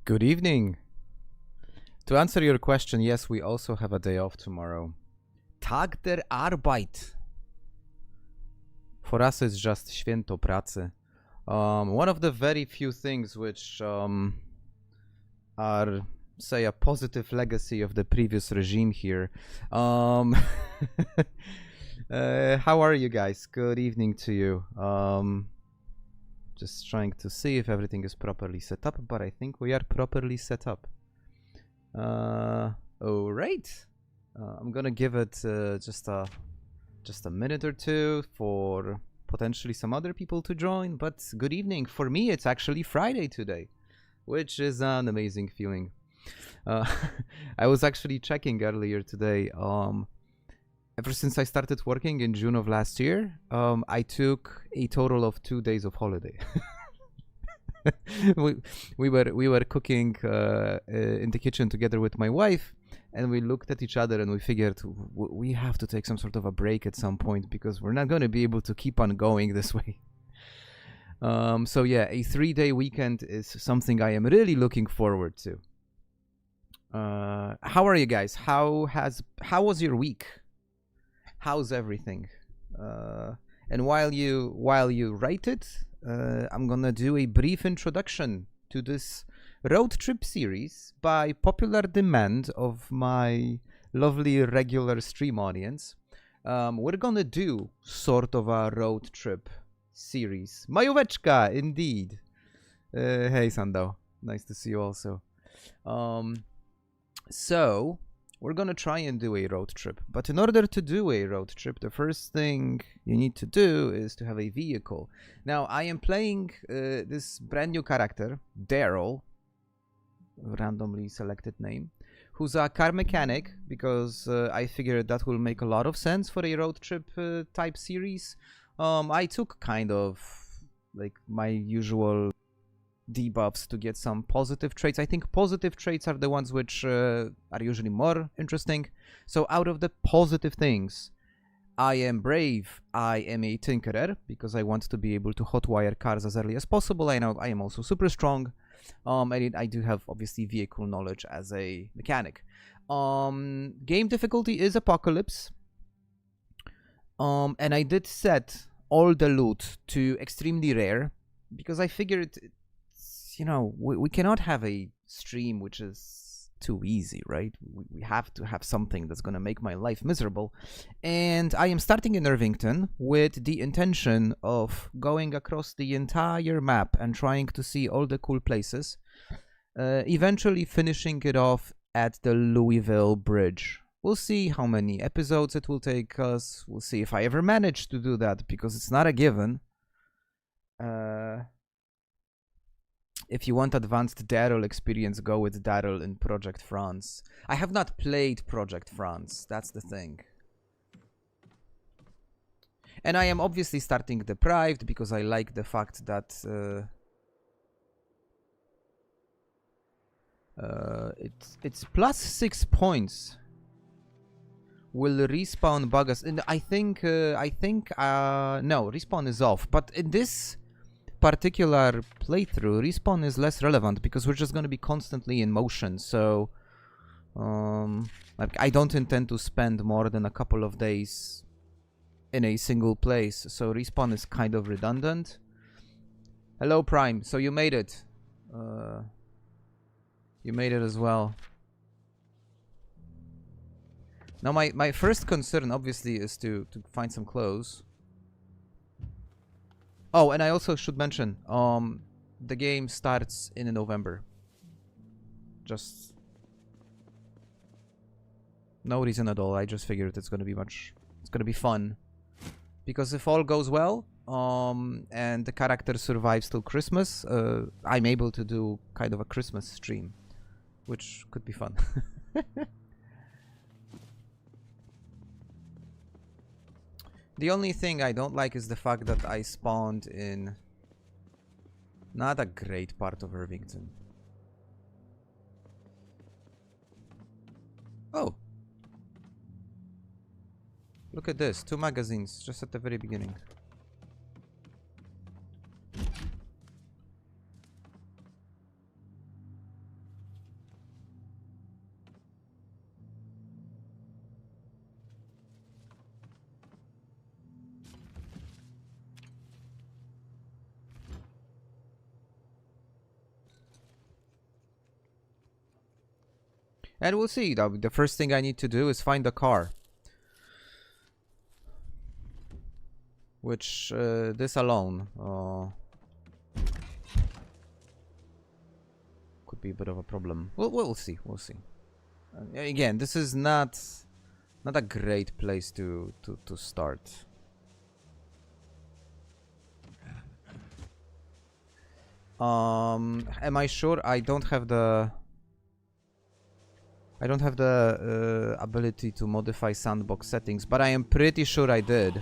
Good evening. To answer your question, yes, we also have a day off tomorrow. Tag der Arbeit. For us, it's just święto pracy. One of the very few things which are, say, a positive legacy of the previous regime here. How are you guys? Good evening to you. Just trying to see if everything is properly set up, but I think we are properly set up. All right. I'm gonna give it just a minute or two for potentially some other people to join. But good evening. For me, it's actually Friday today, which is an amazing feeling. I was actually checking earlier today. Ever since I started working in June of last year, I took a total of 2 days of holiday. we were cooking in the kitchen together with my wife, and we looked at each other and we figured we have to take some sort of a break at some point because we're not going to be able to keep on going this way. So yeah, a 3-day weekend is something I am really looking forward to. How are you guys? How was your week? How's everything? And while you write it, I'm gonna do a brief introduction to this road trip series by popular demand of my lovely regular stream audience. We're gonna do sort of a road trip series. Majóweczka, indeed. Hey Sando, nice to see you also. So we're gonna try and do a road trip, but in order to do a road trip, the first thing you need to do is to have a vehicle. Now, I am playing this brand new character, Daryl, randomly selected name, who's a car mechanic, because I figured that will make a lot of sense for a road trip type series. I took kind of like my usual debuffs to get some positive traits. I think positive traits are the ones which are usually more interesting. So out of the positive things, I am brave, I am a tinkerer, because I want to be able to hotwire cars as early as possible. I know I am also super strong. I do have obviously vehicle knowledge as a mechanic. Game difficulty is Apocalypse. And I did set all the loot to extremely rare, because I figured, you know, we cannot have a stream which is too easy, right? We have to have something that's gonna make my life miserable. And I am starting in Irvington with the intention of going across the entire map and trying to see all the cool places. Eventually finishing it off at the Louisville Bridge. We'll see how many episodes it will take us. We'll see if I ever manage to do that, because it's not a given. If you want advanced Daryl experience, go with Daryl in Project France. I have not played Project France, that's the thing. And I am obviously starting deprived because I like the fact that it's plus 6 points. Will respawn bug us? And I think no, respawn is off. But in this particular playthrough, respawn is less relevant because we're just going to be constantly in motion. So like, I don't intend to spend more than a couple of days in a single place, so respawn is kind of redundant. Hello Prime, so you made it. You made it as well. Now my first concern obviously is to find some clothes. Oh, and I also should mention, the game starts in November. Just no reason at all. I just figured it's gonna be fun. Because if all goes well, and the character survives till Christmas, I'm able to do kind of a Christmas stream, which could be fun. The only thing I don't like is the fact that I spawned in not a great part of Irvington. Oh! Look at this, 2 magazines just at the very beginning. And we'll see. The first thing I need to do is find a car. Which, this alone, could be a bit of a problem. We'll see. We'll see. Again, this is not a great place to start. Am I sure I don't have the... I don't have the ability to modify sandbox settings, but I am pretty sure I did.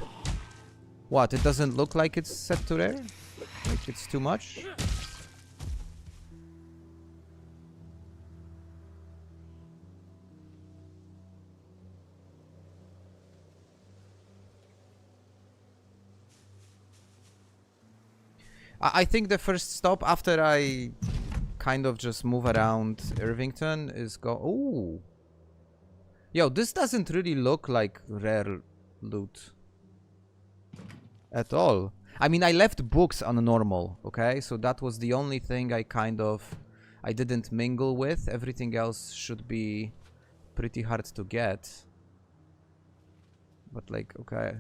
What, it doesn't look like it's set to rare? Like it's too much? I think the first stop after I kind of just move around Irvington is ooh. Yo, this doesn't really look like rare loot at all. I mean, I left books on normal, okay? So that was the only thing I didn't mingle with. Everything else should be pretty hard to get. But like, okay,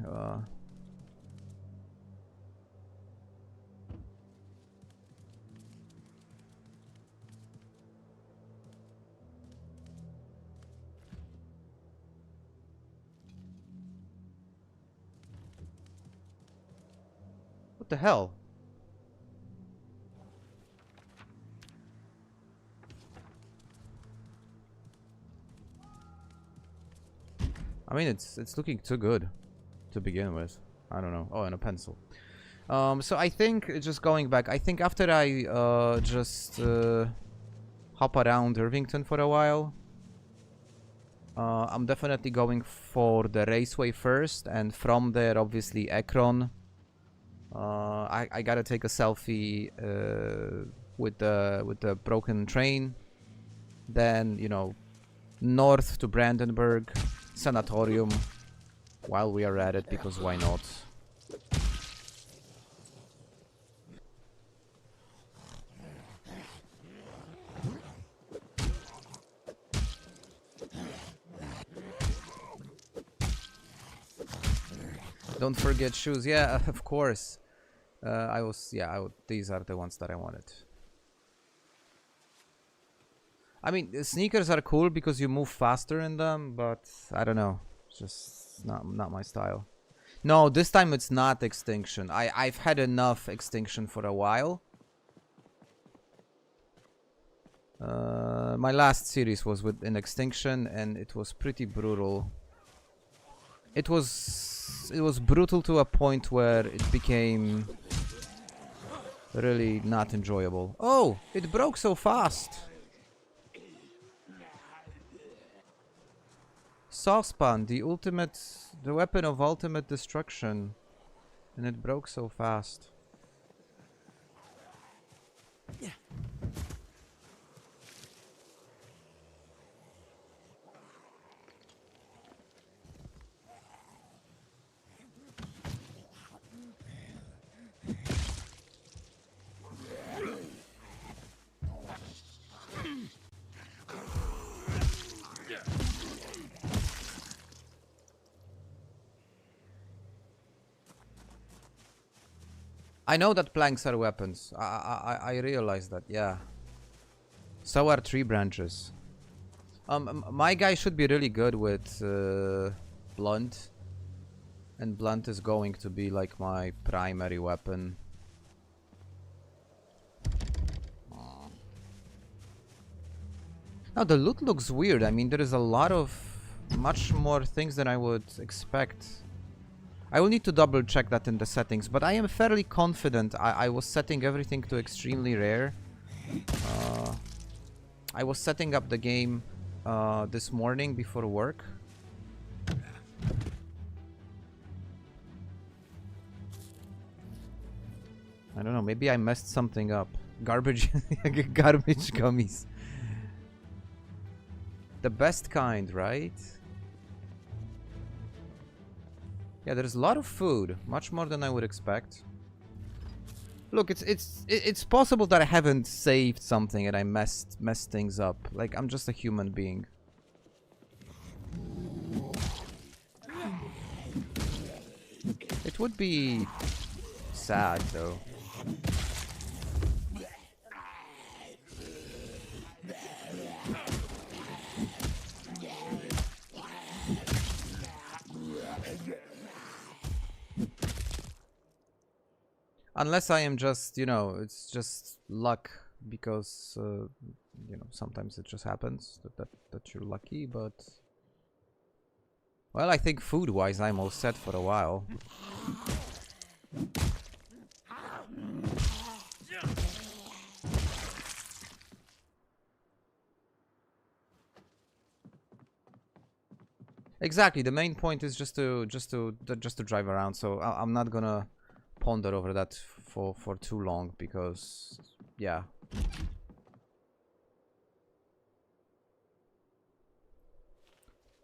what the hell? I mean, it's looking too good to begin with. I don't know. Oh, and a pencil. So I think, just going back, I think after I just hop around Irvington for a while, I'm definitely going for the raceway first, and from there, obviously, Ekron. I gotta take a selfie with the broken train. Then, you know, north to Brandenburg, Sanatorium, while we are at it, because why not? Don't forget shoes. Yeah, of course. These are the ones that I wanted. I mean, the sneakers are cool because you move faster in them, but I don't know. It's just not my style. No, this time it's not Extinction. I've had enough Extinction for a while. My last series was with an Extinction, and it was pretty brutal. It was brutal to a point where it became really not enjoyable. Oh, it broke so fast. Saucepan, the weapon of ultimate destruction, and it broke so fast. Yeah. I know that planks are weapons. I realize that, yeah. So are tree branches. My guy should be really good with blunt. And blunt is going to be like my primary weapon. Now the loot looks weird. I mean, there is a lot of much more things than I would expect. I will need to double check that in the settings, but I am fairly confident I was setting everything to extremely rare. I was setting up the game this morning before work. I don't know, maybe I messed something up. Garbage gummies. The best kind, right? Yeah, there's a lot of food, much more than I would expect. Look, it's possible that I haven't saved something and I messed things up. Like, I'm just a human being. It would be sad, though. Unless I am just, you know, it's just luck because, you know, sometimes it just happens that you're lucky, but... Well, I think food-wise I'm all set for a while. Exactly, the main point is just to drive around, so I'm not gonna ponder over that for too long because, yeah.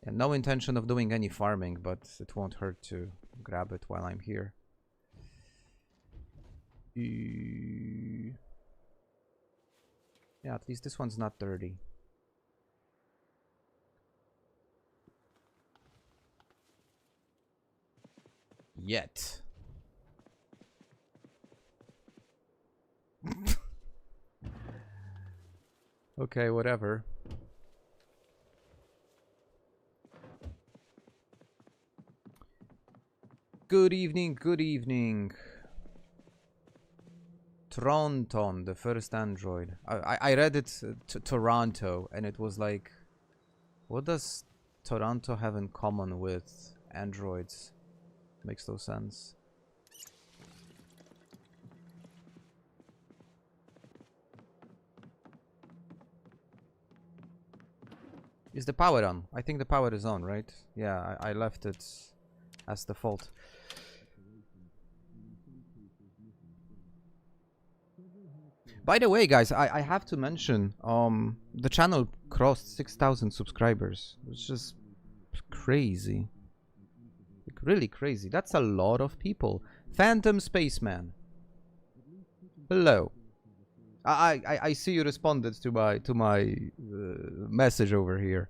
And no intention of doing any farming, but it won't hurt to grab it while I'm here. Yeah, at least this one's not dirty. Yet. Okay, whatever. Good evening, good evening. Tronton, the first android. I read it Toronto, and it was like, what does Toronto have in common with androids? Makes no sense. Is the power on? I think the power is on, right? Yeah, I left it as default. By the way, guys, I have to mention, the channel crossed 6,000 subscribers. It's just crazy. Like, really crazy. That's a lot of people. Phantom Spaceman. Hello. I see you responded to my message over here.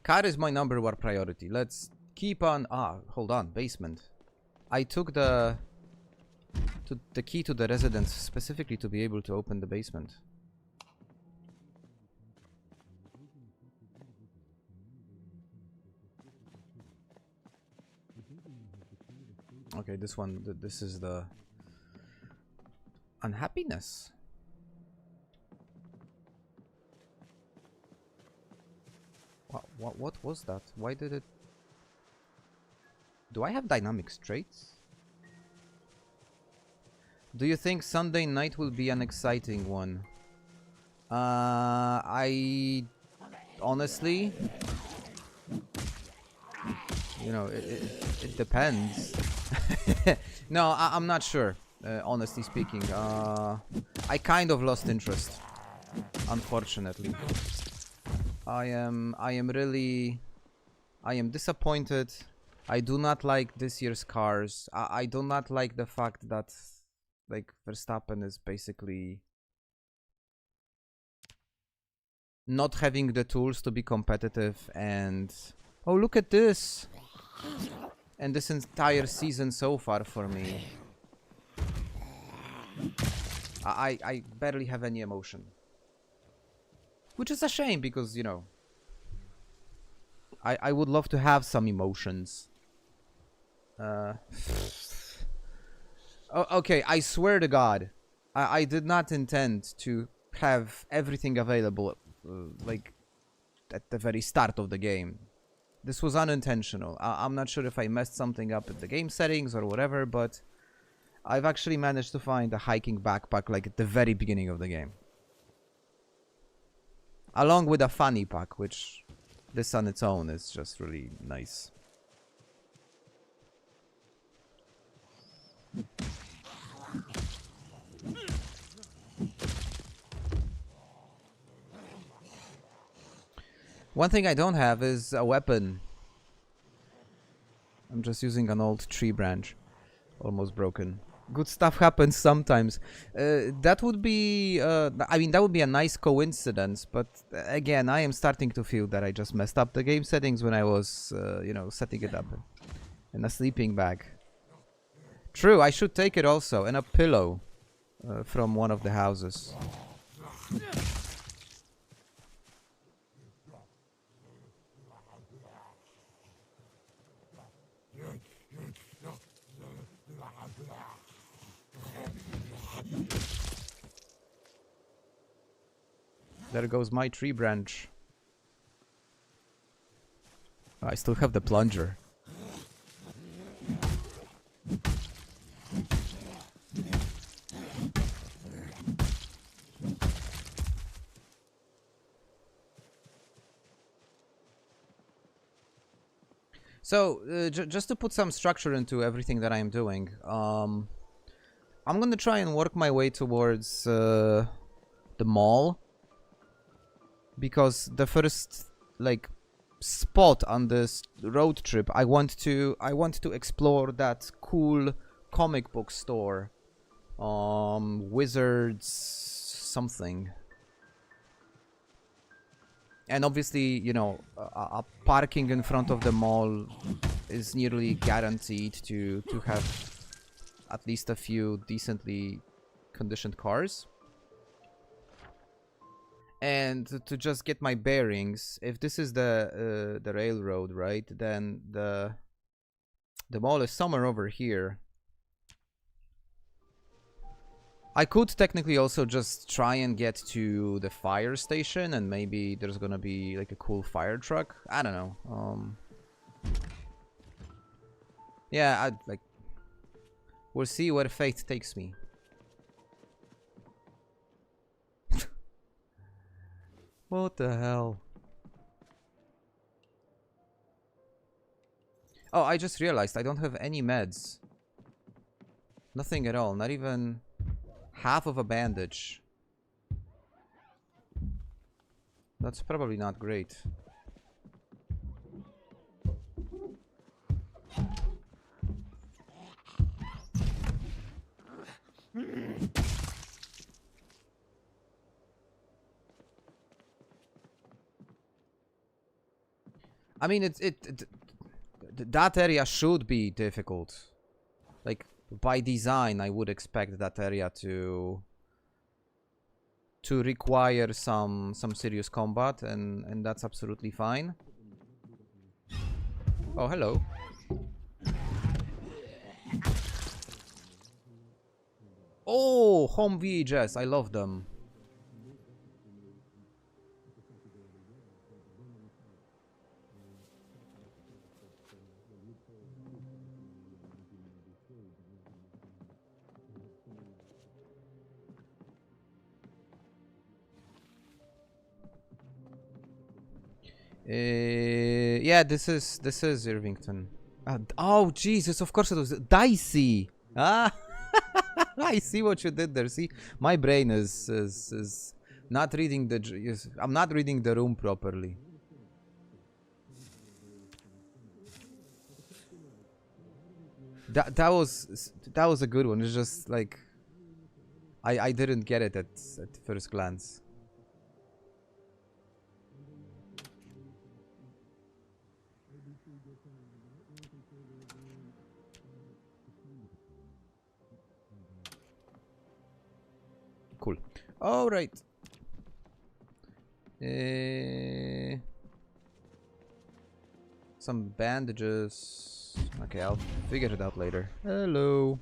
Car is my #1 priority. Let's keep on... hold on. Basement. I took the key to the residence specifically to be able to open the basement. Okay, this one, this is the unhappiness. What was that? Why did it... Do I have dynamic traits? Do you think Sunday night will be an exciting one? I... Honestly... You know, it depends. No, I'm not sure, honestly speaking. I kind of lost interest, unfortunately. I am disappointed. I do not like this year's cars. I do not like the fact that, like, Verstappen is basically not having the tools to be competitive. And oh, look at this. And this entire season so far for me, I barely have any emotion. Which is a shame because, you know, I would love to have some emotions. Okay, I swear to God, I did not intend to have everything available, like, at the very start of the game. This was unintentional. I'm not sure if I messed something up in the game settings or whatever, but I've actually managed to find a hiking backpack like at the very beginning of the game. Along with a fanny pack, which this on its own is just really nice. One thing I don't have is a weapon. I'm just using an old tree branch. Almost broken. Good stuff happens sometimes. That would be... I mean, that would be a nice coincidence, but again, I am starting to feel that I just messed up the game settings when I was, you know, setting it up in a sleeping bag. True, I should take it also, and a pillow from one of the houses. There goes my tree branch. I still have the plunger. So, just to put some structure into everything that I am doing, I'm gonna try and work my way towards the mall. Because the first, like, spot on this road trip, I want to explore that cool comic book store, Wizards something. And obviously, you know, a parking in front of the mall is nearly guaranteed to have at least a few decently conditioned cars. And to just get my bearings, if this is the railroad, right, then the mall is somewhere over here. I could technically also just try and get to the fire station, and maybe there's gonna be like a cool fire truck. I don't know. Yeah, we'll see where fate takes me. What the hell? Oh, I just realized I don't have any meds. Nothing at all. Not even half of a bandage. That's probably not great. I mean, that area should be difficult. Like, by design, I would expect that area to require some serious combat, and that's absolutely fine. Oh, hello. Oh, home VHS, I love them. Yeah, this is Irvington. Oh Jesus, of course it was dicey. Ah, I see what you did there. See, my brain is not reading the. I'm not reading the room properly. That was a good one. It's just like I didn't get it at first glance. Cool. All right. Some bandages. Okay, I'll figure it out later. Hello.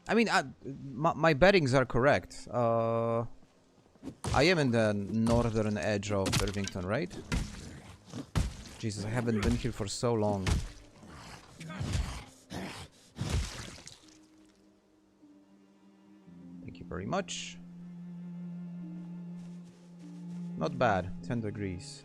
I mean, my bettings are correct. I am in the northern edge of Irvington, right? Jesus, I haven't been here for so long. Thank you very much. Not bad, 10 degrees.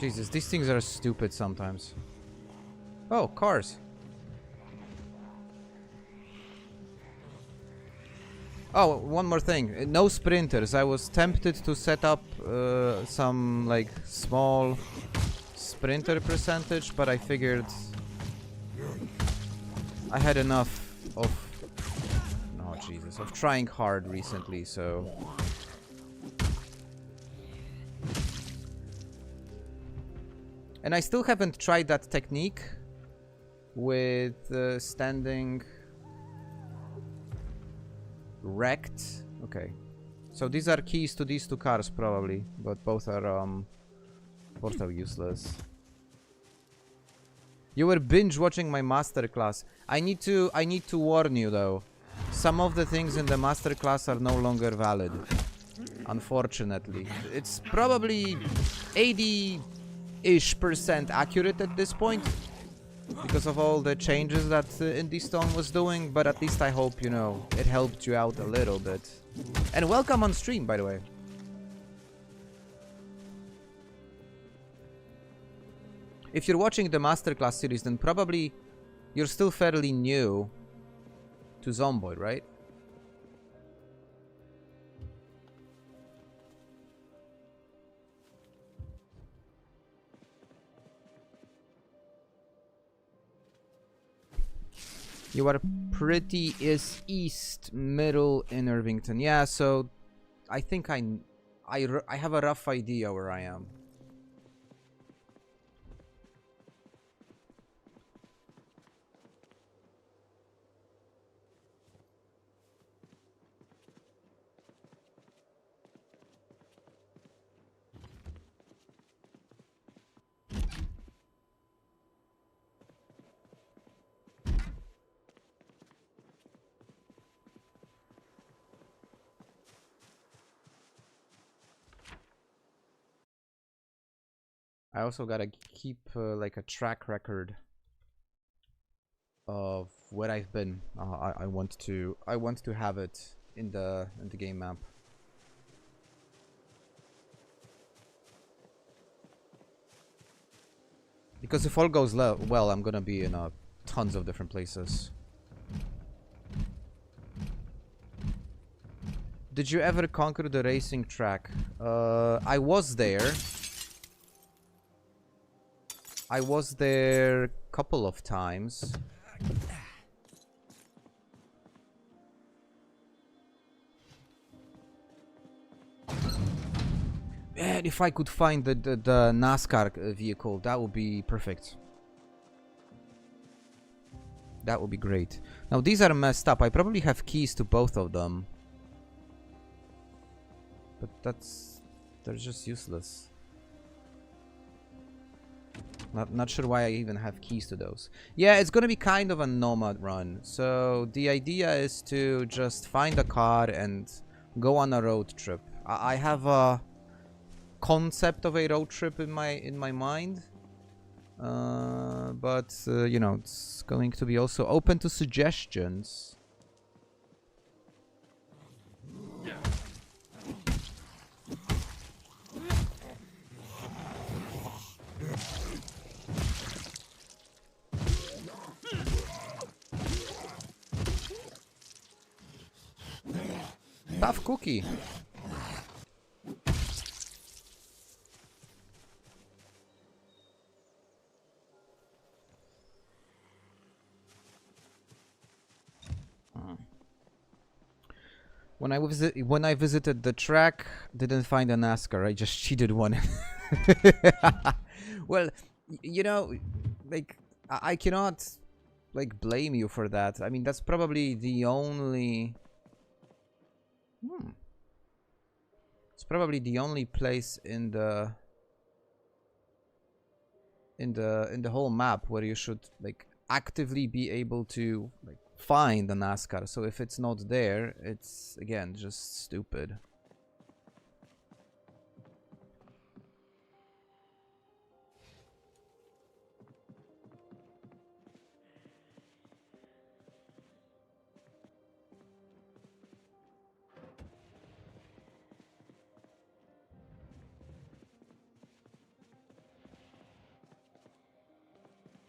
Jesus, these things are stupid sometimes. Oh, cars. Oh, one more thing. No sprinters. I was tempted to set up some, like, small sprinter percentage, but I figured I had enough of... Oh, Jesus. Of trying hard recently, so... And I still haven't tried that technique with standing wrecked. Okay, so these are keys to these two cars probably, but both are useless. You were binge watching my masterclass. I need to warn you though. Some of the things in the masterclass are no longer valid. Unfortunately, it's probably 80-ish% accurate at this point because of all the changes that Indie Stone was doing, but at least I hope, you know, it helped you out a little bit. And welcome on stream, by the way. If you're watching the masterclass series, then probably you're still fairly new to Zomboid, right? You are pretty east middle in Irvington. Yeah, so I think I have a rough idea where I am. I also gotta keep like a track record of where I've been. I want to have it in the game map. Because if all goes well, I'm gonna be in tons of different places. Did you ever conquer the racing track? I was there. I was there a couple of times. Man, if I could find the NASCAR vehicle, that would be perfect. That would be great. Now, these are messed up. I probably have keys to both of them. But they're just useless. Not sure why I even have keys to those. Yeah, it's gonna be kind of a nomad run. So the idea is to just find a car and go on a road trip. I have a concept of a road trip in my mind. But you know, it's going to be also open to suggestions. Tough cookie. When I visited the track, didn't find a NASCAR. I just cheated one. Well, you know, like I cannot like blame you for that. I mean, that's probably the only. It's probably the only place in the whole map where you should like actively be able to like find the NASCAR. So if it's not there, it's again just stupid.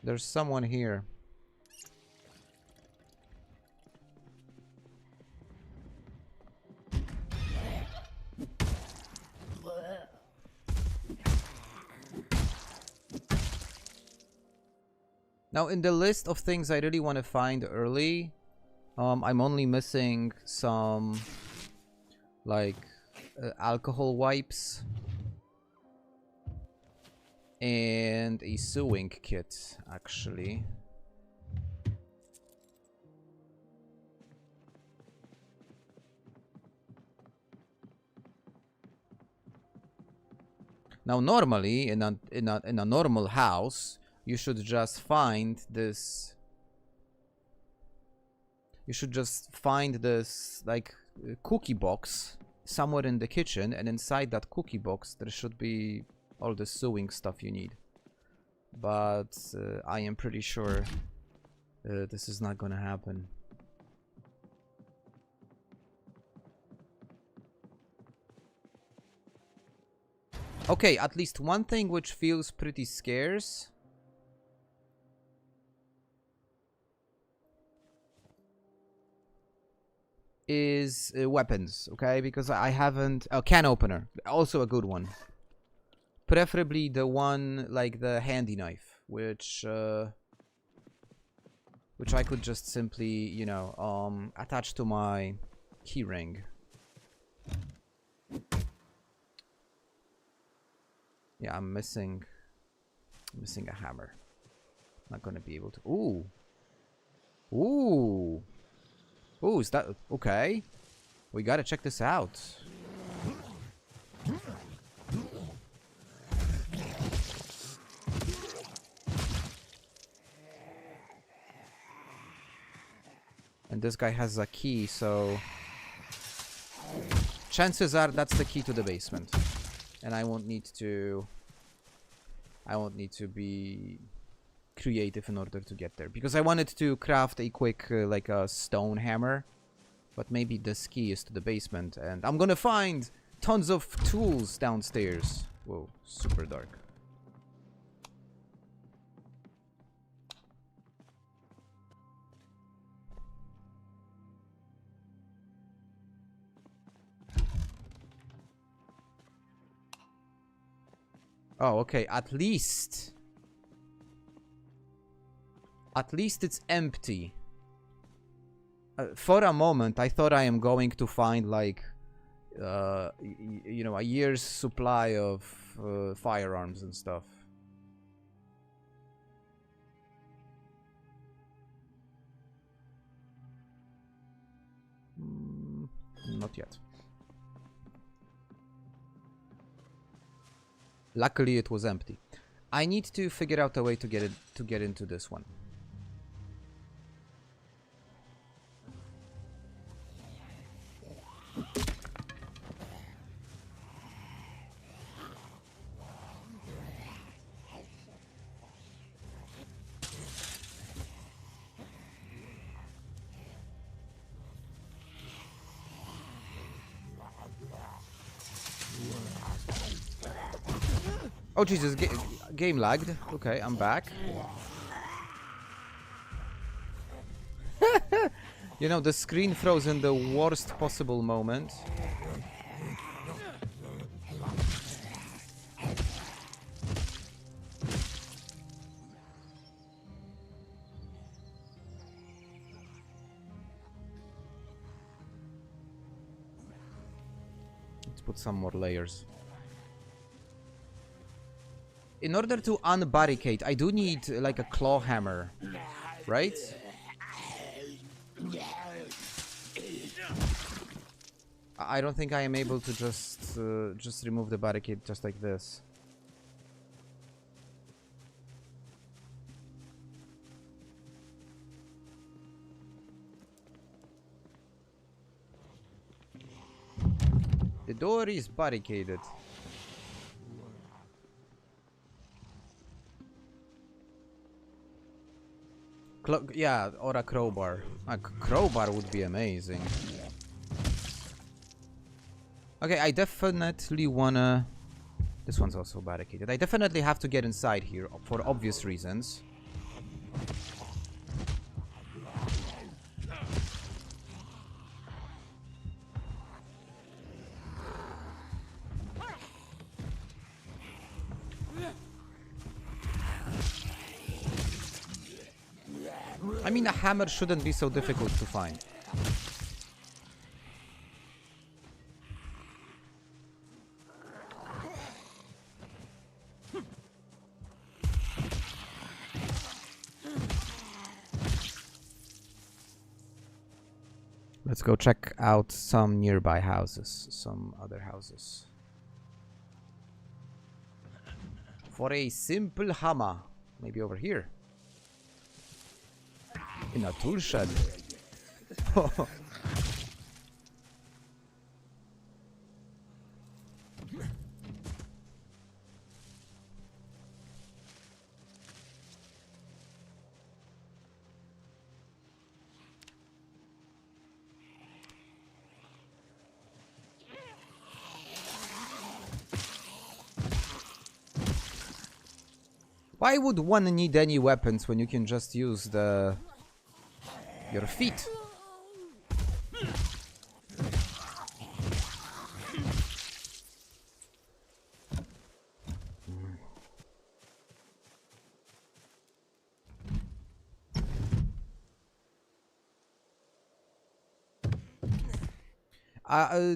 There's someone here. Now, in the list of things I really want to find early, I'm only missing some, like, alcohol wipes and a sewing kit, actually. Now, normally, in a normal house, you should just find this. You should just find this like cookie box somewhere in the kitchen, and inside that cookie box there should be all the sewing stuff you need. But I am pretty sure this is not gonna happen. Okay, at least one thing which feels pretty scarce is weapons, okay? Because I haven't... Oh, can opener. Also a good one. Preferably the one, like the handy knife, which I could just simply, you know, attach to my keyring. Yeah, I'm missing a hammer. Not gonna be able to... Ooh! Ooh! Ooh, is that... Okay. We gotta check this out. And this guy has a key, so... Chances are that's the key to the basement. And I won't need to... be creative in order to get there. Because I wanted to craft a quick, like a stone hammer. But maybe this key is to the basement. And I'm gonna find tons of tools downstairs. Whoa, super dark. Oh, okay, at least it's empty. For a moment, I thought I am going to find, like, you know, a year's supply of firearms and stuff. Not yet. Luckily, it was empty. I need to figure out a way to get into this one. Oh Jesus, game lagged. Okay, I'm back. You know, the screen froze in the worst possible moment. Let's put some more layers. In order to unbarricade, I do need like a claw hammer, right? I don't think I am able to just remove the barricade just like this. The door is barricaded. Yeah, or a crowbar. A crowbar would be amazing. Okay, I definitely wanna... This one's also barricaded. I definitely have to get inside here for obvious reasons. I mean, a hammer shouldn't be so difficult to find. Let's go check out some nearby houses, some other houses. For a simple hammer, maybe over here. In a tool shed. Why would one need any weapons when you can just use your feet?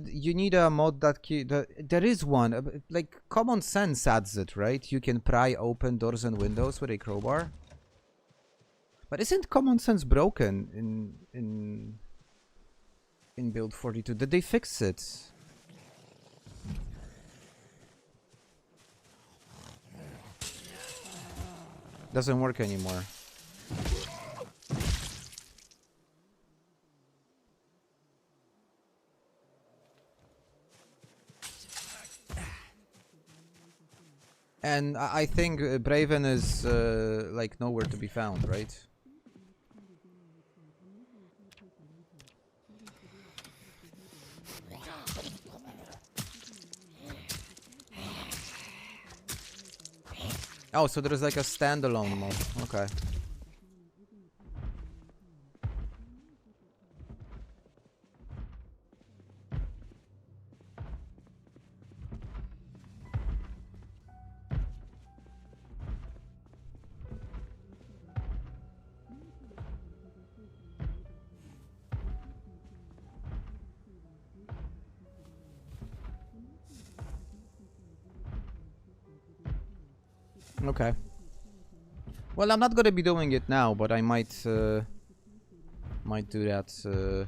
You need a mod that there is one. Like, common sense adds it, right? You can pry open doors and windows with a crowbar. But isn't common sense broken in build 42? Did they fix it? Doesn't work anymore. And I think Braven is like nowhere to be found, right? Oh, so there's like a standalone mode. Okay. Okay. Well, I'm not gonna be doing it now, but I might do that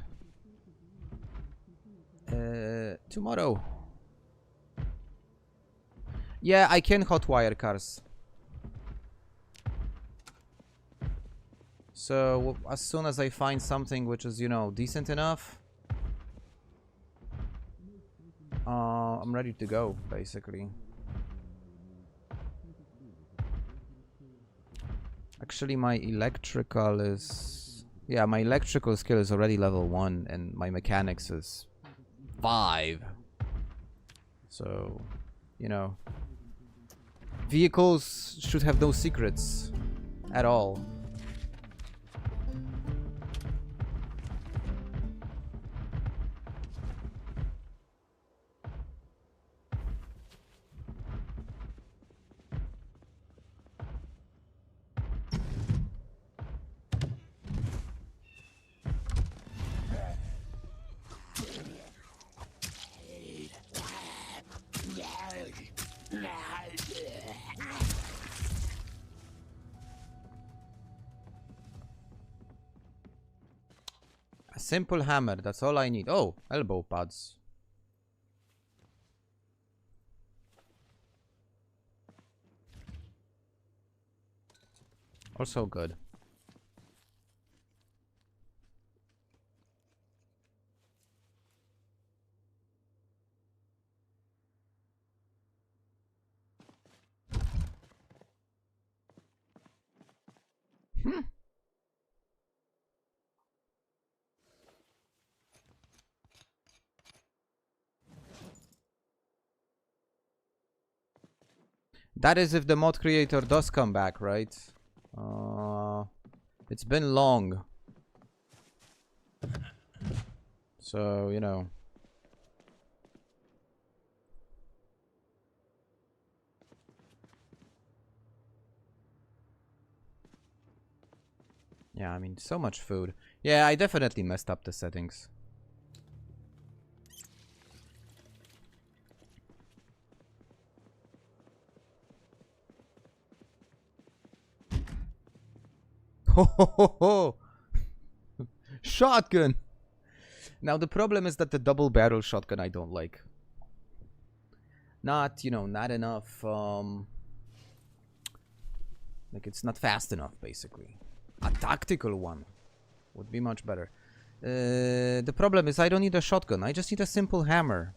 tomorrow. Yeah, I can hotwire cars. So as soon as I find something which is, you know, decent enough, I'm ready to go, basically. Actually, my electrical is... Yeah, my electrical skill is already level 1, and my mechanics is 5. So, you know... Vehicles should have no secrets at all. Simple hammer, that's all I need. Oh, elbow pads. Also good. That is if the mod creator does come back, right? It's been long. So, you know. Yeah, I mean, so much food. Yeah, I definitely messed up the settings. Ho ho ho ho! Shotgun! Now the problem is that the double barrel shotgun I don't like. Not, you know, not enough, like it's not fast enough, basically. A tactical one would be much better. The problem is I don't need a shotgun, I just need a simple hammer.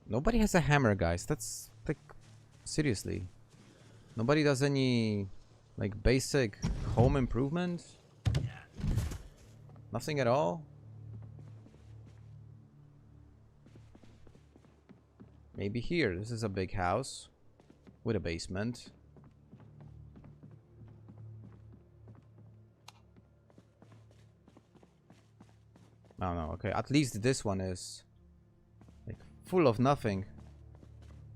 Nobody has a hammer, guys. That's, like, seriously. Nobody does any, like, basic home improvement? Nothing at all? Maybe here. This is a big house with a basement. Oh no, okay. At least this one is like full of nothing.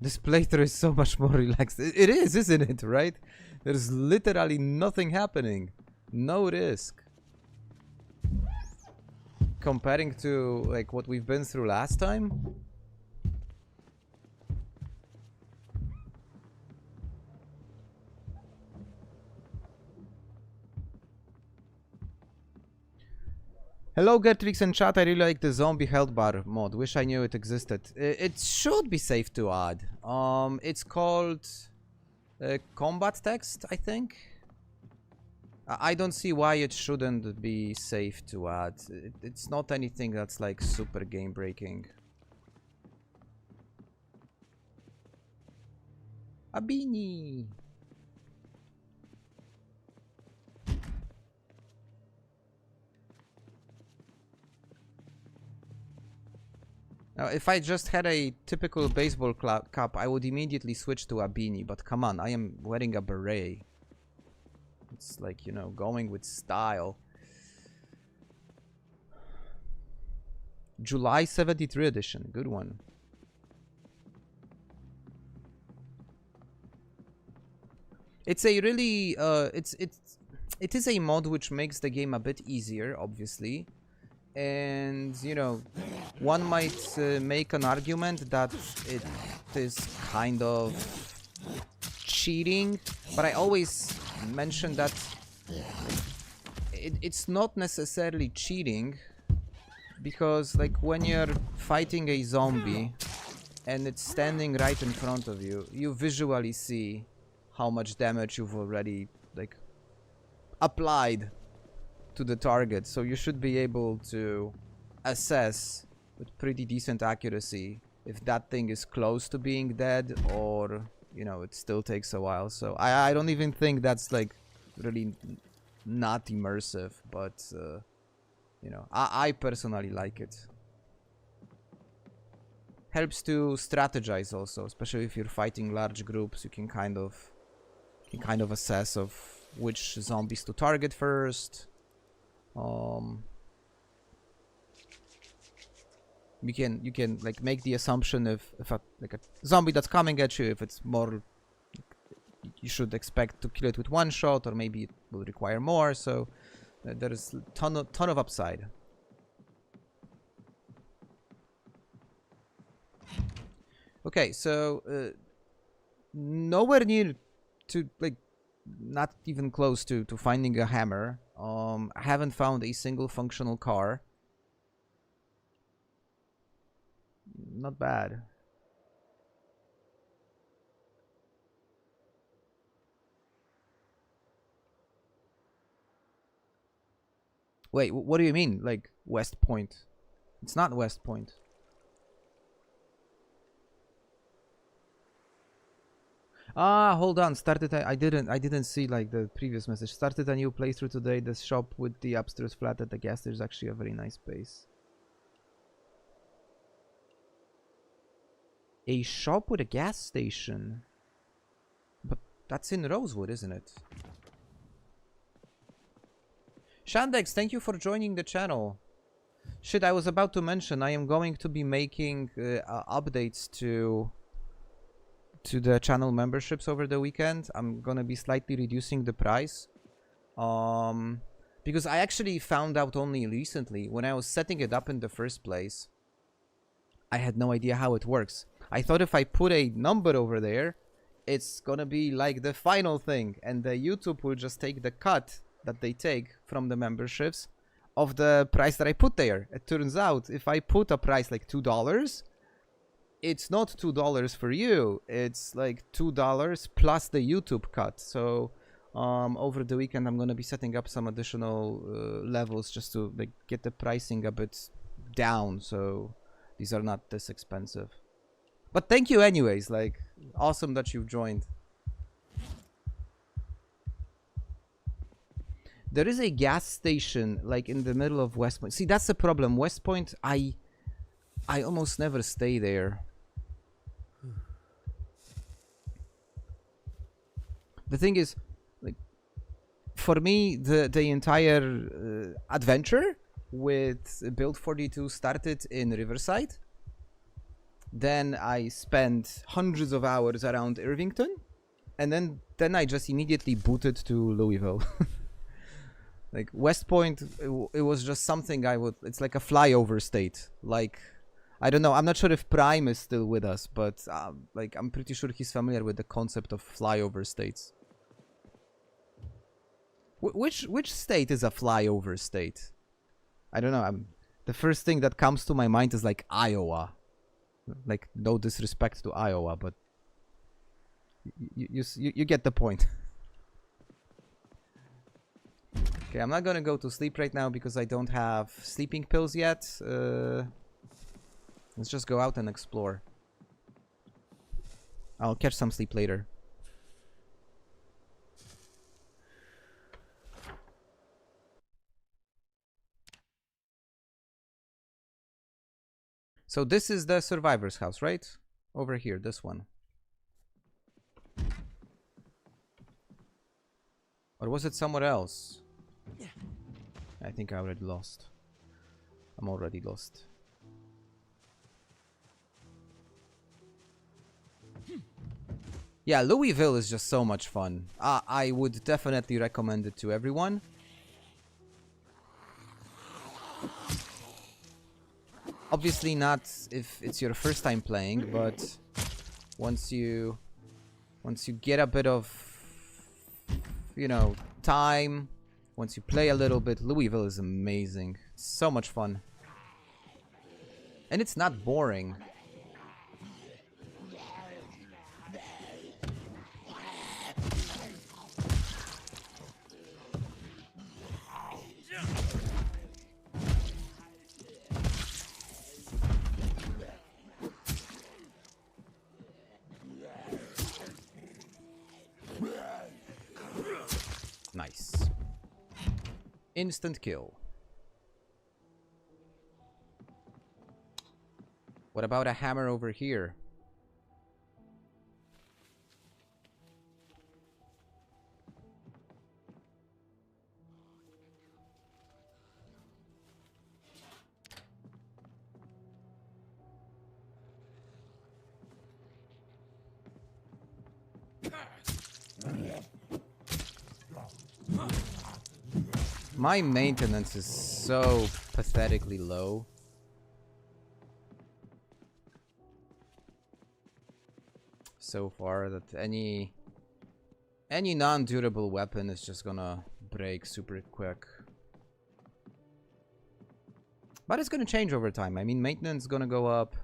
This playthrough is so much more relaxed. It is, isn't it? Right? There's literally nothing happening. No risk. Comparing to like what we've been through last time. Hello Gertrix and chat, I really like the zombie health bar mod. Wish I knew it existed. It should be safe to add. It's called combat text, I think. I don't see why it shouldn't be safe to add. It's not anything that's like super game breaking. A beanie. Now, if I just had a typical baseball cap, I would immediately switch to a beanie. But come on, I am wearing a beret. It's like, you know, going with style. July 73 edition. Good one. It's a really... it is a mod which makes the game a bit easier, obviously. And, you know, one might make an argument that it is kind of cheating, but I always mention that it's not necessarily cheating, because like when you're fighting a zombie and it's standing right in front of you, you visually see how much damage you've already like applied to the target, so you should be able to assess with pretty decent accuracy if that thing is close to being dead or, you know, it still takes a while. So I don't even think that's like really not immersive, but you know, I personally like it. Helps to strategize also, especially if you're fighting large groups. You can kind of assess of which zombies to target first. You can like make the assumption if a zombie that's coming at you, if it's more, you should expect to kill it with one shot, or maybe it will require more. So there is a ton of upside. Okay, so nowhere near to, like, not even close to finding a hammer. I haven't found a single functional car. Not bad. Wait, what do you mean? Like West Point? It's not West Point. Ah, hold on. I didn't see like the previous message. Started a new playthrough today. The shop with the upstairs flat at the gas station is actually a very nice space. A shop with a gas station? But that's in Rosewood, isn't it? Shandex, thank you for joining the channel. Shit, I was about to mention I am going to be making updates to the channel memberships over the weekend. I'm gonna be slightly reducing the price. Because I actually found out only recently, when I was setting it up in the first place, I had no idea how it works. I thought if I put a number over there, it's gonna be like the final thing, and the YouTube will just take the cut that they take from the memberships of the price that I put there. It turns out if I put a price like $2, it's not $2 for you, it's like $2 plus the YouTube cut. So over the weekend I'm gonna be setting up some additional levels just to like get the pricing a bit down, so these are not this expensive. But thank you anyways, like, awesome that you've joined. There is a gas station like in the middle of West Point. See, that's the problem. West Point, I almost never stay there. The thing is, like, for me, the entire adventure with Build 42 started in Riverside. Then I spent hundreds of hours around Irvington. and then I just immediately booted to Louisville. Like West Point, it was just something I would. It's like a flyover state. Like, I don't know. I'm not sure if Prime is still with us, but like I'm pretty sure he's familiar with the concept of flyover states. Which state is a flyover state? I don't know. The first thing that comes to my mind is like Iowa. Like, no disrespect to Iowa, but you get the point. Okay, I'm not gonna go to sleep right now because I don't have sleeping pills yet. Let's just go out and explore. I'll catch some sleep later. So this is the survivor's house, right? Over here, this one. Or was it somewhere else? I think I already lost. I'm already lost. Yeah, Louisville is just so much fun. I would definitely recommend it to everyone. Obviously not if it's your first time playing, but once you get a bit of, you know, time, once you play a little bit, Louisville is amazing. It's so much fun. And it's not boring. Nice. Instant kill. What about a hammer over here? My maintenance is so pathetically low. So far that any non-durable weapon is just gonna break super quick. But it's gonna change over time. I mean, maintenance is gonna go up.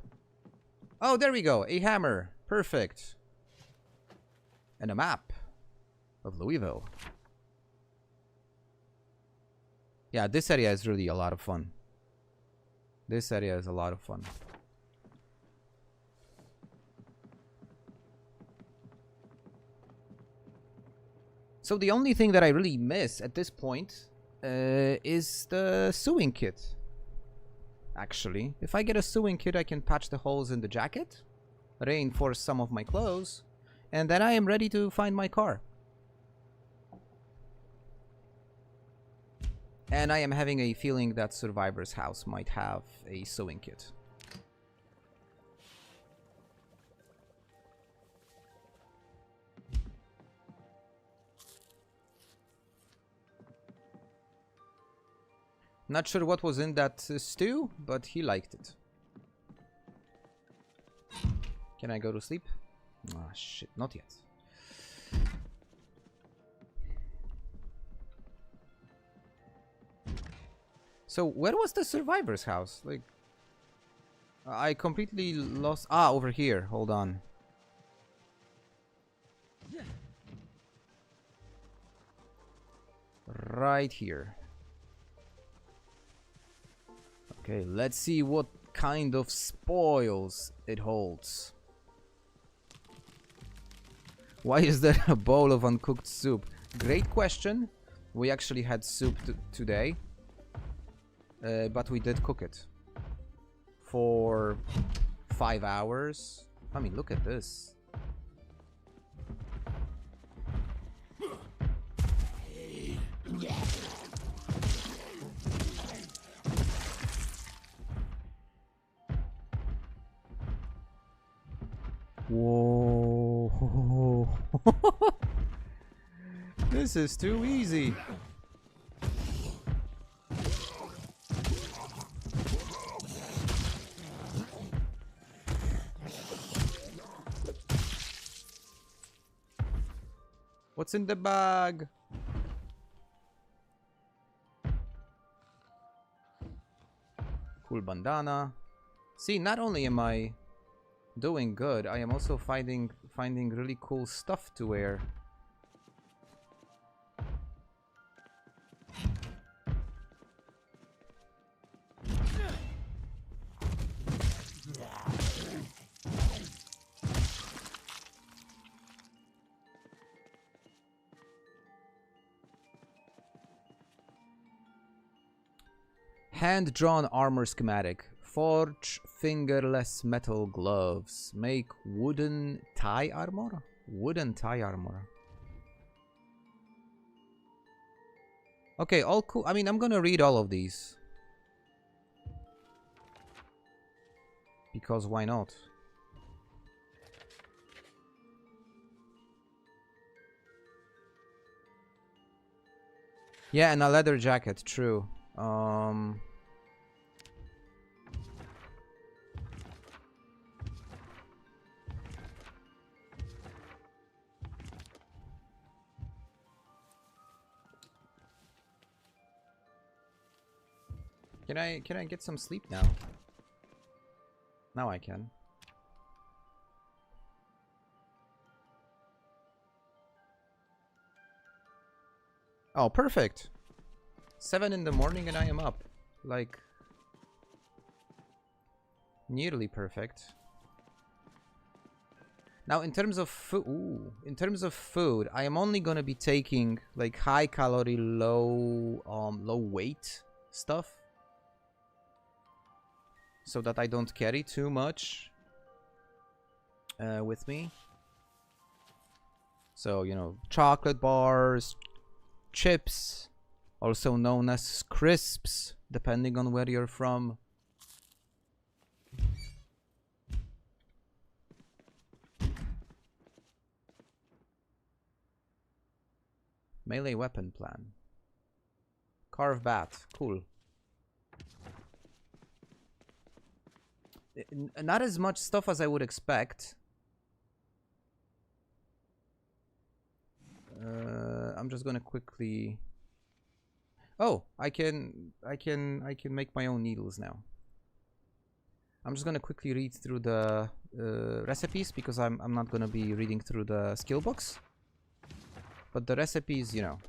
Oh, there we go. A hammer. Perfect. And a map of Louisville. Yeah, this area is really a lot of fun. This area is a lot of fun. So the only thing that I really miss at this point is the sewing kit. Actually, if I get a sewing kit, I can patch the holes in the jacket, reinforce some of my clothes, and then I am ready to find my car. And I am having a feeling that Survivor's House might have a sewing kit. Not sure what was in that stew, but he liked it. Can I go to sleep? Ah, shit, not yet. So, where was the survivor's house? Like, I completely lost... Ah, over here. Hold on. Right here. Okay, let's see what kind of spoils it holds. Why is there a bowl of uncooked soup? Great question. We actually had soup today. But we did cook it. For 5 hours. I mean, look at this. Whoa. Oh. This is too easy. What's in the bag? Cool bandana. See, not only am I doing good, I am also finding really cool stuff to wear. Hand-drawn armor schematic. Forge fingerless metal gloves. Make wooden tie armor? Wooden tie armor. Okay, all cool. I mean, I'm gonna read all of these. Because why not? Yeah, and a leather jacket, true. Can I get some sleep now? Now I can. Oh, perfect. 7 in the morning and I am up. Like, nearly perfect. Now, in terms of food, I am only gonna be taking like high calorie, low weight stuff, so that I don't carry too much with me. So, you know, chocolate bars, chips, also known as crisps, depending on where you're from. Melee weapon plan. Carve bat. Cool. Not as much stuff as I would expect. I'm just gonna quickly... Oh, I can make my own needles now. I'm just gonna quickly read through the recipes because I'm not gonna be reading through the skill books. But the recipes, you know,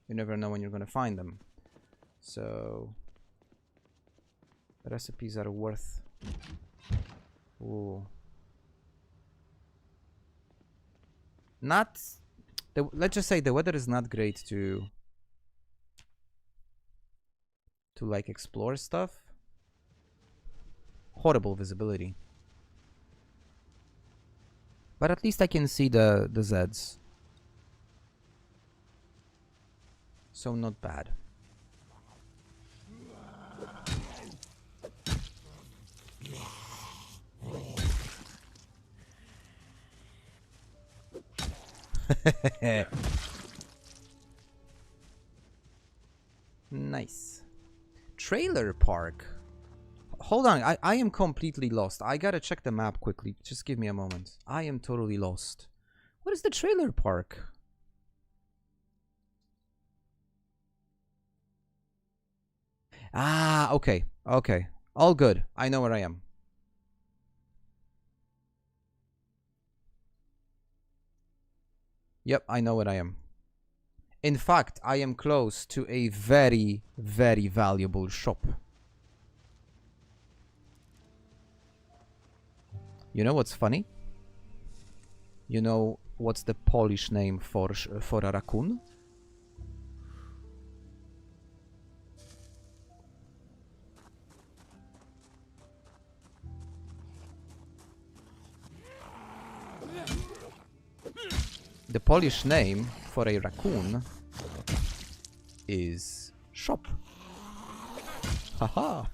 you never know when you're gonna find them. So the recipes are worth... Ooh. Not... let's just say the weather is not great to like explore stuff. Horrible visibility. But at least I can see the Zeds. So not bad. Nice. Trailer park. Hold on, I am completely lost. I gotta check the map quickly. Just give me a moment. I am totally lost. What is the trailer park? Ah, okay. Okay. All good. I know where I am. Yep, I know where I am. In fact, I am close to a very, very valuable shop. You know what's funny? You know what's the Polish name for a raccoon? The Polish name for a raccoon is shop. Haha.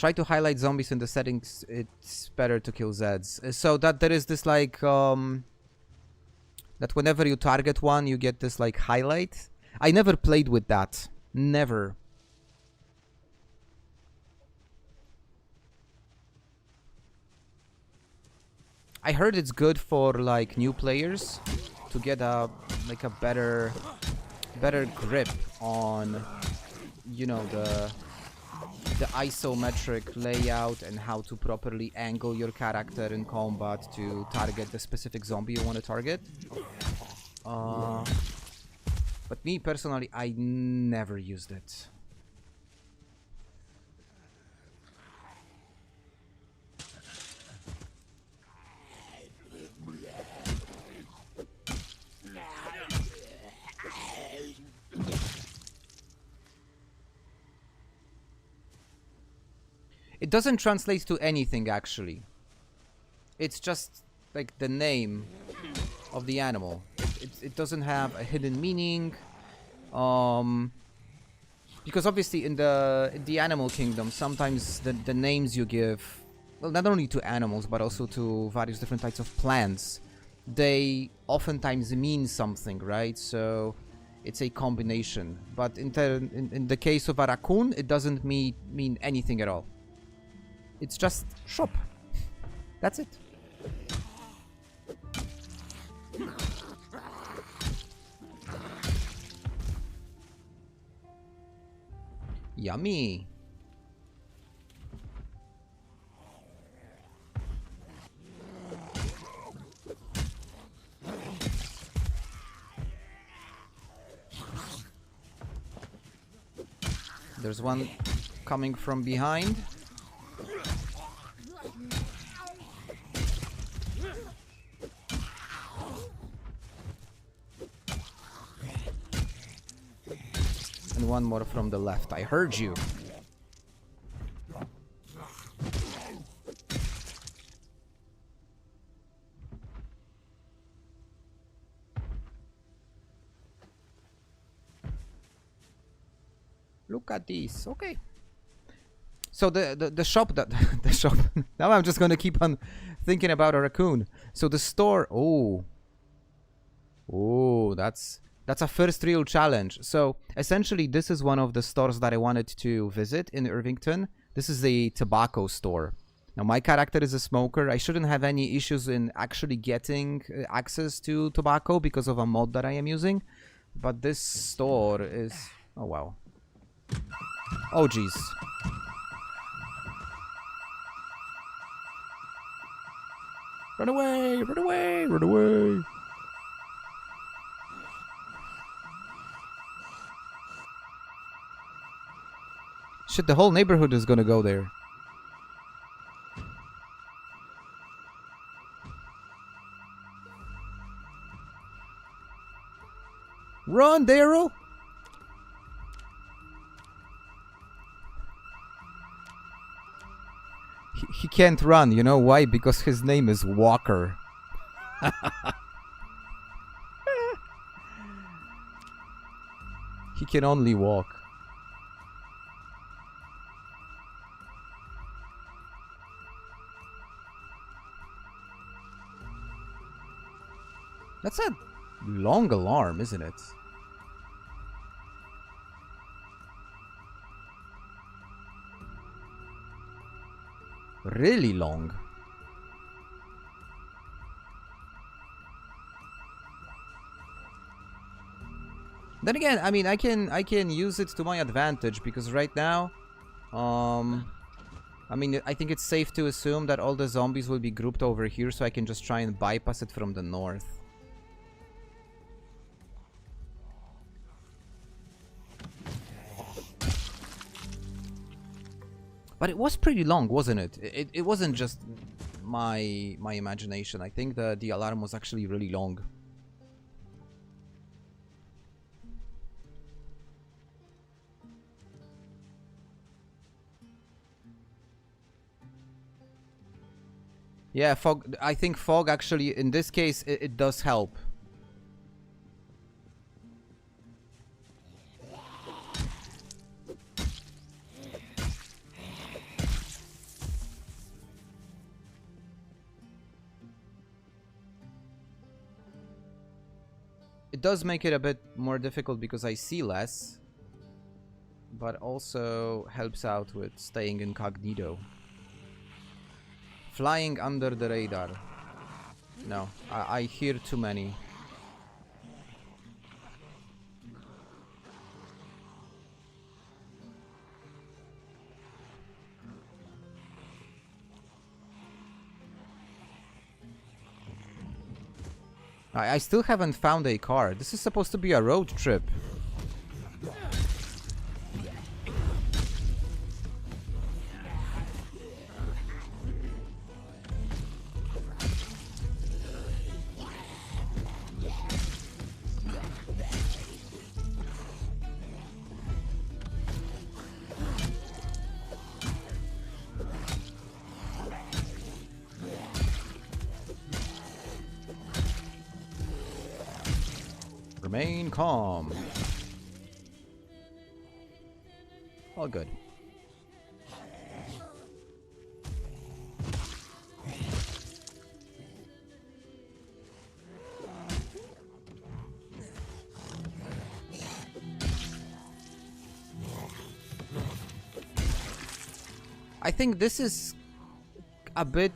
Try to highlight zombies in the settings. It's better to kill Zeds. So that there is this like that whenever you target one, you get this like highlight. I never played with that. Never. I heard it's good for like new players to get a like a better grip on, you know, the isometric layout and how to properly angle your character in combat to target the specific zombie you want to target. But me personally, I never used it. It doesn't translate to anything, actually. It's just like the name of the animal. It doesn't have a hidden meaning. Because obviously in the animal kingdom, sometimes the names you give, well, not only to animals, but also to various different types of plants, they oftentimes mean something, right? So it's a combination. But in the case of a raccoon, it doesn't mean anything at all. It's just shop. That's it. Yummy. There's one coming from behind. And one more from the left. I heard you. Look at this. Okay. So the shop that the shop. Now I'm just gonna keep on thinking about a raccoon. So the store. Oh, that's a first real challenge. So essentially, this is one of the stores that I wanted to visit in Irvington. This is the tobacco store. Now my character is a smoker. I shouldn't have any issues in actually getting access to tobacco because of a mod that I am using. But this store is. Oh wow. Oh geez. Run away! Run away! Run away! Shit, the whole neighborhood is gonna go there. Run, Daryl! He can't run, you know why? Because his name is Walker. He can only walk. That's a long alarm, isn't it? Really long. Then again, I mean, I can use it to my advantage because right now, I mean, I think it's safe to assume that all the zombies will be grouped over here, so I can just try and bypass it from the north. But it was pretty long, wasn't it? It wasn't just my imagination. I think the alarm was actually really long. Yeah, fog. I think fog actually, in this case, it does help. does make it a bit more difficult because I see less, but also helps out with staying incognito. Flying under the radar. No, I hear too many. I still haven't found a car. This is supposed to be a road trip. Remain calm. All good. I think this is a bit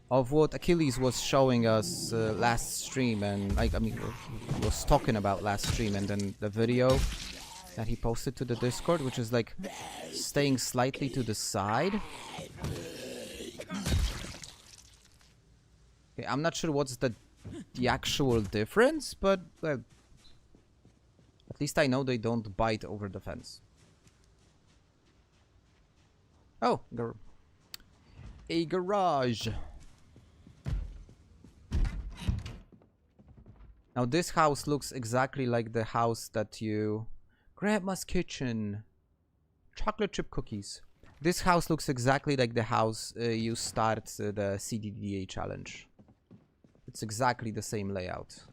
of what Achilles was showing us last stream, and I mean, was talking about last stream, and then the video that he posted to the Discord, which is like staying slightly to the side. Okay, I'm not sure what's the actual difference, but at least I know they don't bite over the fence. Oh, a garage. Now this house looks exactly like the house that you... Grandma's kitchen. Chocolate chip cookies. This house looks exactly like the house you start the CDDA challenge. It's exactly the same layout.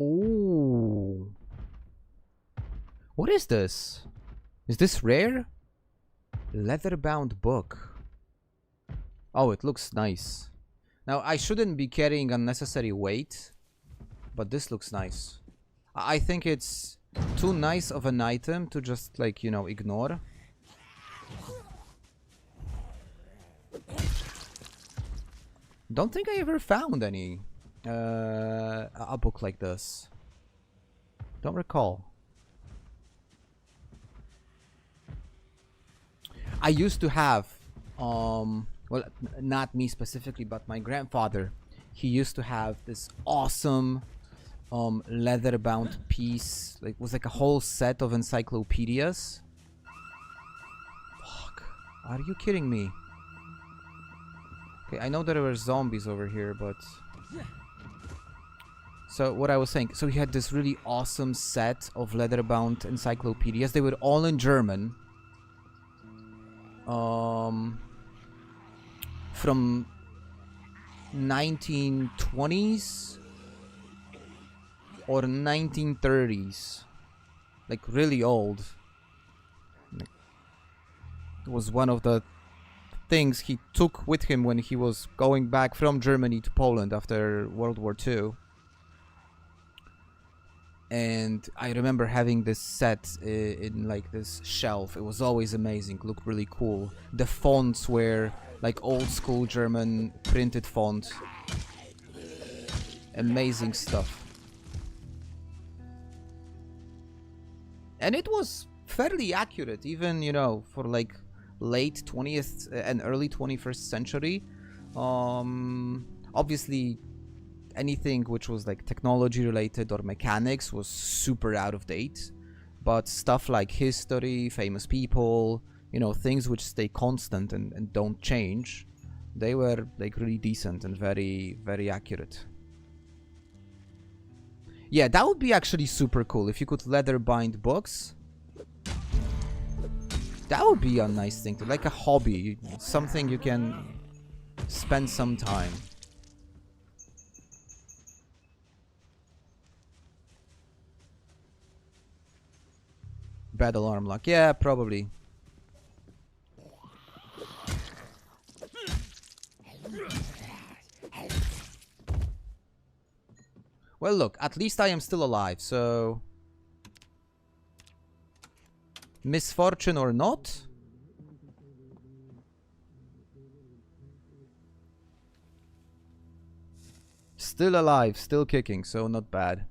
Ooh. What is this? Is this rare? Leather-bound book. Oh, it looks nice. Now, I shouldn't be carrying unnecessary weight, but this looks nice. I think it's too nice of an item to just, like, you know, ignore. Don't think I ever found any a book like this. Don't recall. I used to have well, not me specifically, but my grandfather. He used to have this awesome leather-bound piece. Like, it was like a whole set of encyclopedias. Fuck. Are you kidding me? Okay, I know there were zombies over here, but... So, what I was saying, so he had this really awesome set of leather-bound encyclopedias. They were all in German. From 1920s or 1930s. Like, really old. It was one of the things he took with him when he was going back from Germany to Poland after World War II. And I remember having this set in like this shelf. It was always amazing, looked really cool. The fonts were like old school German printed font. Amazing stuff. And it was fairly accurate, even, you know, for like late 20th and early 21st century. Obviously, anything which was like technology related or mechanics was super out of date. But stuff like history, famous people, you know, things which stay constant and don't change, they were like really decent and very, very accurate. Yeah, that would be actually super cool if you could leather bind books. That would be a nice thing to, like a hobby, something you can spend some time. Bad alarm lock, yeah, probably. Well, look, at least I am still alive, so... Misfortune or not? Still alive, still kicking, so not bad.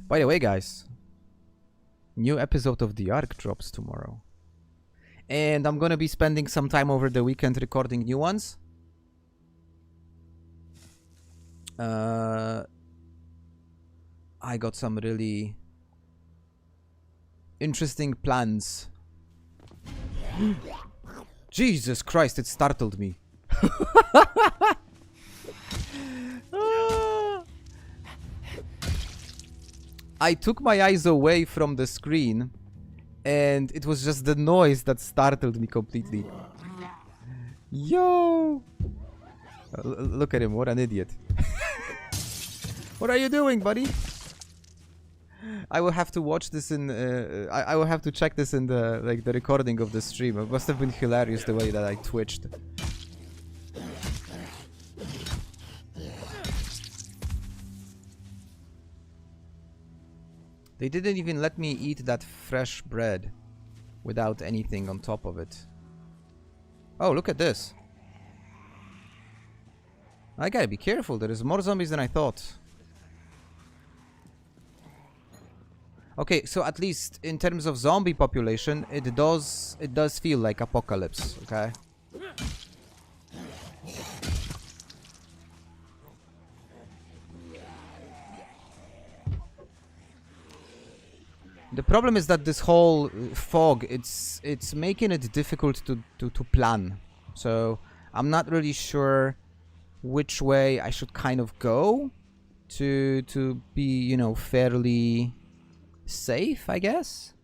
By the way, guys, new episode of The Ark drops tomorrow. And I'm gonna be spending some time over the weekend recording new ones. I got some really interesting plans. Jesus Christ, it startled me. I took my eyes away from the screen and it was just the noise that startled me completely. Yo! Look at him, what an idiot. What are you doing, buddy? I will have to watch this in... I will have to check this in the the recording of the stream. It must have been hilarious the way that I twitched. They didn't even let me eat that fresh bread without anything on top of it. Oh, look at this. I gotta be careful. There is more zombies than I thought. Okay, so at least in terms of zombie population, it does feel like apocalypse, okay? The problem is that this whole fog, it's making it difficult to plan. So I'm not really sure which way I should kind of go to be, you know, fairly safe, I guess.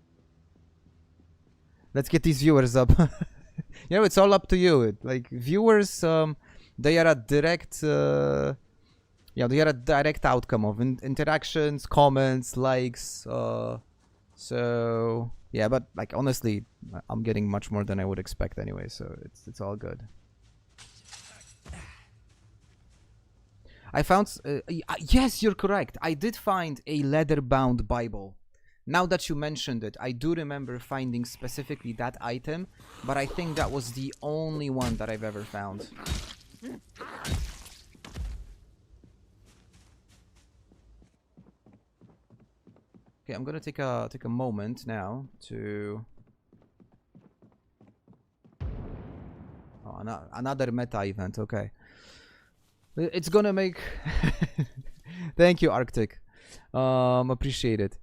Let's get these viewers up. You know, it's all up to you. Like viewers, they are a direct, yeah, they are a direct outcome of interactions, comments, likes. So yeah, but like honestly, I'm getting much more than I would expect anyway. So it's all good. I found, yes, you're correct. I did find a leather-bound Bible. Now that you mentioned it, I do remember finding specifically that item, but I think that was the only one that I've ever found. Okay, I'm gonna take a moment now to... Oh, another meta event, okay. It's gonna make... Thank you, Arctic. Appreciate it.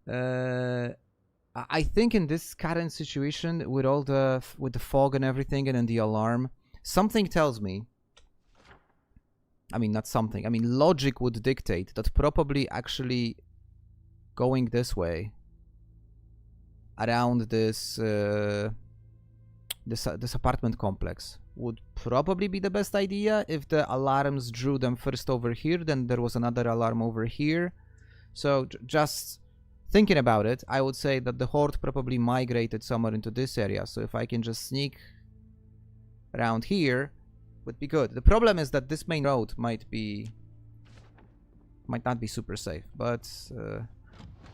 I think in this current situation, with all the fog and everything, and then the alarm, something tells me... I mean, not something. I mean, logic would dictate that probably actually going this way, around this this apartment complex, would probably be the best idea. If the alarms drew them first over here, then there was another alarm over here. So just thinking about it, I would say that the horde probably migrated somewhere into this area. So if I can just sneak around here, would be good. The problem is that this main road might not be super safe, but I'm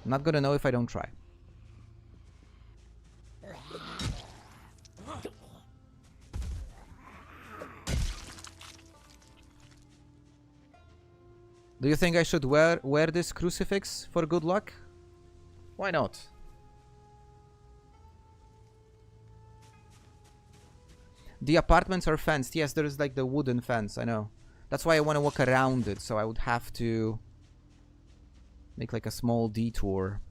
not gonna know if I don't try. Do you think I should wear this crucifix for good luck? Why not? The apartments are fenced. Yes, there is like the wooden fence, I know. That's why I want to walk around it, so I would have to make like a small detour.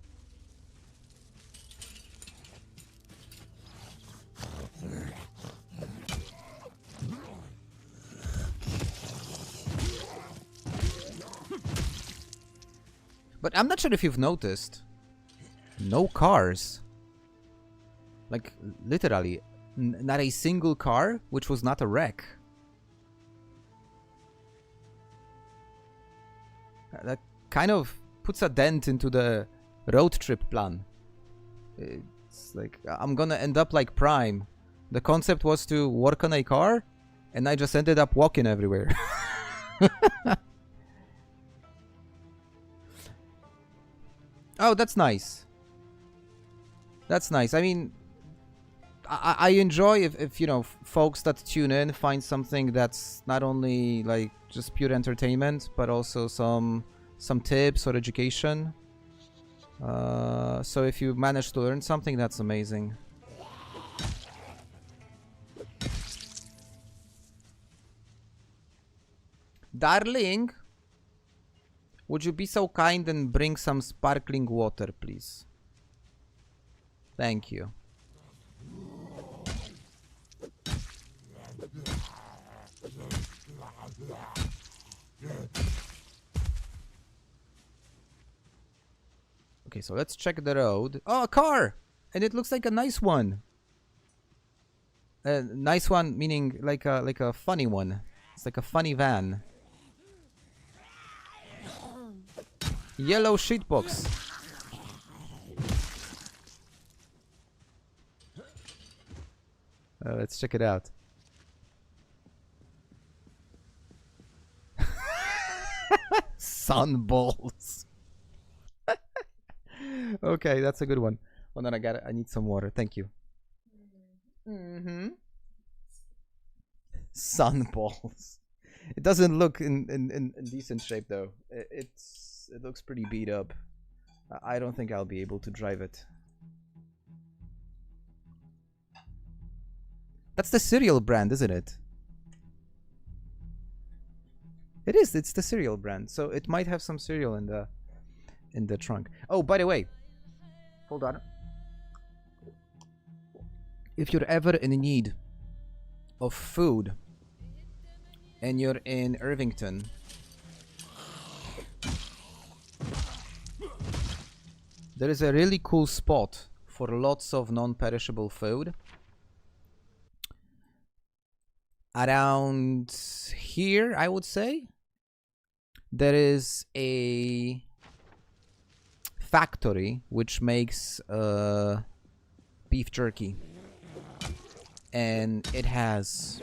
But I'm not sure if you've noticed. No cars. Like, literally, not a single car, which was not a wreck. That kind of puts a dent into the road trip plan. It's like, I'm gonna end up like Prime. The concept was to work on a car, and I just ended up walking everywhere. Oh, that's nice. That's nice. I mean, I enjoy if you know, folks that tune in find something that's not only like just pure entertainment, but also some tips or education. So if you manage to learn something, that's amazing. Darling, would you be so kind and bring some sparkling water, please? Thank you. Okay, so let's check the road. Oh, a car! And it looks like a nice one. Nice one meaning like a funny one. It's like a funny van. Yellow shitbox. Let's check it out. Sunballs. Okay, that's a good one. Well, then I need some water. Thank you. Sunballs. It doesn't look in decent shape though. It looks pretty beat up. I don't think I'll be able to drive it. That's the cereal brand, isn't it? It is. It's the cereal brand, so it might have some cereal in the trunk. Oh, by the way, hold on. If you're ever in need of food and you're in Irvington, there is a really cool spot for lots of non-perishable food. Around here, I would say, there is a factory which makes beef jerky. And it has,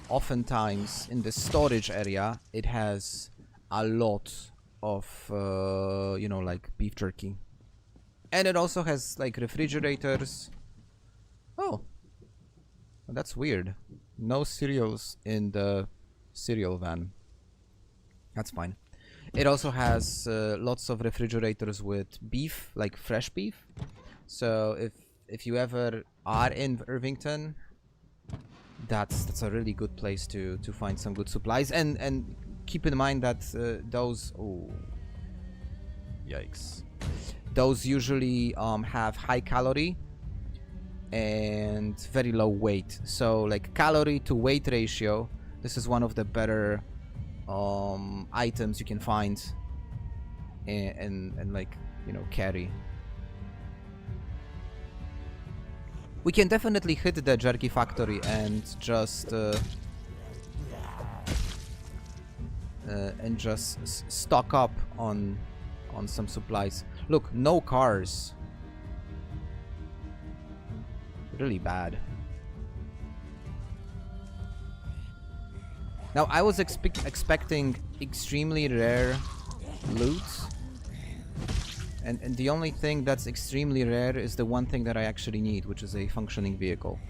oftentimes in the storage area, it has a lot of, you know, like beef jerky. And it also has like refrigerators. Oh, that's weird. No cereals in the cereal van. That's fine. It also has lots of refrigerators with beef, like fresh beef. So if you ever are in Irvington, that's a really good place to find some good supplies. And keep in mind that those, oh, yikes, those usually have high calorie and very low weight. So like calorie to weight ratio, this is one of the better items you can find and like, you know, carry. We can definitely hit the jerky factory and just stock up on some supplies. Look, no cars. Really bad. Now, I was expecting extremely rare loot. And the only thing that's extremely rare is the one thing that I actually need, which is a functioning vehicle.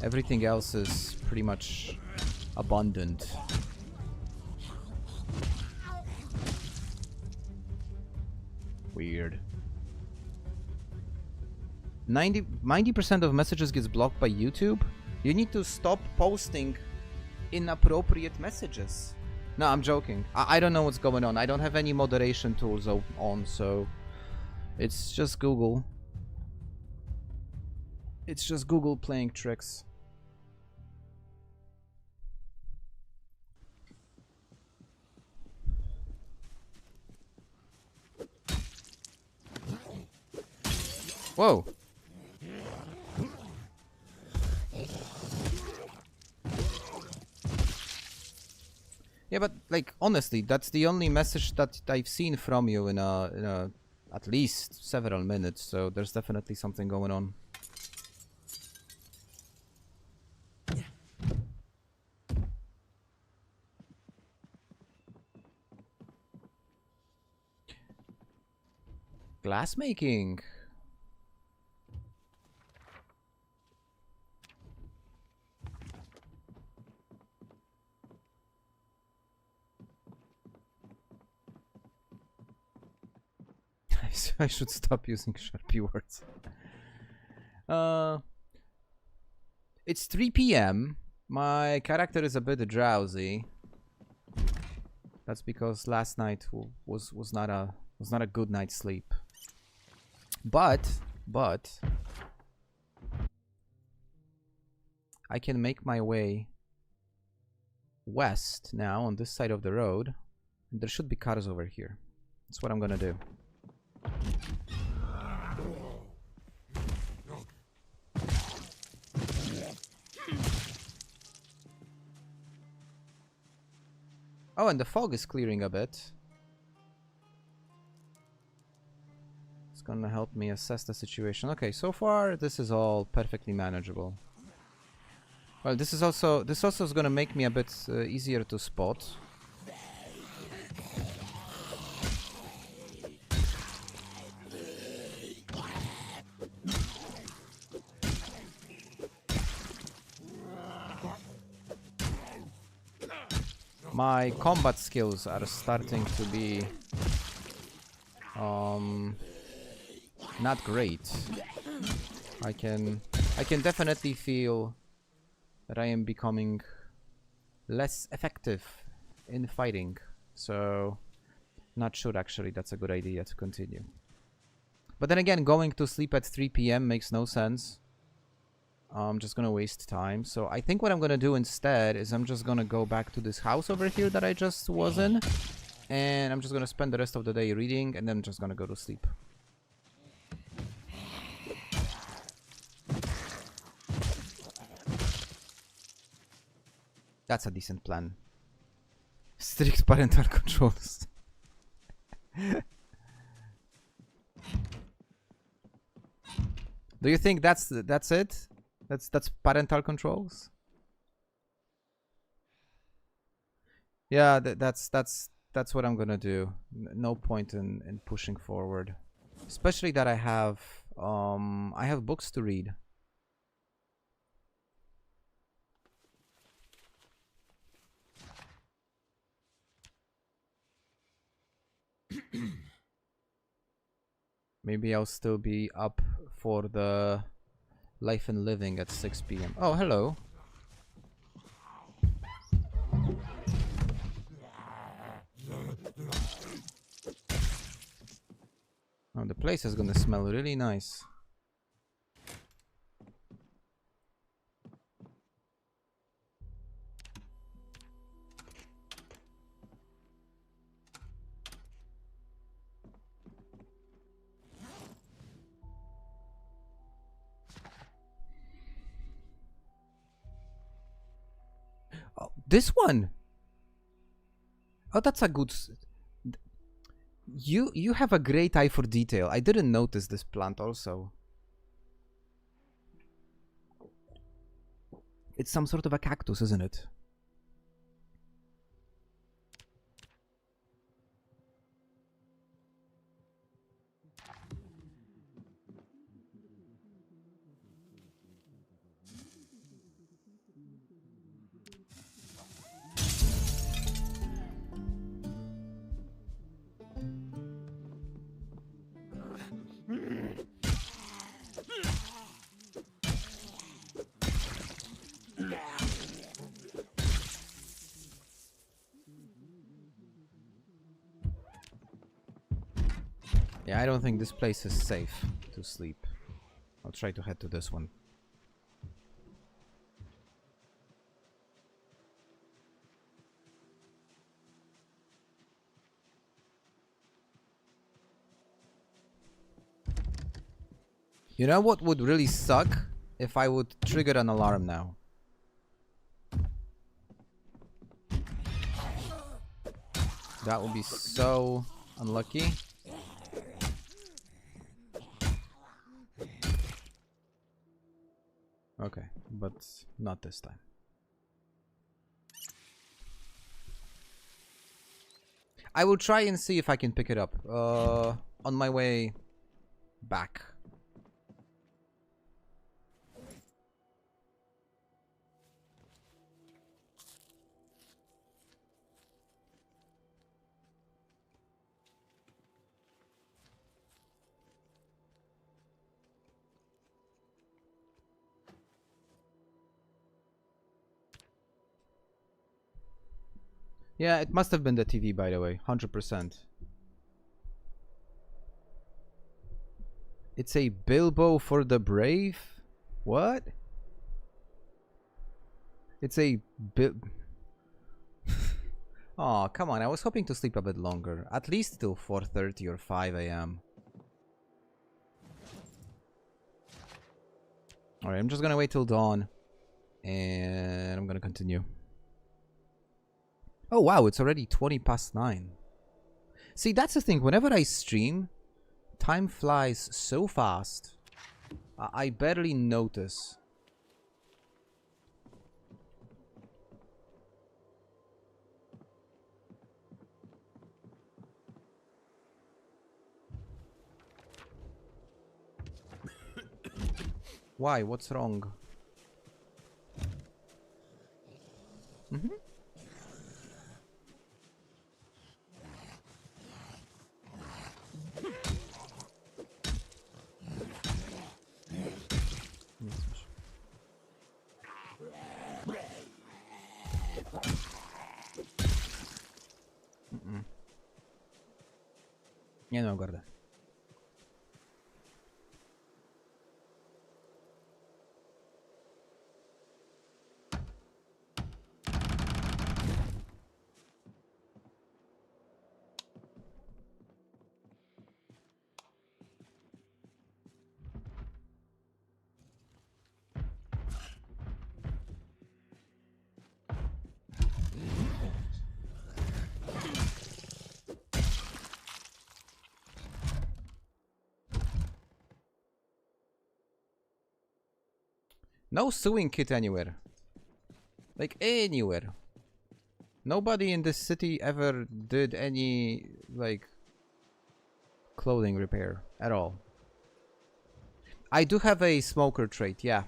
Everything else is pretty much abundant. Weird. 90% of messages gets blocked by YouTube? You need to stop posting inappropriate messages. No, I'm joking. I don't know what's going on. I don't have any moderation tools on, so it's just Google. It's just Google playing tricks. Whoa. Yeah, but like honestly, that's the only message that I've seen from you in a at least several minutes. So there's definitely something going on. Glass making. I should stop using Sharpie words. It's 3 p.m. My character is a bit drowsy. That's because last night was not a good night's sleep. But I can make my way west now on this side of the road. And there should be cars over here. That's what I'm gonna do. Oh, and the fog is clearing a bit. It's gonna help me assess the situation. Okay, so far this is all perfectly manageable. Well, this also is gonna make me a bit easier to spot. My combat skills are starting to be not great. I can definitely feel that I am becoming less effective in fighting. So not sure actually that's a good idea to continue. But then again, going to sleep at 3 p.m. makes no sense. I'm just gonna waste time. So I think what I'm gonna do instead is I'm just gonna go back to this house over here that I just was in. And I'm just gonna spend the rest of the day reading and then I'm just gonna go to sleep. That's a decent plan. Strict parental controls. Do you think that's it? That's parental controls? Yeah, that's what I'm gonna do. No point in pushing forward, especially that I have books to read. Maybe I'll still be up for the life and living at 6 p.m. Oh, hello. Oh, the place is gonna smell really nice. Oh, this one. Oh, that's a good. You have a great eye for detail. I didn't notice this plant also. It's some sort of a cactus, isn't it? Yeah, I don't think this place is safe to sleep. I'll try to head to this one. You know what would really suck? If I would trigger an alarm now. That would be so unlucky. Okay, but not this time. I will try and see if I can pick it up on my way back. Yeah, it must have been the TV, by the way. 100%. It's a Bilbo for the brave? What? It's a Oh, come on. I was hoping to sleep a bit longer. At least till 4:30 or 5 a.m. Alright, I'm just gonna wait till dawn. And I'm gonna continue. Oh wow, it's already 20 past 9. See, that's the thing. Whenever I stream, time flies so fast. I barely notice. Why? What's wrong? Mm-hmm. Nie no, guarda. No sewing kit anywhere. Like, anywhere. Nobody in this city ever did any, like, clothing repair at all. I do have a smoker trait, yeah.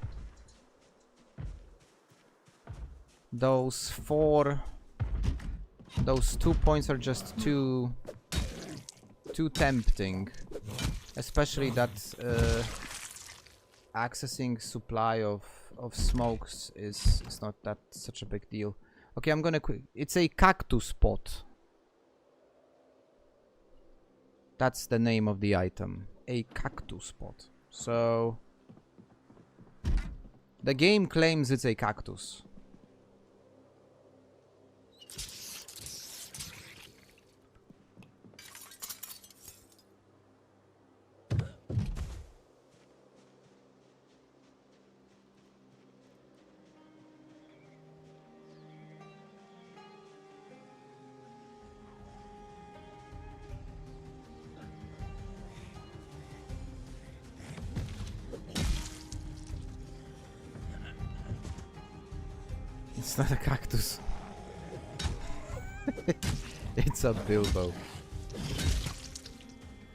Those 2 points are just too tempting. Especially that accessing supply of smokes is not that such a big deal. Okay, I'm gonna quit. It's a cactus pot. That's the name of the item. A cactus pot. So the game claims it's a cactus. It's not a cactus. It's a Bilbo.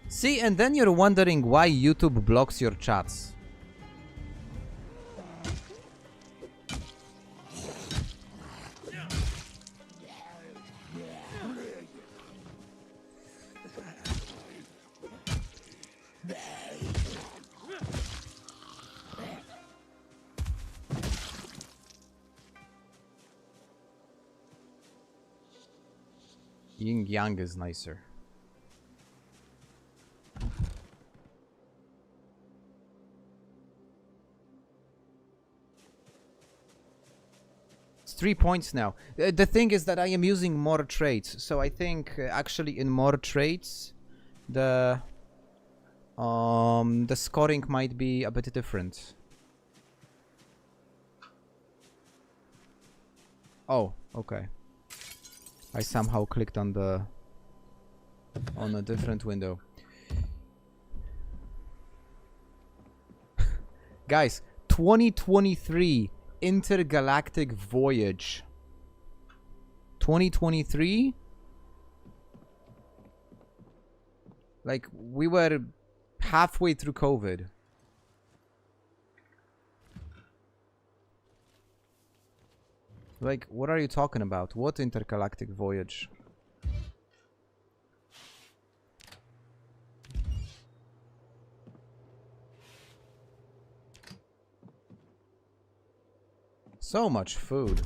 See, and then you're wondering why YouTube blocks your chats. Yin Yang is nicer. 3 points now. The thing is that I am using more traits, so I think actually in more traits, the scoring might be a bit different. Oh, okay. I somehow clicked on a different window. Guys, 2023 intergalactic voyage. 2023? Like, we were halfway through COVID. Like, what are you talking about? What intergalactic voyage? So much food.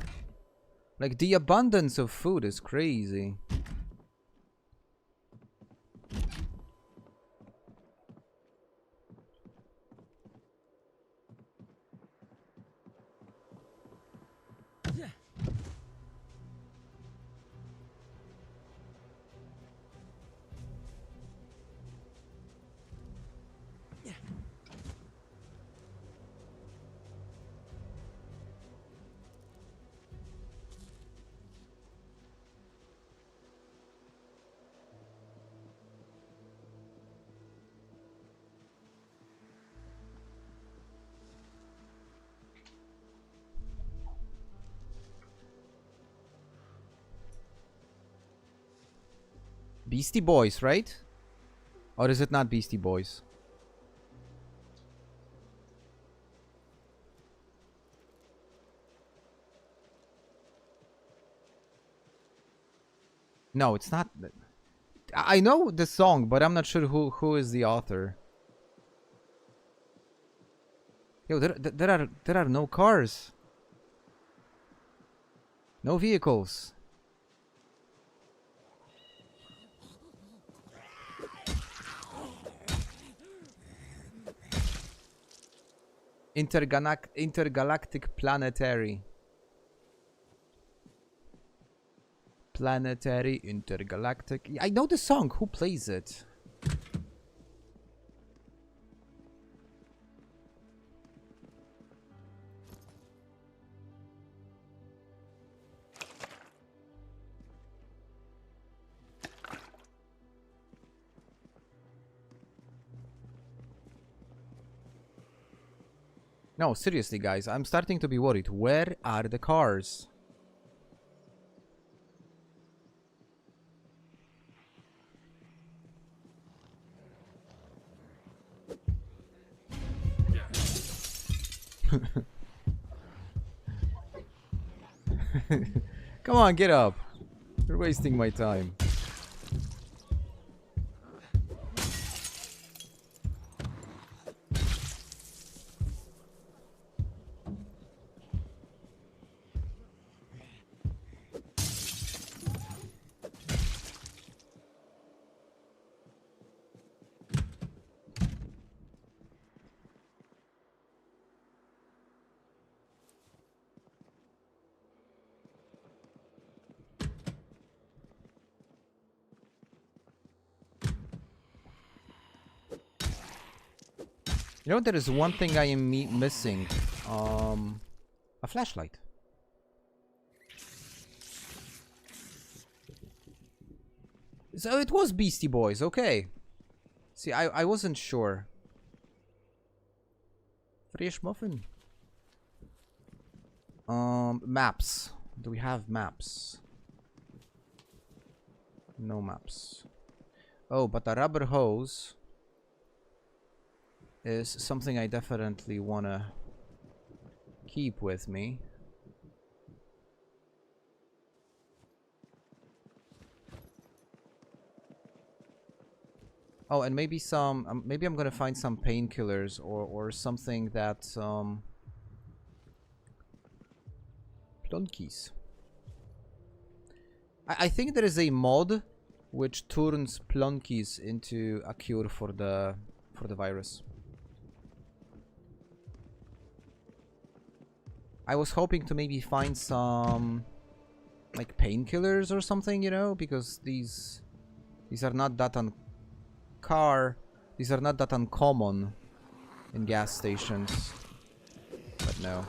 Like, the abundance of food is crazy. Beastie Boys, right? Or is it not Beastie Boys? No, it's not. I know the song, but I'm not sure who is the author. Yo, there are no cars. No vehicles. Intergalactic planetary. Planetary intergalactic. I know the song. Who plays it? No, seriously, guys. I'm starting to be worried. Where are the cars? Come on, get up. You're wasting my time. You know, there is one thing I am missing. A flashlight. So it was Beastie Boys, okay. See, I wasn't sure. Fresh muffin. Maps. Do we have maps? No maps. Oh, but a rubber hose is something I definitely wanna keep with me. Oh, and maybe some, maybe I'm gonna find some painkillers or something that, plunkies. I think there is a mod which turns plunkies into a cure for the virus. I was hoping to maybe find some like painkillers or something, you know, because these are not that these are not that uncommon in gas stations. But no.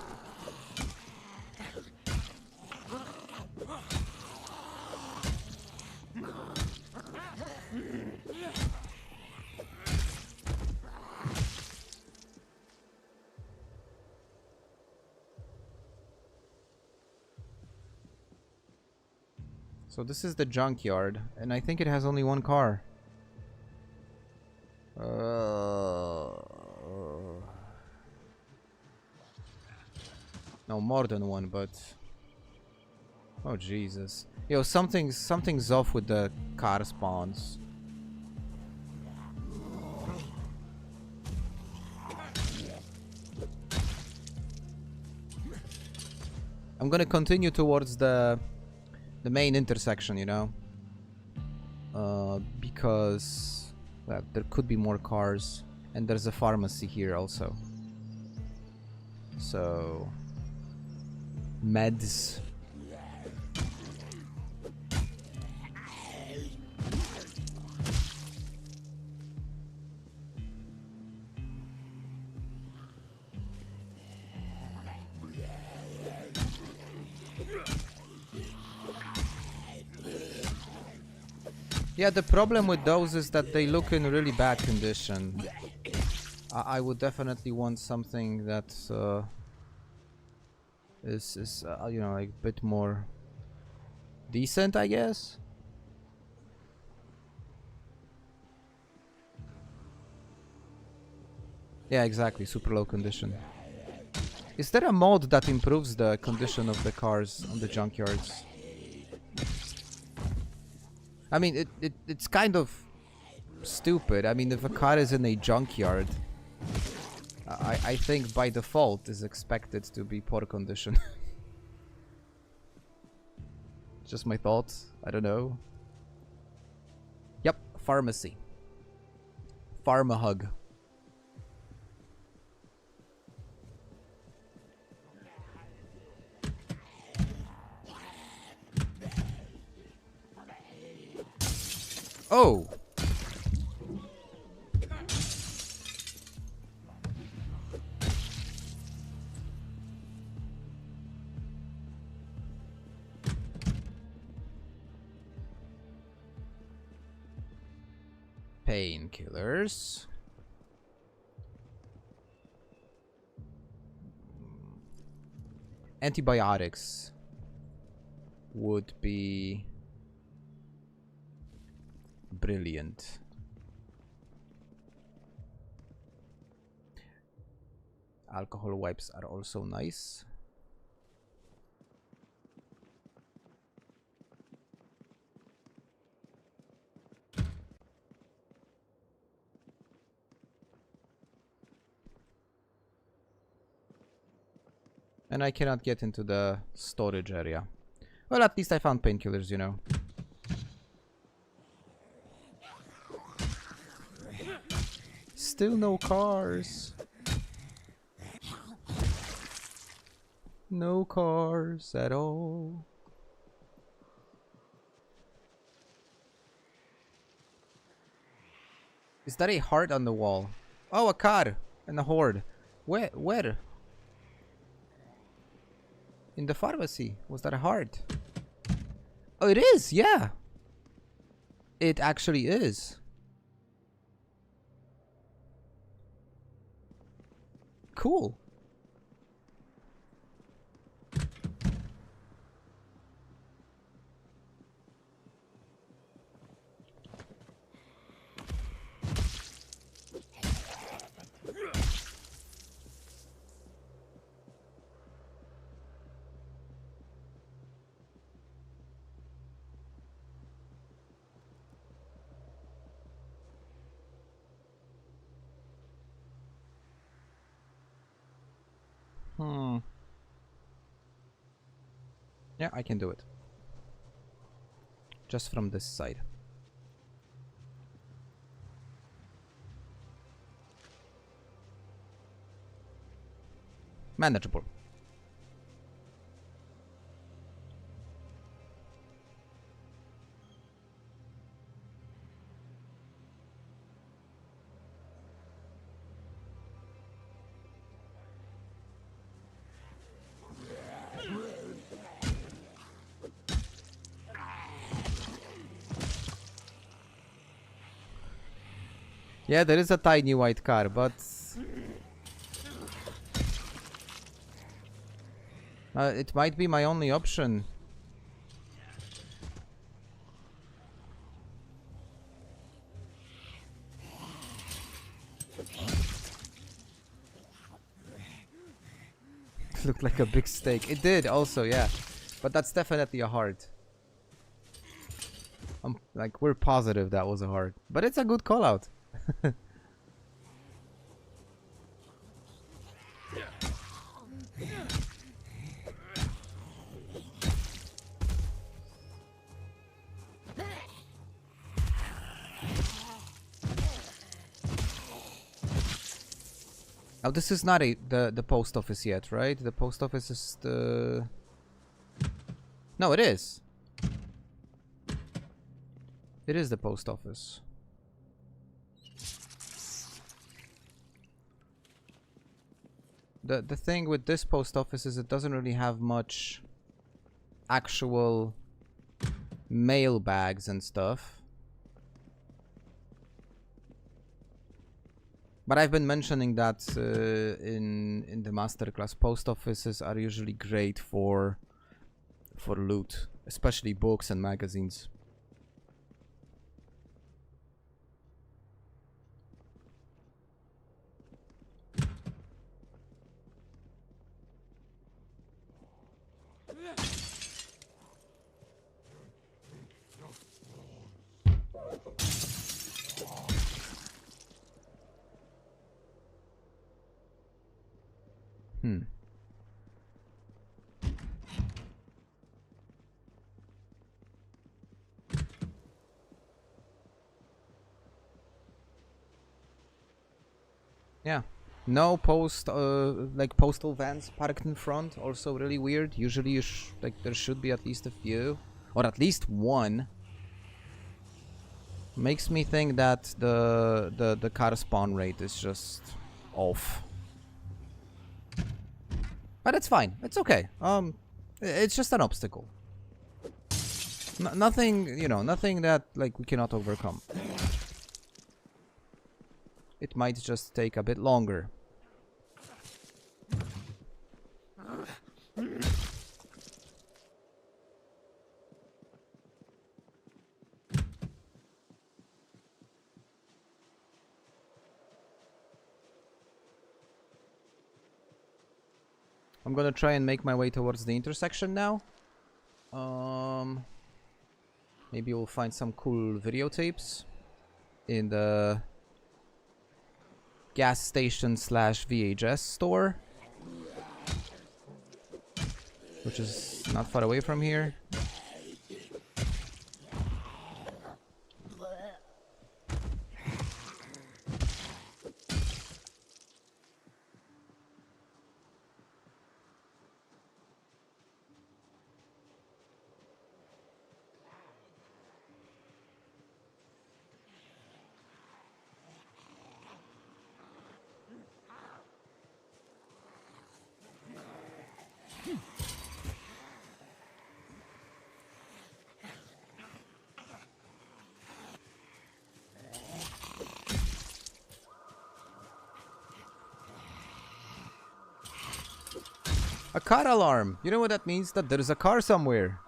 So this is the junkyard, and I think it has only one car. No, more than one, but... Oh, Jesus. Yo, something's off with the car spawns. I'm gonna continue towards the main intersection, you know? Because well, there could be more cars. And there's a pharmacy here also. So... meds. Yeah, the problem with those is that they look in really bad condition. I would definitely want something that is you know, like a bit more decent, I guess. Yeah, exactly, super low condition. Is there a mod that improves the condition of the cars on the junkyards? I mean, it's kind of stupid. I mean, if a car is in a junkyard, I think by default is expected to be poor condition. Just my thoughts. I don't know. Yep, pharmacy. Pharma hug. Oh! Painkillers. Antibiotics would be brilliant. Alcohol wipes are also nice. And I cannot get into the storage area. Well, at least I found painkillers, you know. Still no cars. No cars at all. Is that a heart on the wall? Oh, a car and a horde. Where? In the pharmacy. Was that a heart? Oh, it is, yeah. It actually is. Cool. Yeah, I can do it. Just from this side. Manageable. Yeah, there is a tiny white car, but it might be my only option. Looked like a big steak. It did also, yeah. But that's definitely a heart. Like, we're positive that was a heart. But it's a good call out. Oh, this is not the post office yet, right? The post office is the... No, it is. It is the post office. The thing with this post office is it doesn't really have much actual mail bags and stuff. But I've been mentioning that in the masterclass, post offices are usually great for loot, especially books and magazines. Yeah. No like postal vans parked in front. Also really weird. Usually you like there should be at least a few. Or at least one. Makes me think that the car spawn rate is just off. But it's fine. It's okay. It's just an obstacle. Nothing, you know, nothing that like we cannot overcome. It might just take a bit longer. I'm gonna try and make my way towards the intersection now. Maybe we'll find some cool videotapes in the gas station / VHS store, which is not far away from here. A car alarm! You know what that means? That there's a car somewhere.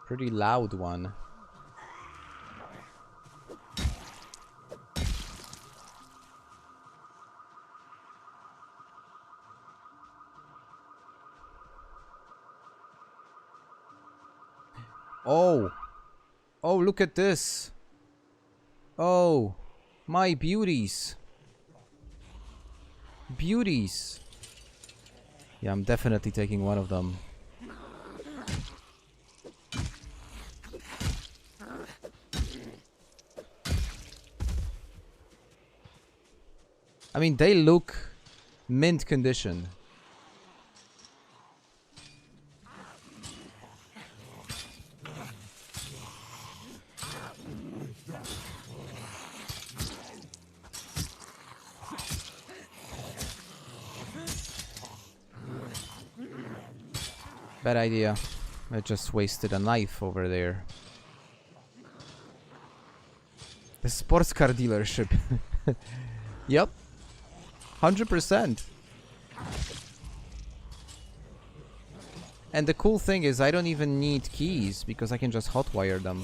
Pretty loud one. Oh. Oh, look at this. Oh. My beauties. Beauties. Yeah, I'm definitely taking one of them. I mean, they look mint condition. Bad idea. I just wasted a knife over there. The sports car dealership. Yep. 100%. And the cool thing is I don't even need keys because I can just hotwire them.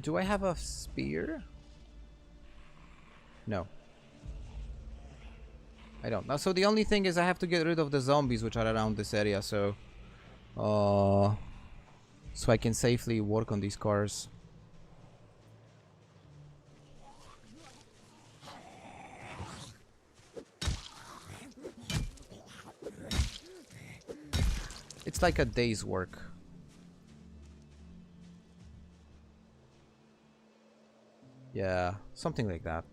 Do I have a spear? No. I don't. Now, so the only thing is I have to get rid of the zombies which are around this area, so I can safely work on these cars. It's like a day's work. Yeah, something like that.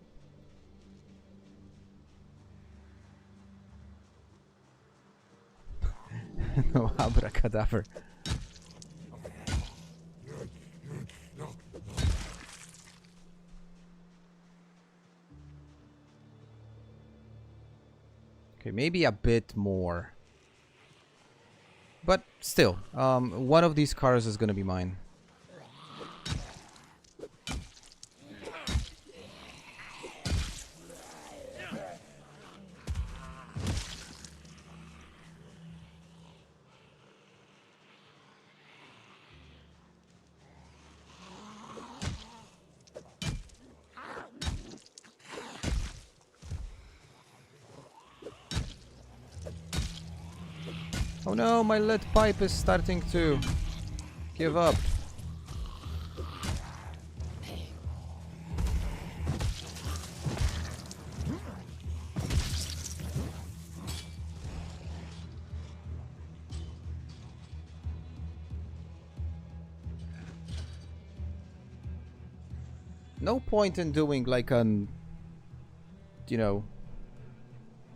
No, abracadabra. Okay, maybe a bit more. But still, one of these cars is gonna be mine. Oh no, my lead pipe is starting to give up. No point in doing like an, you know,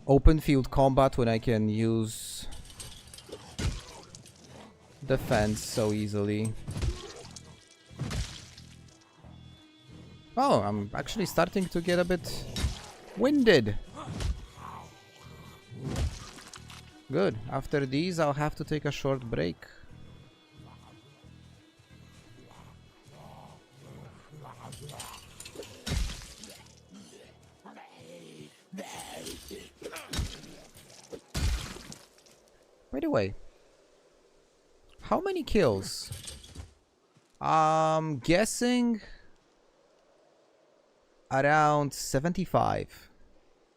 open field combat when I can use defense so easily. Oh, I'm actually starting to get a bit winded. Good. After these, I'll have to take a short break. By the way, how many kills? I'm guessing around 75.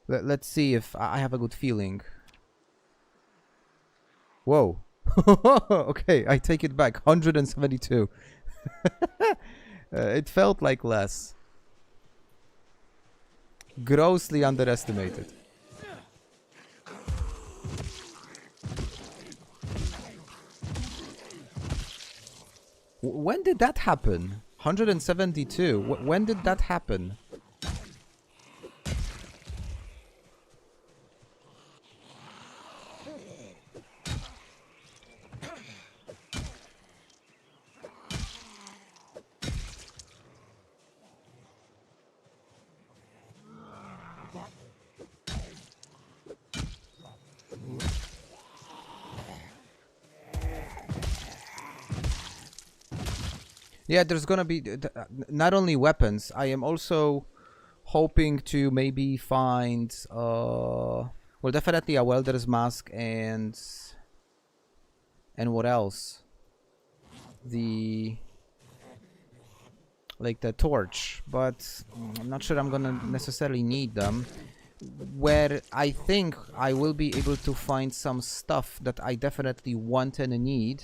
Let's see if I have a good feeling. Whoa. Okay, I take it back. 172. It felt like less. Grossly underestimated. When did that happen? 172. When did that happen? Yeah, there's gonna be not only weapons. I am also hoping to maybe find, well, definitely a welder's mask and what else? Like the torch, but I'm not sure I'm gonna necessarily need them. Where I think I will be able to find some stuff that I definitely want and need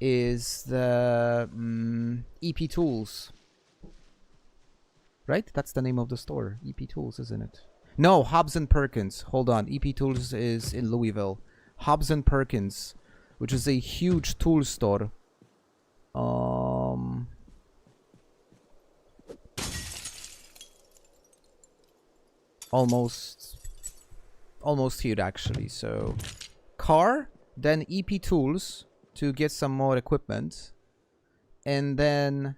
is the EP Tools. Right? That's the name of the store. EP Tools, isn't it? No, Hobbs and Perkins. Hold on. EP Tools is in Louisville. Hobbs and Perkins, which is a huge tool store. Almost here actually. So car, then EP Tools to get some more equipment, and then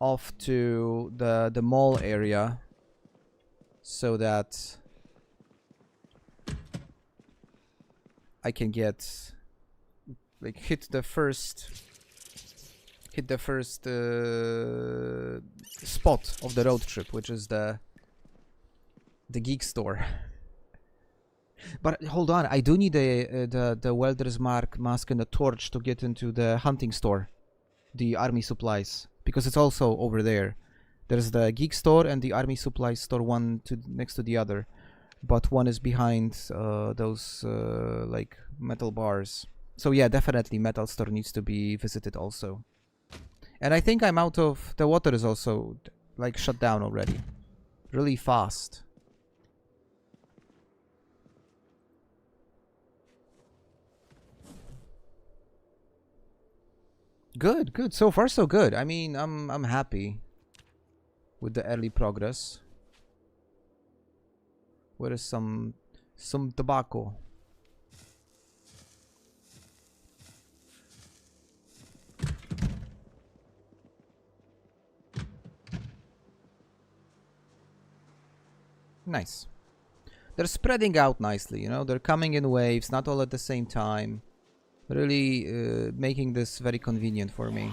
off to the mall area, so that I can get like hit the first spot of the road trip, which is the geek store. But hold on, I do need the welder's mask and a torch to get into the hunting store, the army supplies, because it's also over there. There's the geek store and the army supplies store, one next to the other, but one is behind those like metal bars. So yeah, definitely metal store needs to be visited also. And I think I'm out of... The water is also like shut down already. Really fast. Good, good. So far so good. I mean, I'm happy with the early progress. Where is some tobacco? Nice. They're spreading out nicely, you know? They're coming in waves, not all at the same time. Really making this very convenient for me.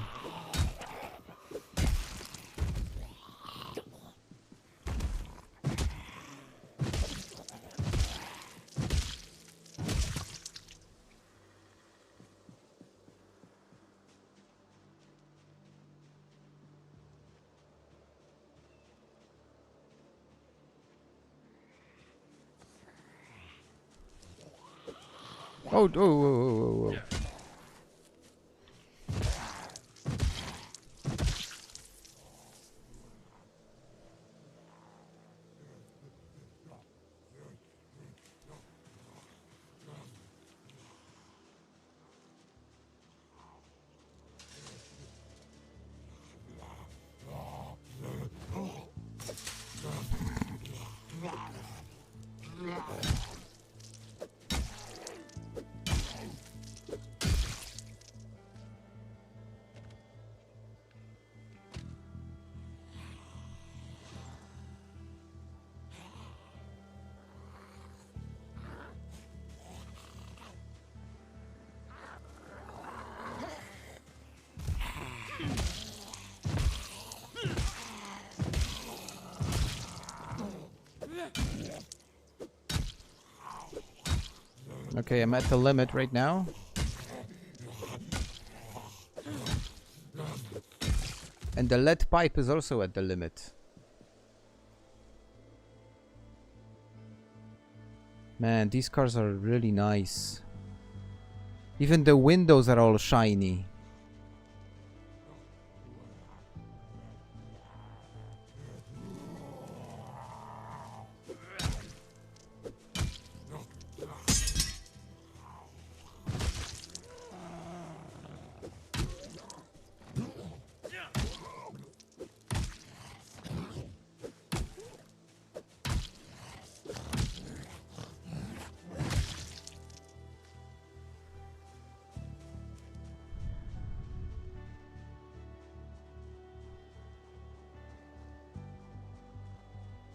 Oh, oh, oh, oh, oh. Okay, I'm at the limit right now. And the lead pipe is also at the limit. Man, these cars are really nice. Even the windows are all shiny.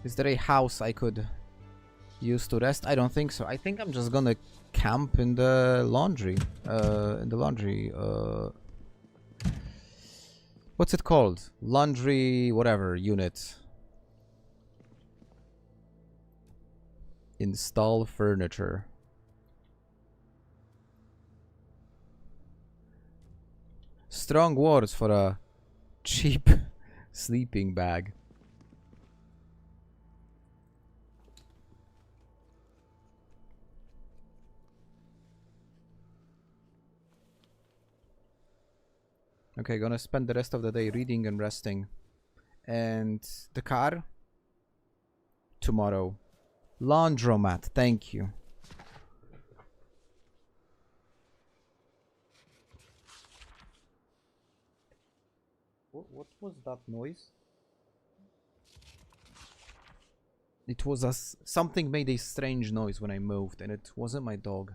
Is there a house I could use to rest? I don't think so. I think I'm just gonna camp in the laundry. What's it called? Laundry whatever unit. Install furniture. Strong words for a cheap sleeping bag. Okay, gonna spend the rest of the day reading and resting. And the car? Tomorrow. Laundromat, thank you. What was that noise? It was something made a strange noise when I moved, and it wasn't my dog.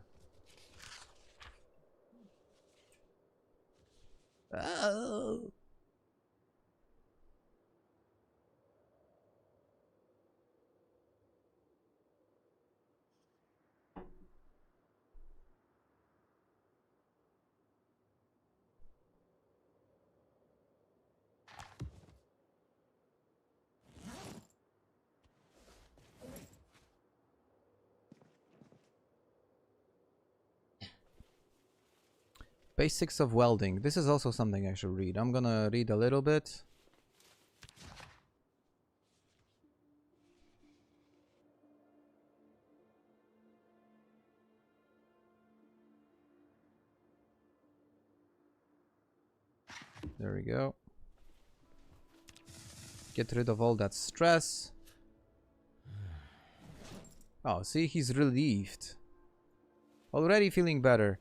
Basics of welding. This is also something I should read. I'm gonna read a little bit. There we go. Get rid of all that stress. Oh, see, he's relieved. Already feeling better.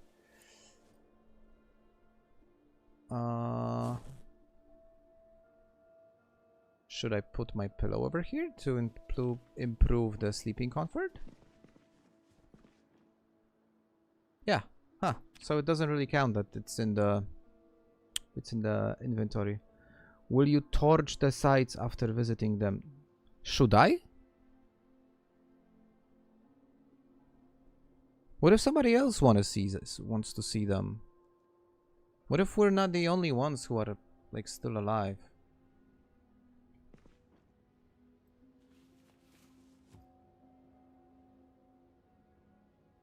Should I put my pillow over here to improve the sleeping comfort? Yeah. Huh. So it doesn't really count that it's in the inventory. Will you torch the sites after visiting them? Should I? What if somebody else wants to see them? What if we're not the only ones who are like still alive?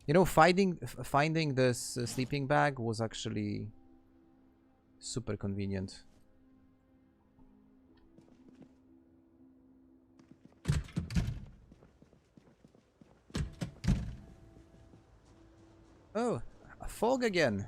You know, finding this sleeping bag was actually super convenient. Oh, a fog again.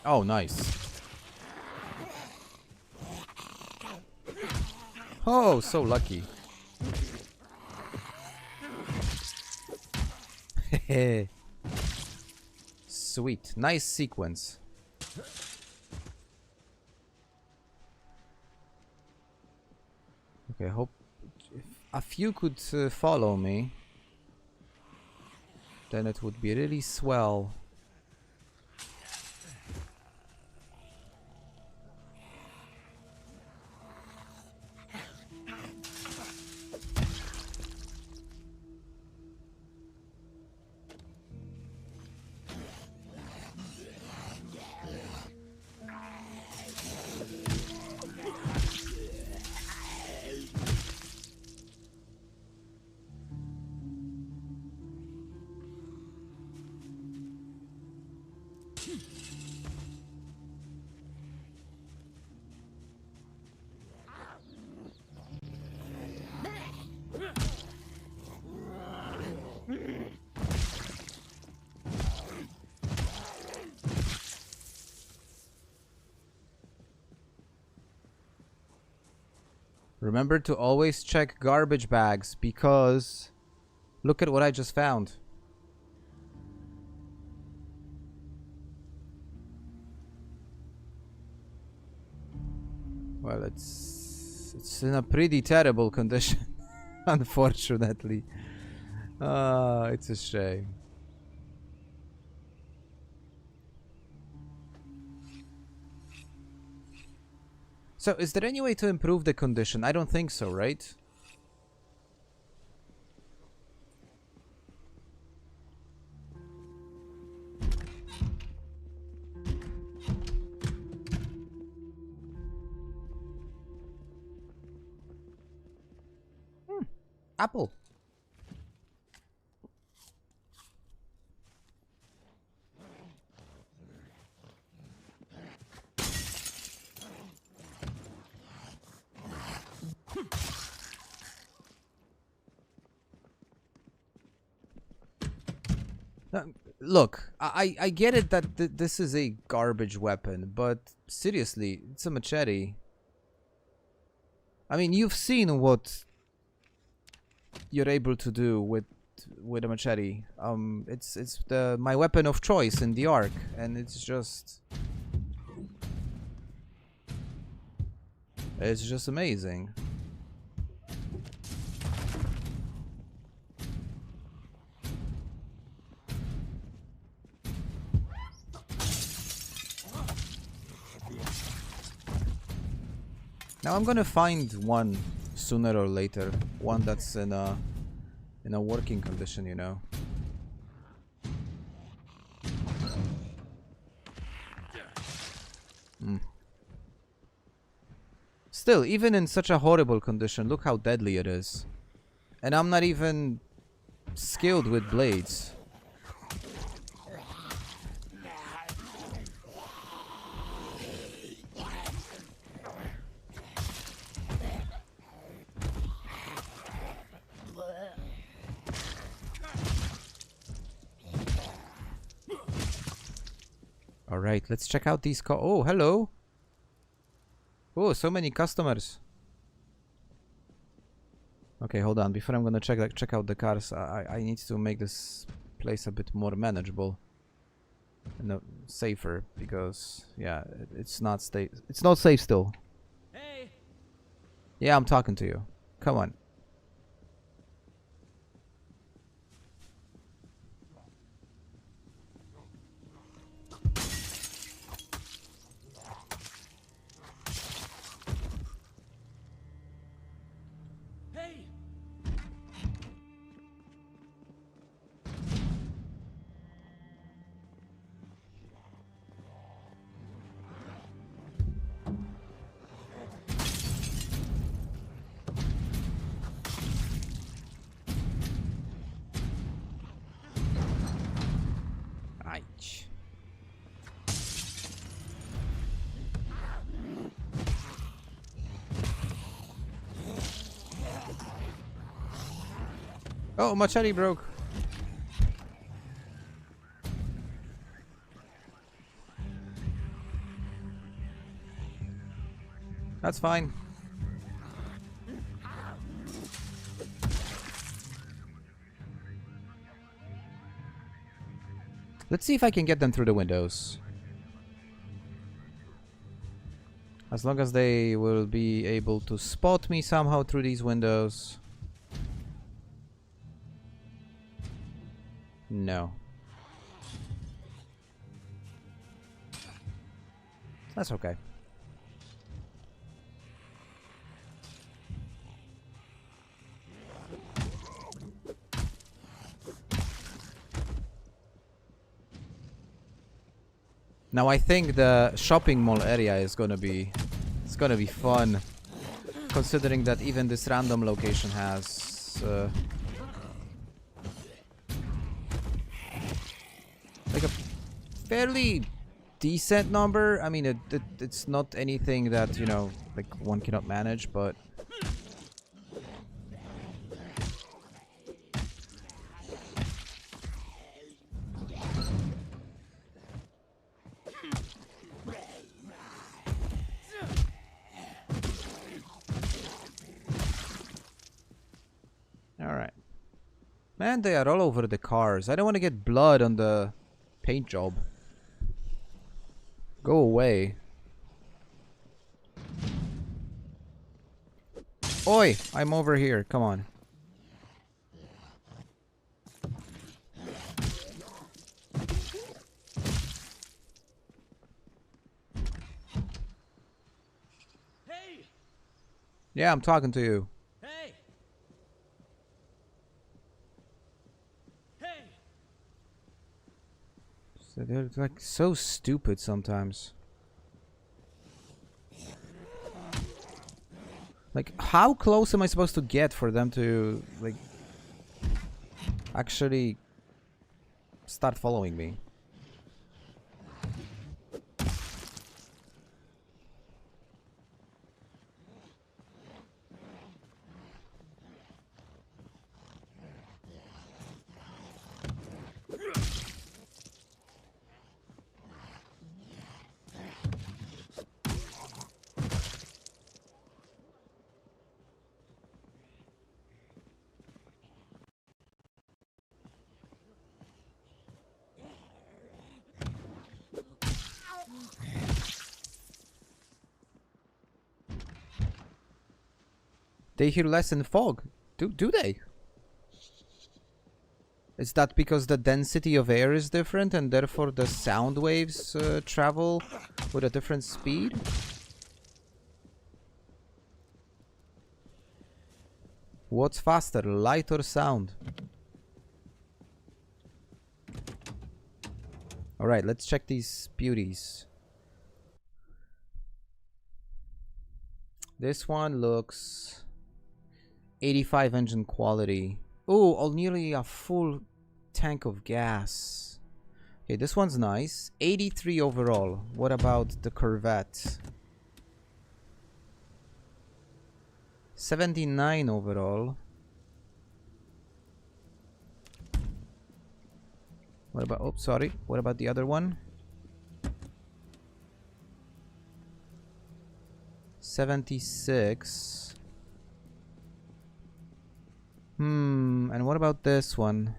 Oh, nice. Oh, so lucky. Sweet. Nice sequence. Okay, hope if a few could follow me, then it would be really swell. Remember to always check garbage bags because look at what I just found. Well, it's in a pretty terrible condition, unfortunately. It's a shame. So, is there any way to improve the condition? I don't think so, right? Apple. Look, I get it that this is a garbage weapon, but seriously, it's a machete. I mean, you've seen what you're able to do with a machete. It's my weapon of choice in the Ark, and it's just amazing. Now I'm gonna find one sooner or later, one that's in a working condition, you know. Still, even in such a horrible condition, look how deadly it is. And I'm not even skilled with blades. Alright, let's check out these oh, hello! Oh, so many customers. Okay, hold on. Before I'm gonna check out the cars, I need to make this place a bit more manageable and safer, because yeah, it's not safe still. Hey. Yeah, I'm talking to you. Come on. Oh, machete broke. That's fine. Let's see if I can get them through the windows. As long as they will be able to spot me somehow through these windows. No. That's okay. Now I think the shopping mall area is gonna be fun, considering that even this random location has like a fairly decent number. I mean, it's not anything that, you know, like one cannot manage, but alright. Man, they are all over the cars. I don't want to get blood on the paint job. Go away. Oi! I'm over here. Come on. Hey! Yeah, I'm talking to you. Hey! Hey! So they're like so stupid sometimes. Like, how close am I supposed to get for them to, like, actually start following me? They hear less in fog. Do they? Is that because the density of air is different and therefore the sound waves travel with a different speed? What's faster, light or sound? Alright, let's check these beauties. This one looks 85 engine quality. Oh, nearly a full tank of gas. Okay, this one's nice. 83 overall. What about the Corvette? 79 overall. What about, oh, sorry. What about the other one? 76. And what about this one?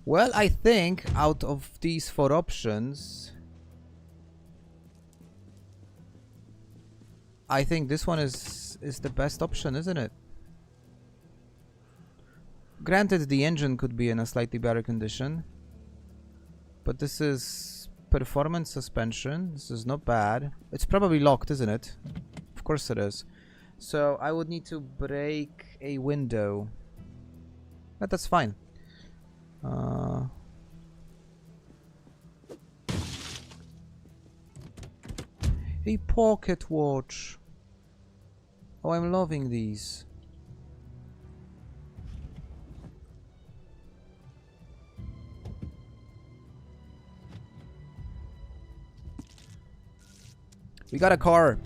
Well, I think out of these 4 options, I think this one is the best option, isn't it? Granted, the engine could be in a slightly better condition, but this is performance suspension. This is not bad. It's probably locked, isn't it? Of course it is. So I would need to break a window. But that's fine. A pocket watch. Oh, I'm loving these. We got a car.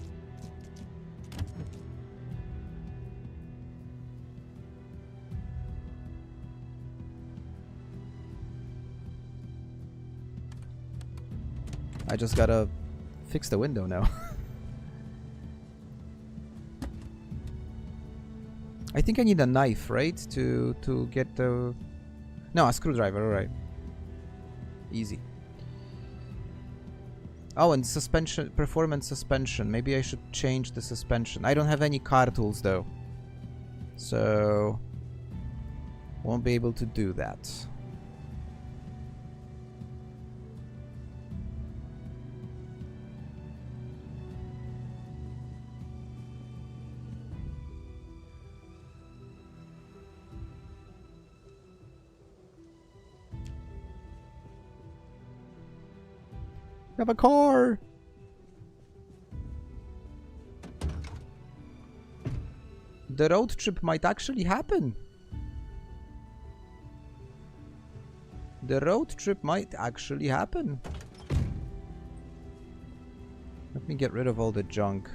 I just gotta fix the window now. I think I need a knife, right? To get the... No, a screwdriver, alright. Easy. Oh, and suspension, performance suspension. Maybe I should change the suspension. I don't have any car tools though, so won't be able to do that. I have a car! The road trip might actually happen. The road trip might actually happen. Let me get rid of all the junk.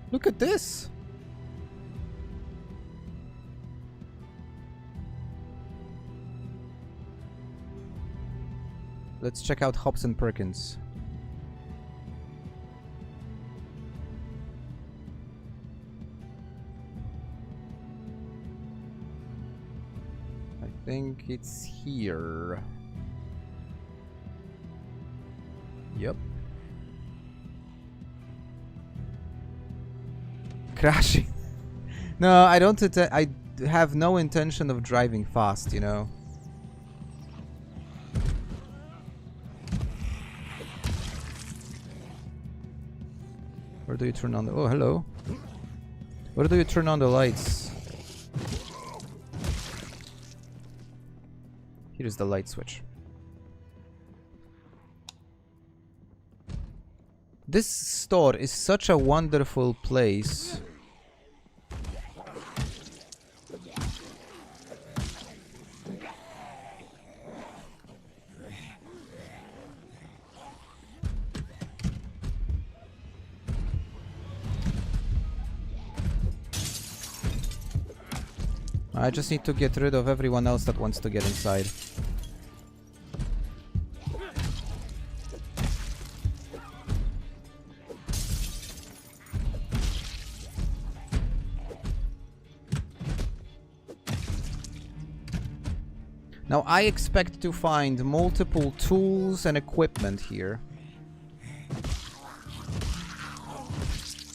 Look at this! Let's check out Hobson Perkins. I think it's here. Yep. Crashing. No, I don't. I have no intention of driving fast, you know. Where do you turn on the... Oh, hello. Where do you turn on the lights? Here's the light switch. This store is such a wonderful place. I just need to get rid of everyone else that wants to get inside. Now, I expect to find multiple tools and equipment here.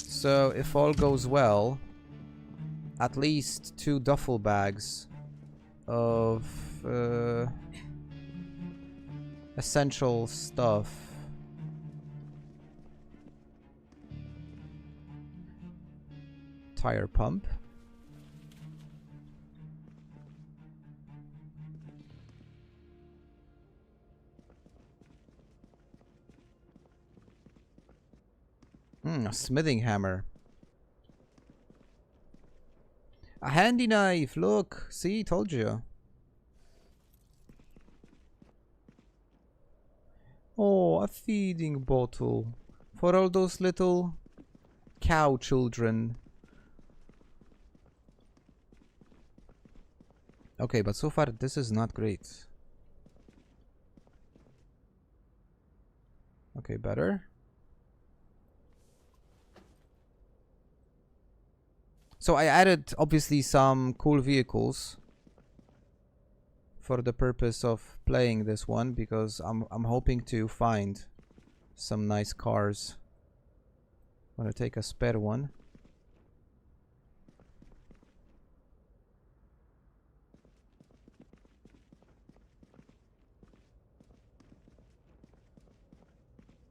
So, if all goes well, at least 2 duffel bags of essential stuff. Tire pump. A smithing hammer. A handy knife, look. See, told you. Oh, a feeding bottle. For all those little cow children. Okay, but so far this is not great. Okay, better. So I added, obviously, some cool vehicles for the purpose of playing this one, because I'm hoping to find some nice cars. I'm gonna take a spare one.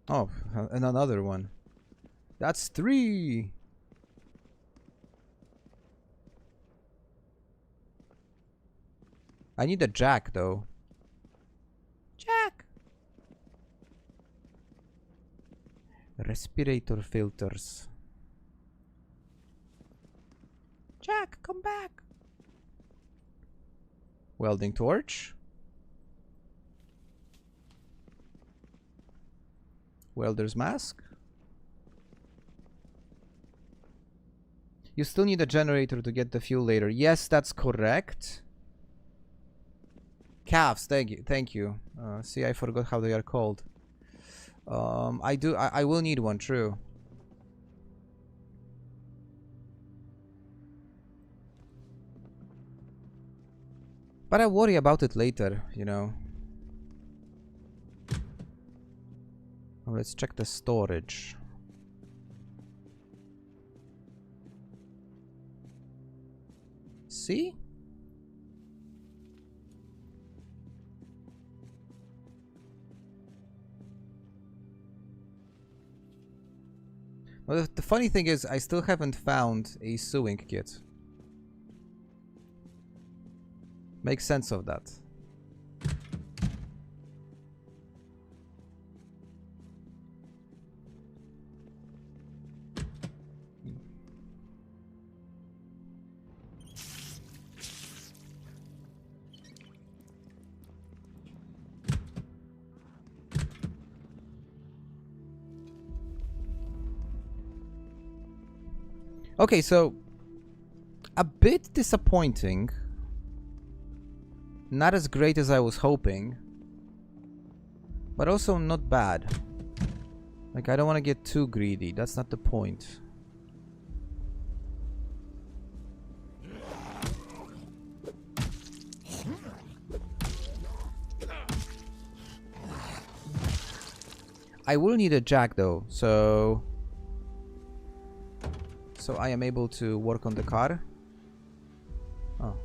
Oh, and another one. That's 3! I need a jack, though. Jack! Respirator filters. Jack, come back! Welding torch. Welder's mask. You still need a generator to get the fuel later. Yes, that's correct. Calves, thank you. See, I forgot how they are called. I will need one, true. But I worry about it later, you know. Oh, let's check the storage. See? Well, the funny thing is, I still haven't found a sewing kit. Make sense of that. Okay, so a bit disappointing. Not as great as I was hoping, but also not bad. Like, I don't want to get too greedy. That's not the point. I will need a jack though, so I am able to work on the car. Oh.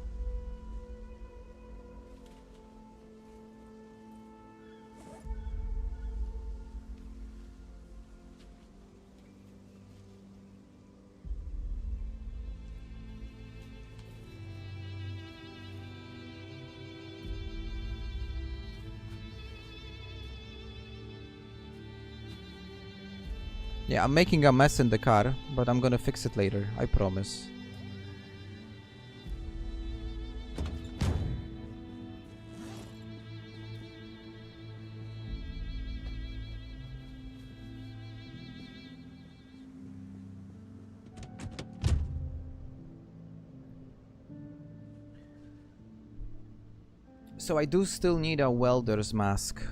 Yeah, I'm making a mess in the car, but I'm gonna fix it later, I promise. So I do still need a welder's mask.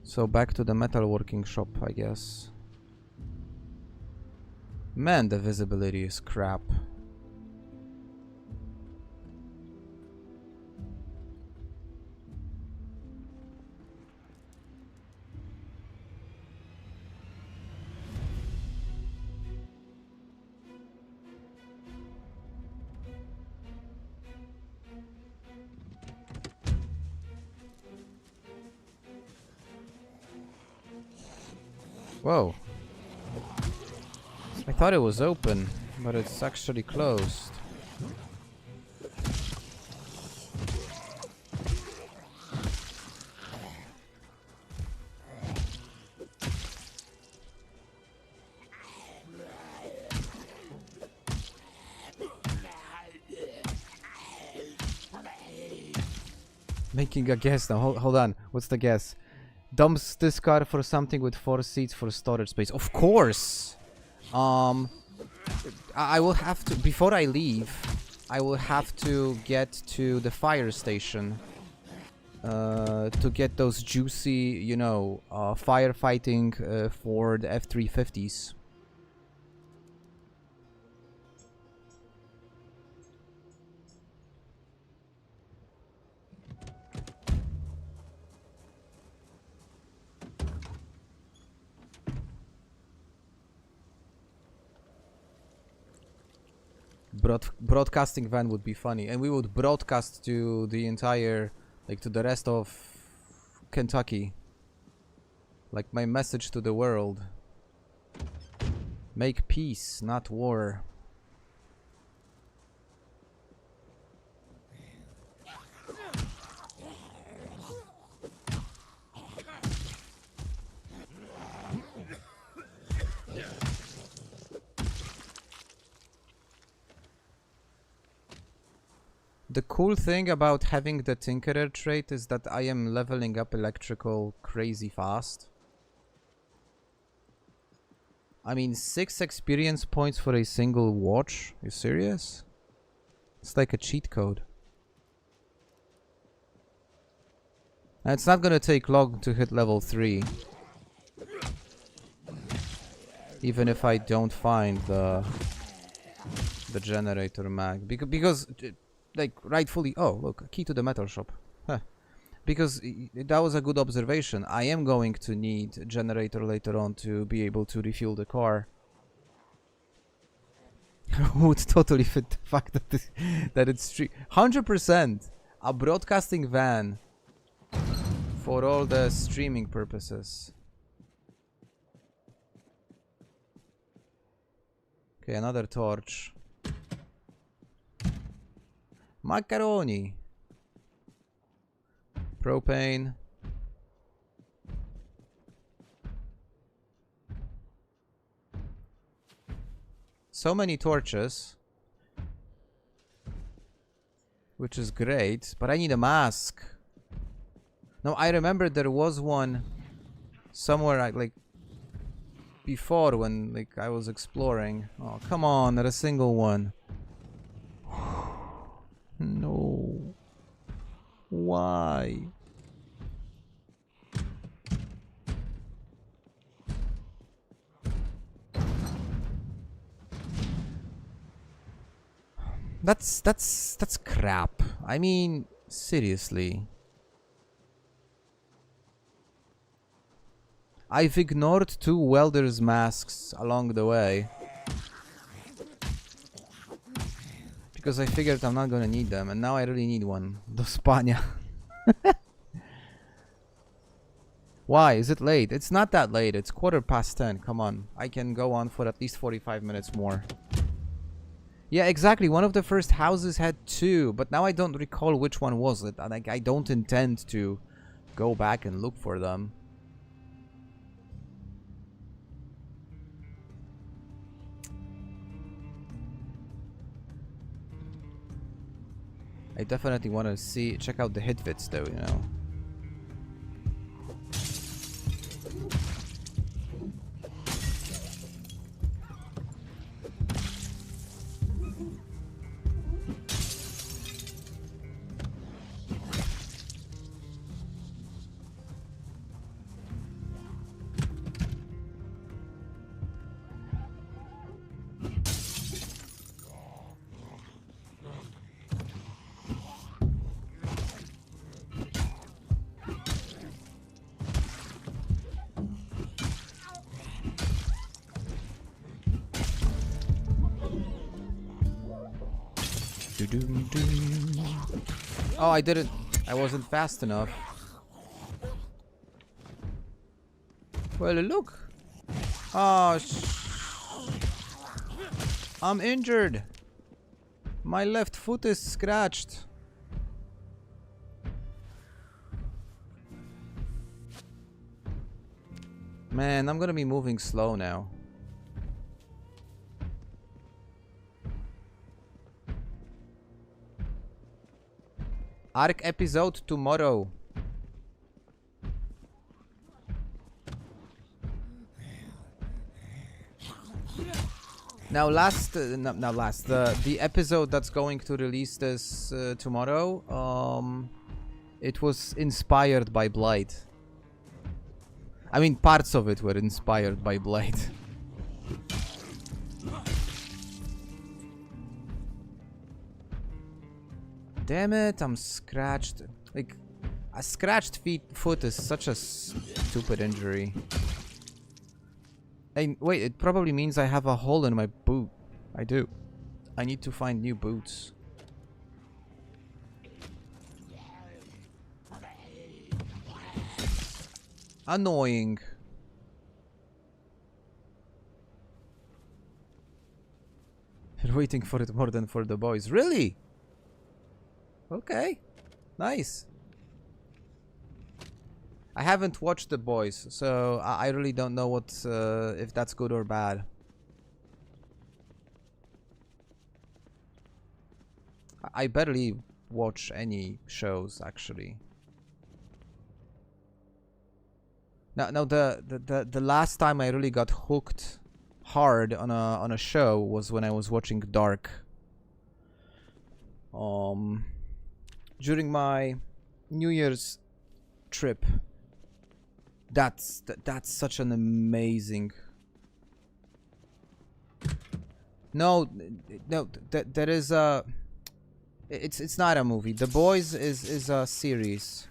So back to the metalworking shop, I guess. Man, the visibility is crap. Whoa. I thought it was open, but it's actually closed. Making a guess now. Hold on. What's the guess? Dumps this car for something with 4 seats for storage space. Of course! I will have to, before I leave, I will have to get to the fire station. To get those juicy, you know, firefighting for the F-350s. Broadcasting van would be funny, and we would broadcast to the entire, like, to the rest of Kentucky. Like my message to the world. Make peace, not war. The cool thing about having the Tinkerer trait is that I am leveling up electrical crazy fast. I mean, 6 experience points for a single watch? You serious? It's like a cheat code. And it's not gonna take long to hit level 3. Even if I don't find the generator mag. Because like, rightfully... Oh, look, a key to the metal shop. Huh. Because that was a good observation. I am going to need a generator later on to be able to refuel the car. Would totally fit the fact that it's 100% a broadcasting van for all the streaming purposes. Okay, another torch. Macaroni. Propane. So many torches. Which is great, but I need a mask. No, I remember there was one somewhere, like, before when, like, I was exploring. Oh, come on, not a single one. No. Why? That's crap. I mean, seriously. I've ignored 2 welder's masks along the way. Because I figured I'm not gonna need them, and now I really need one. The Spania. Why? Is it late? It's not that late. It's 10:15. Come on. I can go on for at least 45 minutes more. Yeah, exactly. One of the first houses had 2, but now I don't recall which one was it. Like, I don't intend to go back and look for them. I definitely want to check out the hit fits though, you know. Oh, I didn't. I wasn't fast enough. Well, look. Oh, I'm injured. My left foot is scratched. Man, I'm gonna be moving slow now. Arc episode tomorrow. Now the episode that's going to release this tomorrow, it was inspired by Blight. I mean, parts of it were inspired by Blight. Damn it, I'm scratched. Like, a scratched foot is such a stupid injury. And wait, it probably means I have a hole in my boot. I do. I need to find new boots. Annoying. Been waiting for it more than for the boys. Really? Okay. Nice. I haven't watched The Boys, so I really don't know what if that's good or bad. I barely watch any shows, actually. Now the last time I really got hooked hard on a show was when I was watching Dark. During my New Year's trip. That's such an amazing. No, there is a. It's not a movie. The Boys is a series.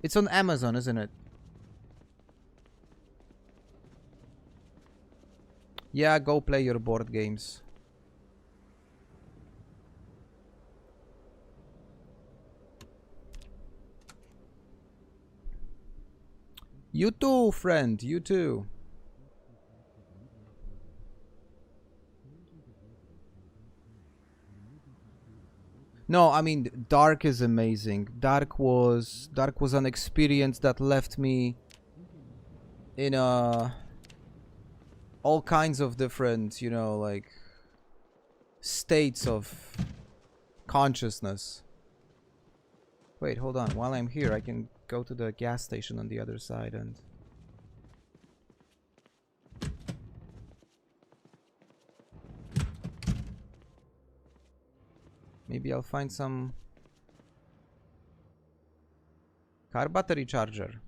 It's on Amazon, isn't it? Yeah, go play your board games. You too, friend. You too. No, I mean, Dark is amazing. Dark was an experience that left me in all kinds of different, you know, like states of consciousness. Wait, hold on. While I'm here, I can go to the gas station on the other side and... maybe I'll find some... car battery charger.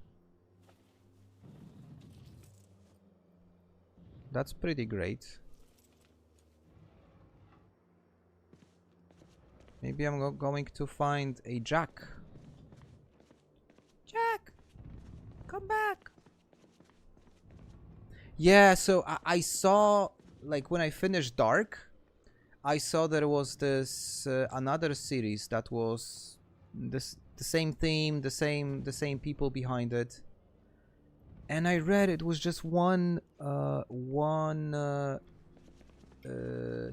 That's pretty great. Maybe I'm going to find a jack. Jack! Come back! Yeah, so I saw, like, when I finished Dark, I saw there was this another series that was the same theme, the same people behind it, and I read it was just one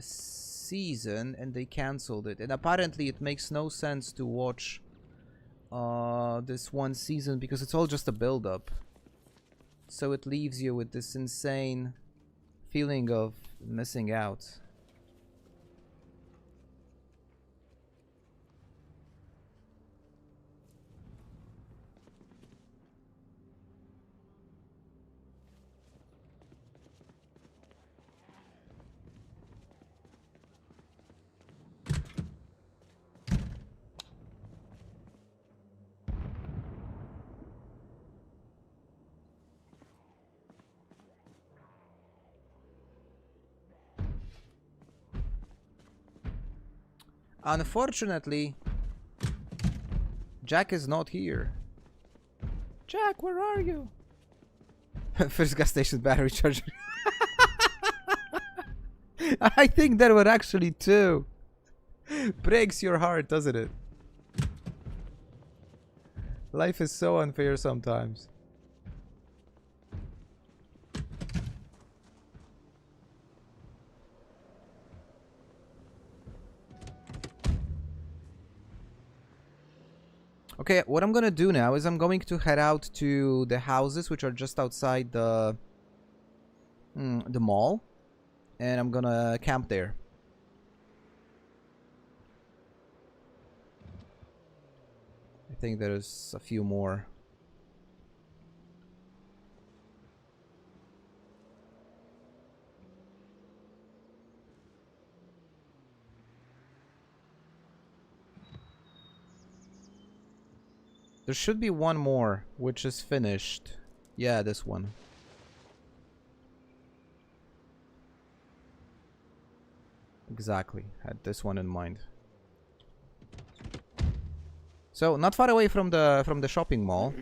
season, and they canceled it. And apparently, it makes no sense to watch this one season because it's all just a build-up. So it leaves you with this insane feeling of missing out. Unfortunately, Jack is not here. Jack, where are you? First gas station battery charger. I think there were actually two. Breaks your heart, doesn't it? Life is so unfair sometimes. Okay, what I'm gonna do now is I'm going to head out to the houses which are just outside the mall, and I'm gonna camp there. I think there's a few more. There should be one more, which is finished. Yeah, this one. Exactly. Had this one in mind. So, not far away from the shopping mall.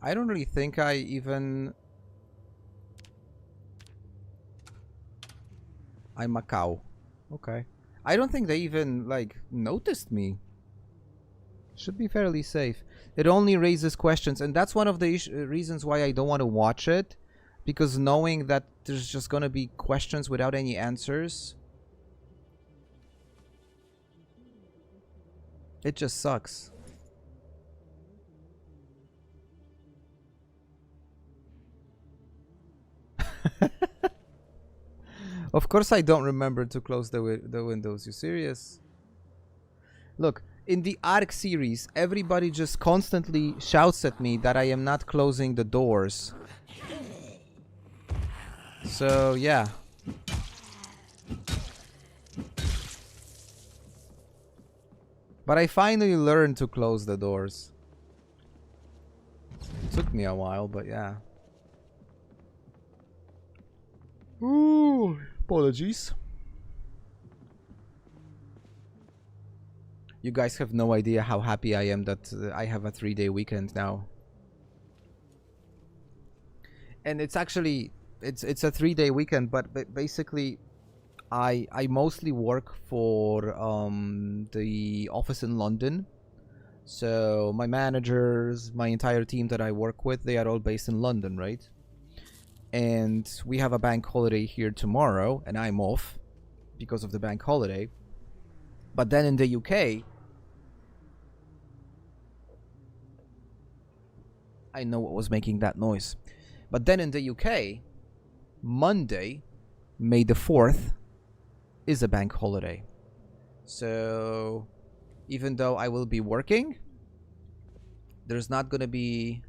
I don't really think I even... I'm a cow. Okay. I don't think they even, like, noticed me. Should be fairly safe. It only raises questions, and that's one of the reasons why I don't want to watch it. Because knowing that there's just gonna be questions without any answers... It just sucks. Of course I don't remember to close the windows. You serious? Look, in the Ark series, everybody just constantly shouts at me that I am not closing the doors. So, yeah. But I finally learned to close the doors. Took me a while, but yeah. Ooh, apologies. You guys have no idea how happy I am that I have a 3-day weekend now. And it's actually it's a 3-day weekend, but basically I mostly work for the office in London. So my managers, my entire team that I work with, they are all based in London, right? And we have a bank holiday here tomorrow, and I'm off because of the bank holiday. But then in the UK, I know what was making that noise. But then in the UK, Monday, May the 4th, is a bank holiday. So even though I will be working, there's not gonna be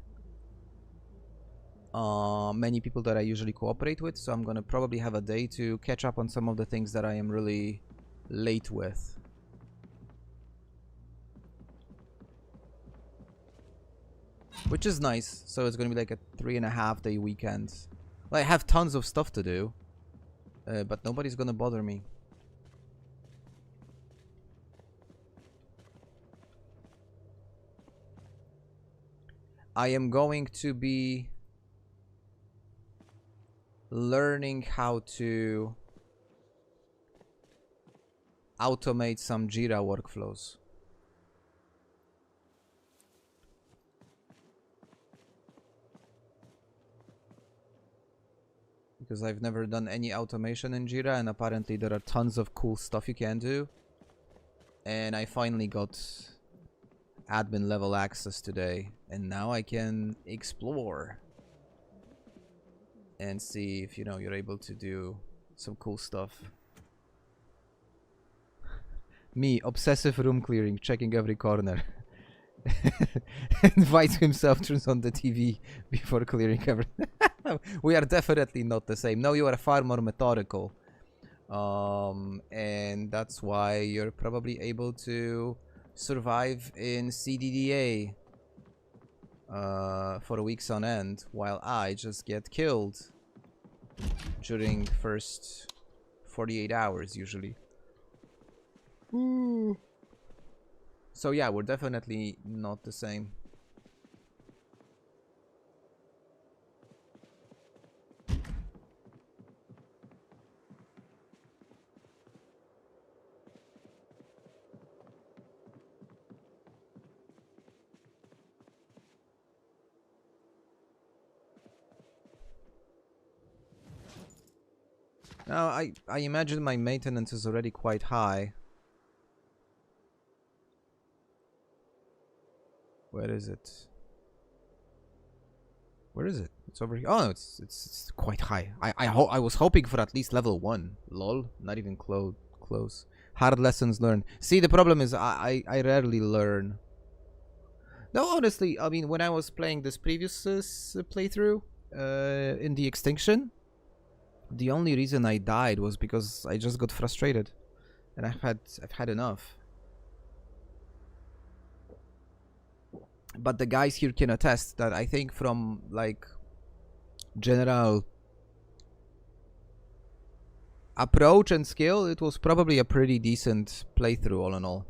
many people that I usually cooperate with, so I'm gonna probably have a day to catch up on some of the things that I am really late with. Which is nice, so it's gonna be like a 3.5-day weekend. Well, I have tons of stuff to do, but nobody's gonna bother me. I am going to be learning how to automate some Jira workflows. Because I've never done any automation in Jira, and apparently there are tons of cool stuff you can do. And I finally got admin level access today, and now I can explore and see if, you know, you're able to do some cool stuff. Me, obsessive room clearing, checking every corner. Invites himself, turns on the TV before clearing everything. We are definitely not the same. No, you are far more methodical. And that's why you're probably able to survive in CDDA for weeks on end, while I just get killed during first 48 hours usually. Ooh. So yeah, we're definitely not the same. Now, I imagine my maintenance is already quite high. Where is it? Where is it? It's over here. Oh, no, it's quite high. I was hoping for at least level 1. Lol, not even close. Hard lessons learned. See, the problem is I rarely learn. No, honestly, I mean, when I was playing this previous playthrough in the extinction, the only reason I died was because I just got frustrated, and I've had enough. But the guys here can attest that I think from like general approach and skill, it was probably a pretty decent playthrough all in all.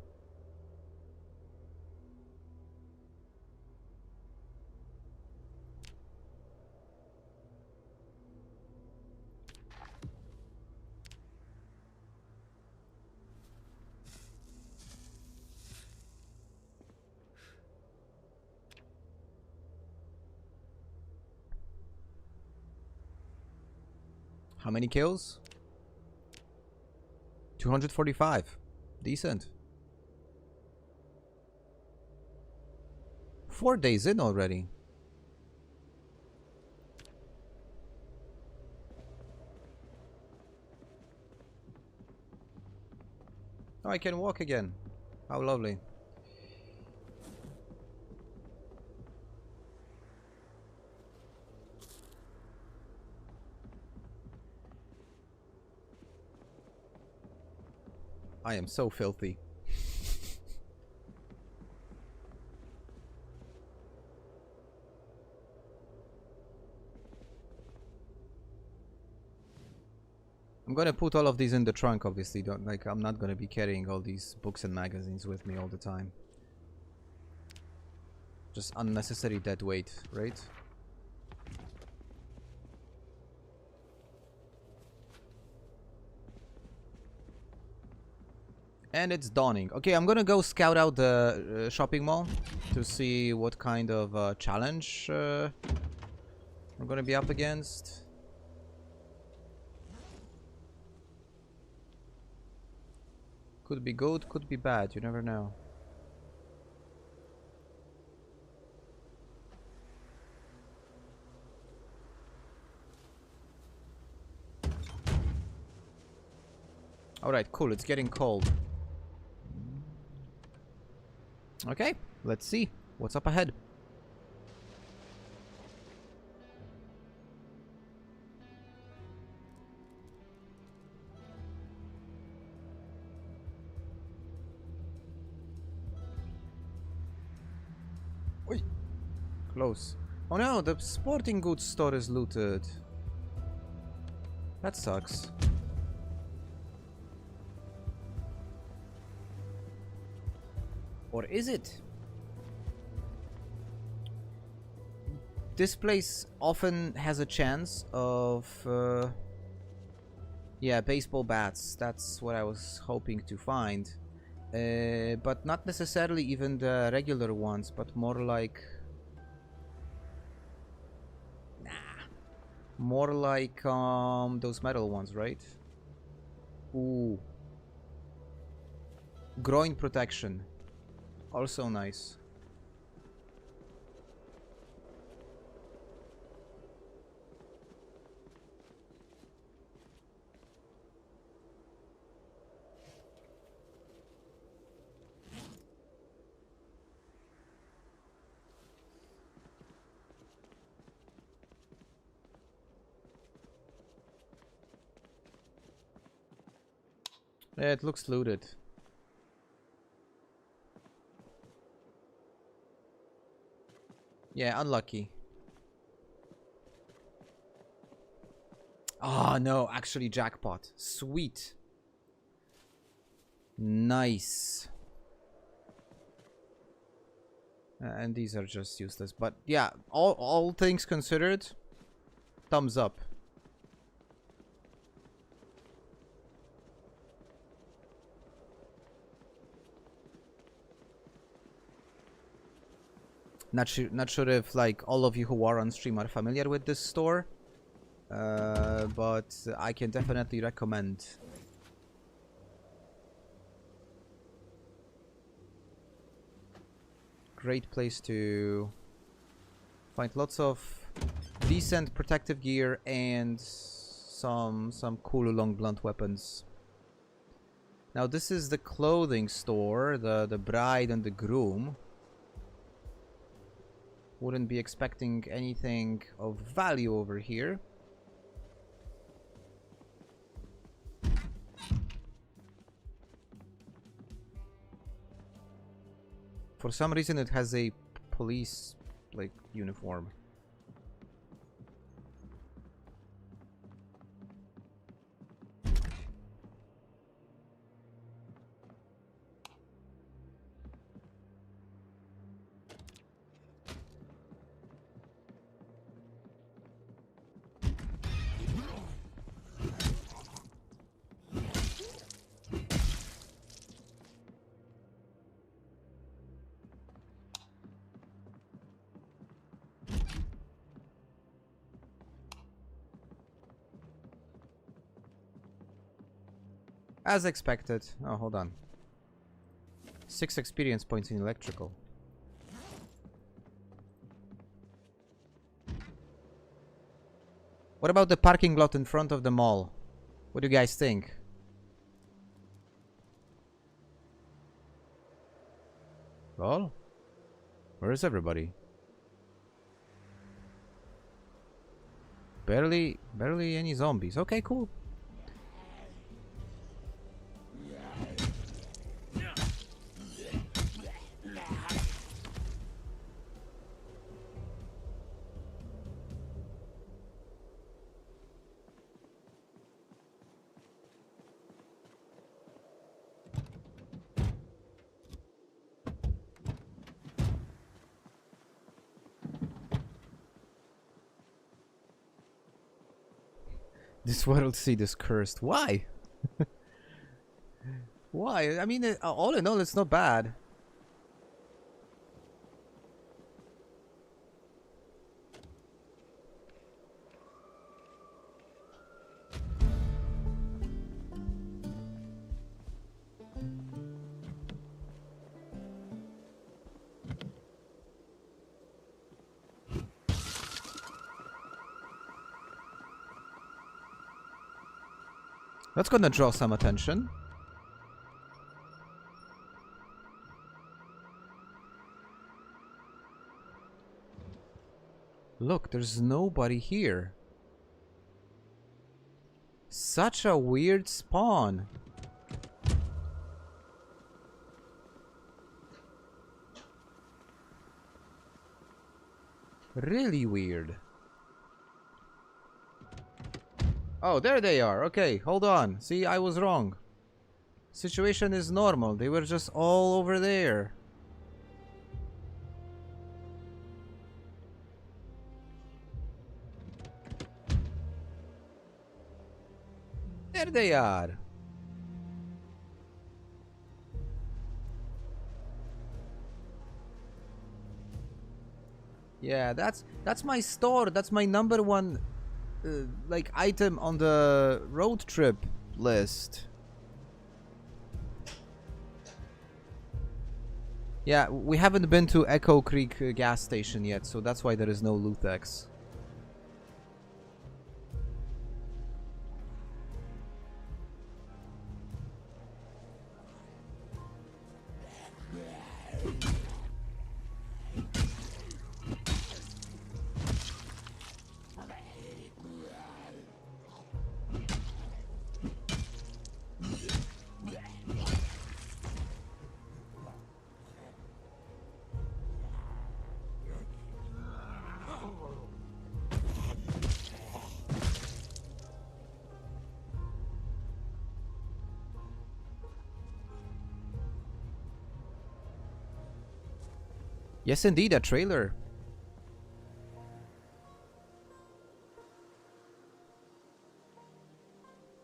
How many kills? 245. Decent. 4 days in already. Oh, I can walk again. How lovely. I am so filthy. I'm gonna put all of these in the trunk, obviously. Don't like I'm not gonna be carrying all these books and magazines with me all the time. Just unnecessary dead weight, right? And it's dawning. Okay, I'm gonna go scout out the shopping mall to see what kind of challenge we're gonna be up against. Could be good, could be bad, you never know. Alright, cool, it's getting cold. Okay, let's see what's up ahead. Oi. Close. Oh no, the sporting goods store is looted. That sucks. Or is it? This place often has a chance of... yeah, baseball bats. That's what I was hoping to find. But not necessarily even the regular ones, but more like... Nah. More like those metal ones, right? Ooh. Groin protection. Also nice. Yeah, it looks looted. Yeah, unlucky. Oh, no, actually jackpot. Sweet. Nice. And these are just useless. But yeah, all things considered, thumbs up. Not sure if like all of you who are on stream are familiar with this store, but I can definitely recommend. Great place to find lots of decent protective gear and some cool long blunt weapons. Now this is the clothing store, the bride and the groom. Wouldn't be expecting anything of value over here. For some reason it has a police like uniform. As expected. Oh, hold on. 6 experience points in electrical. What about the parking lot in front of the mall? What do you guys think? Well, where is everybody? Barely any zombies. Okay, cool. This world seed is cursed. Why? Why? I mean, all in all, it's not bad. That's gonna draw some attention. Look, there's nobody here. Such a weird spawn. Really weird. Oh, there they are. Okay, hold on. See, I was wrong. Situation is normal. They were just all over there. There they are. Yeah, that's my store. That's my number one like item on the road trip list. Yeah, we haven't been to Echo Creek gas station yet, so that's why there is no Luthex. Yes, indeed, a trailer.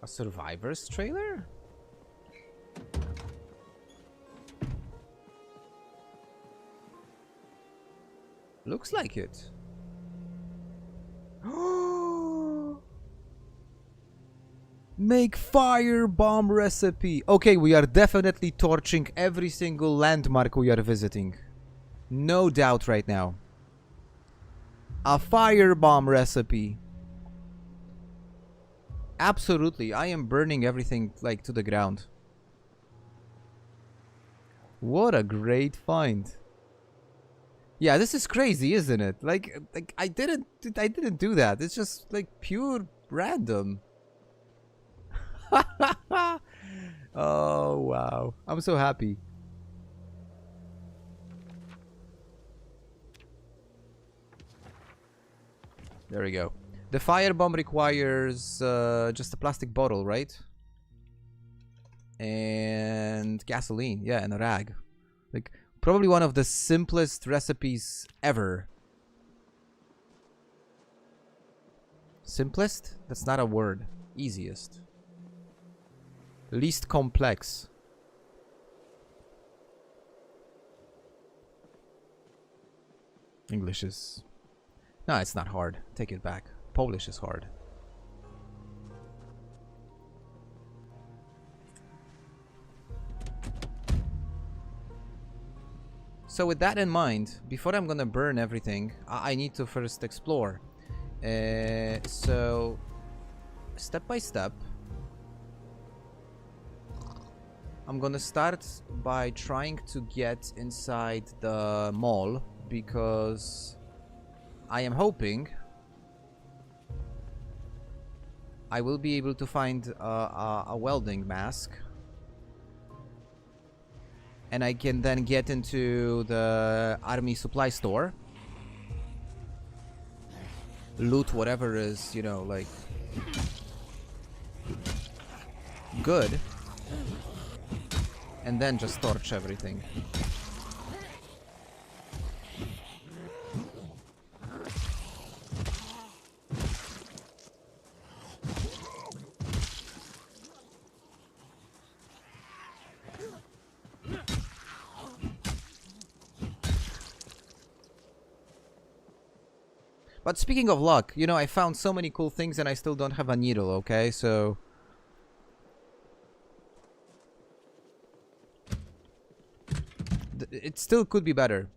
A Survivors trailer? Looks like it. Make firebomb recipe. Okay, we are definitely torching every single landmark we are visiting. No doubt right now. A firebomb recipe. Absolutely, I am burning everything like to the ground. What a great find. Yeah, this is crazy, isn't it? Like I didn't do that. It's just like pure random. Oh wow. I'm so happy. There we go. The firebomb requires just a plastic bottle, right? And gasoline, yeah, and a rag. Like, probably one of the simplest recipes ever. Simplest? That's not a word. Easiest. Least complex. English is... No, it's not hard. Take it back. Polish is hard. So with that in mind, before I'm gonna burn everything, I need to first explore. So, step by step, I'm gonna start by trying to get inside the mall, because I am hoping I will be able to find a welding mask. And I can then get into the army supply store. Loot whatever is, you know, like... good. And then just torch everything. But speaking of luck, you know, I found so many cool things and I still don't have a needle, okay? So... it still could be better.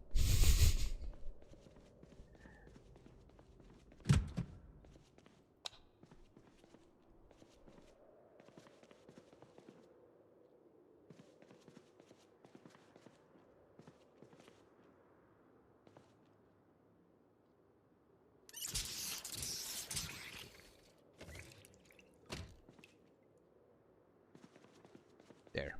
There.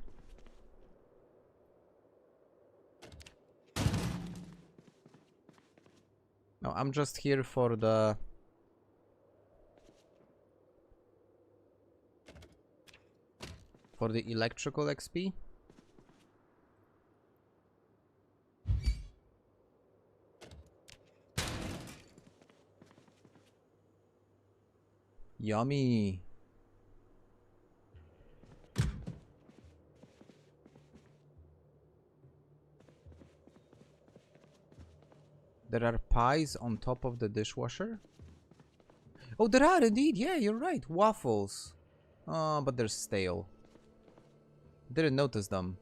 No, I'm just here for the... for the electrical XP. Yummy. There are pies on top of the dishwasher? Oh, there are indeed. Yeah, you're right. Waffles. Oh, but they're stale. Didn't notice them.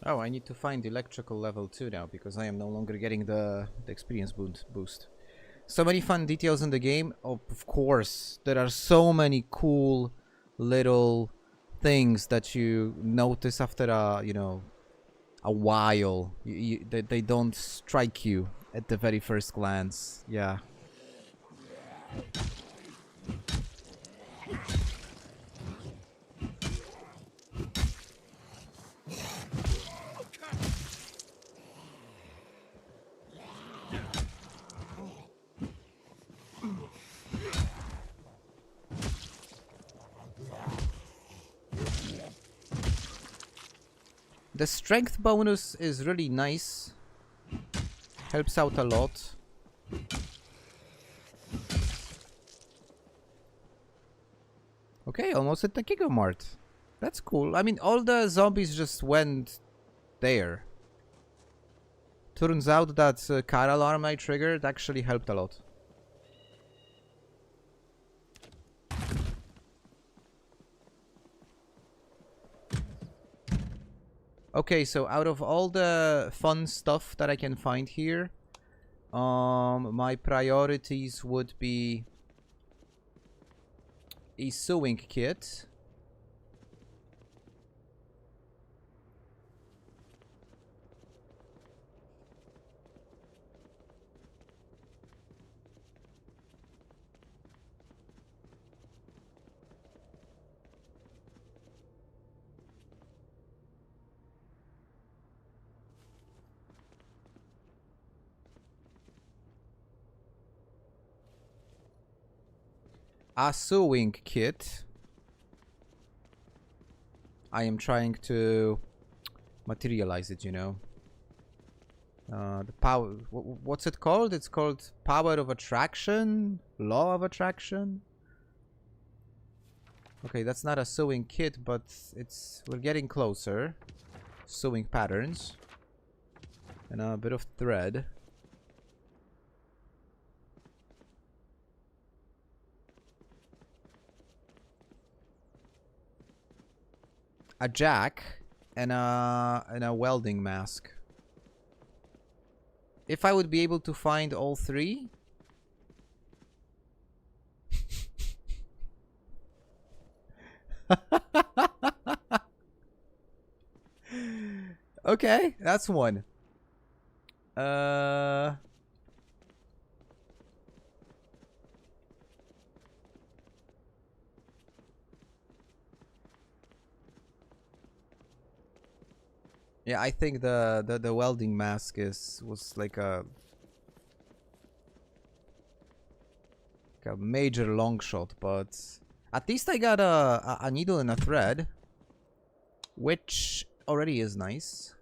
Oh, I need to find electrical level 2 now because I am no longer getting the experience boost. So many fun details in the game. Oh, of course, there are so many cool little things that you notice after a while. They don't strike you at the very first glance. Yeah. The strength bonus is really nice. Helps out a lot. Okay, almost at the Gigamart. That's cool. I mean, all the zombies just went there. Turns out that car alarm I triggered actually helped a lot. Okay, so out of all the fun stuff that I can find here, my priorities would be a sewing kit. A sewing kit. I am trying to materialize it, you know. The power. What's it called? It's called power of attraction? Law of attraction? Okay, that's not a sewing kit, but we're getting closer. Sewing patterns. And a bit of thread. A jack and a welding mask. If I would be able to find all three. Okay, that's one. Yeah, I think the welding mask was like a major long shot, but at least I got a needle and a thread, which already is nice.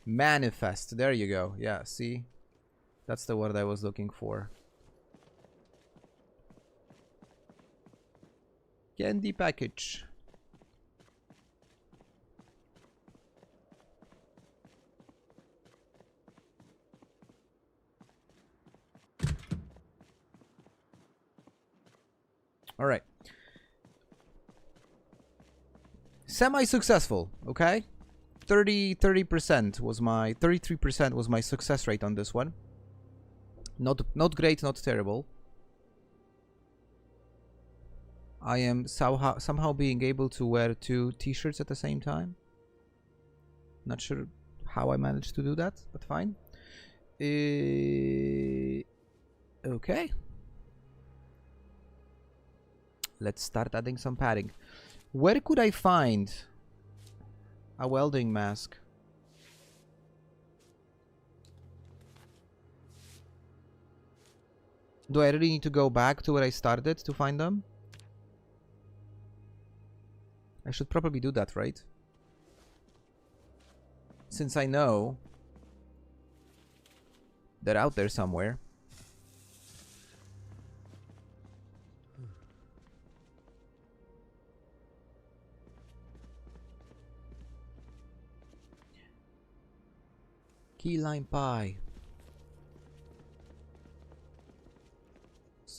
Manifest, there you go. Yeah, see? That's the word I was looking for. Candy package. All right. Semi-successful, okay? 30% was my 33% was my success rate on this one. Not great, not terrible. I am somehow being able to wear 2 t-shirts at the same time. Not sure how I managed to do that, but fine. Okay. Let's start adding some padding. Where could I find a welding mask? Do I really need to go back to where I started to find them? I should probably do that, right? Since I know they're out there somewhere. Key lime pie.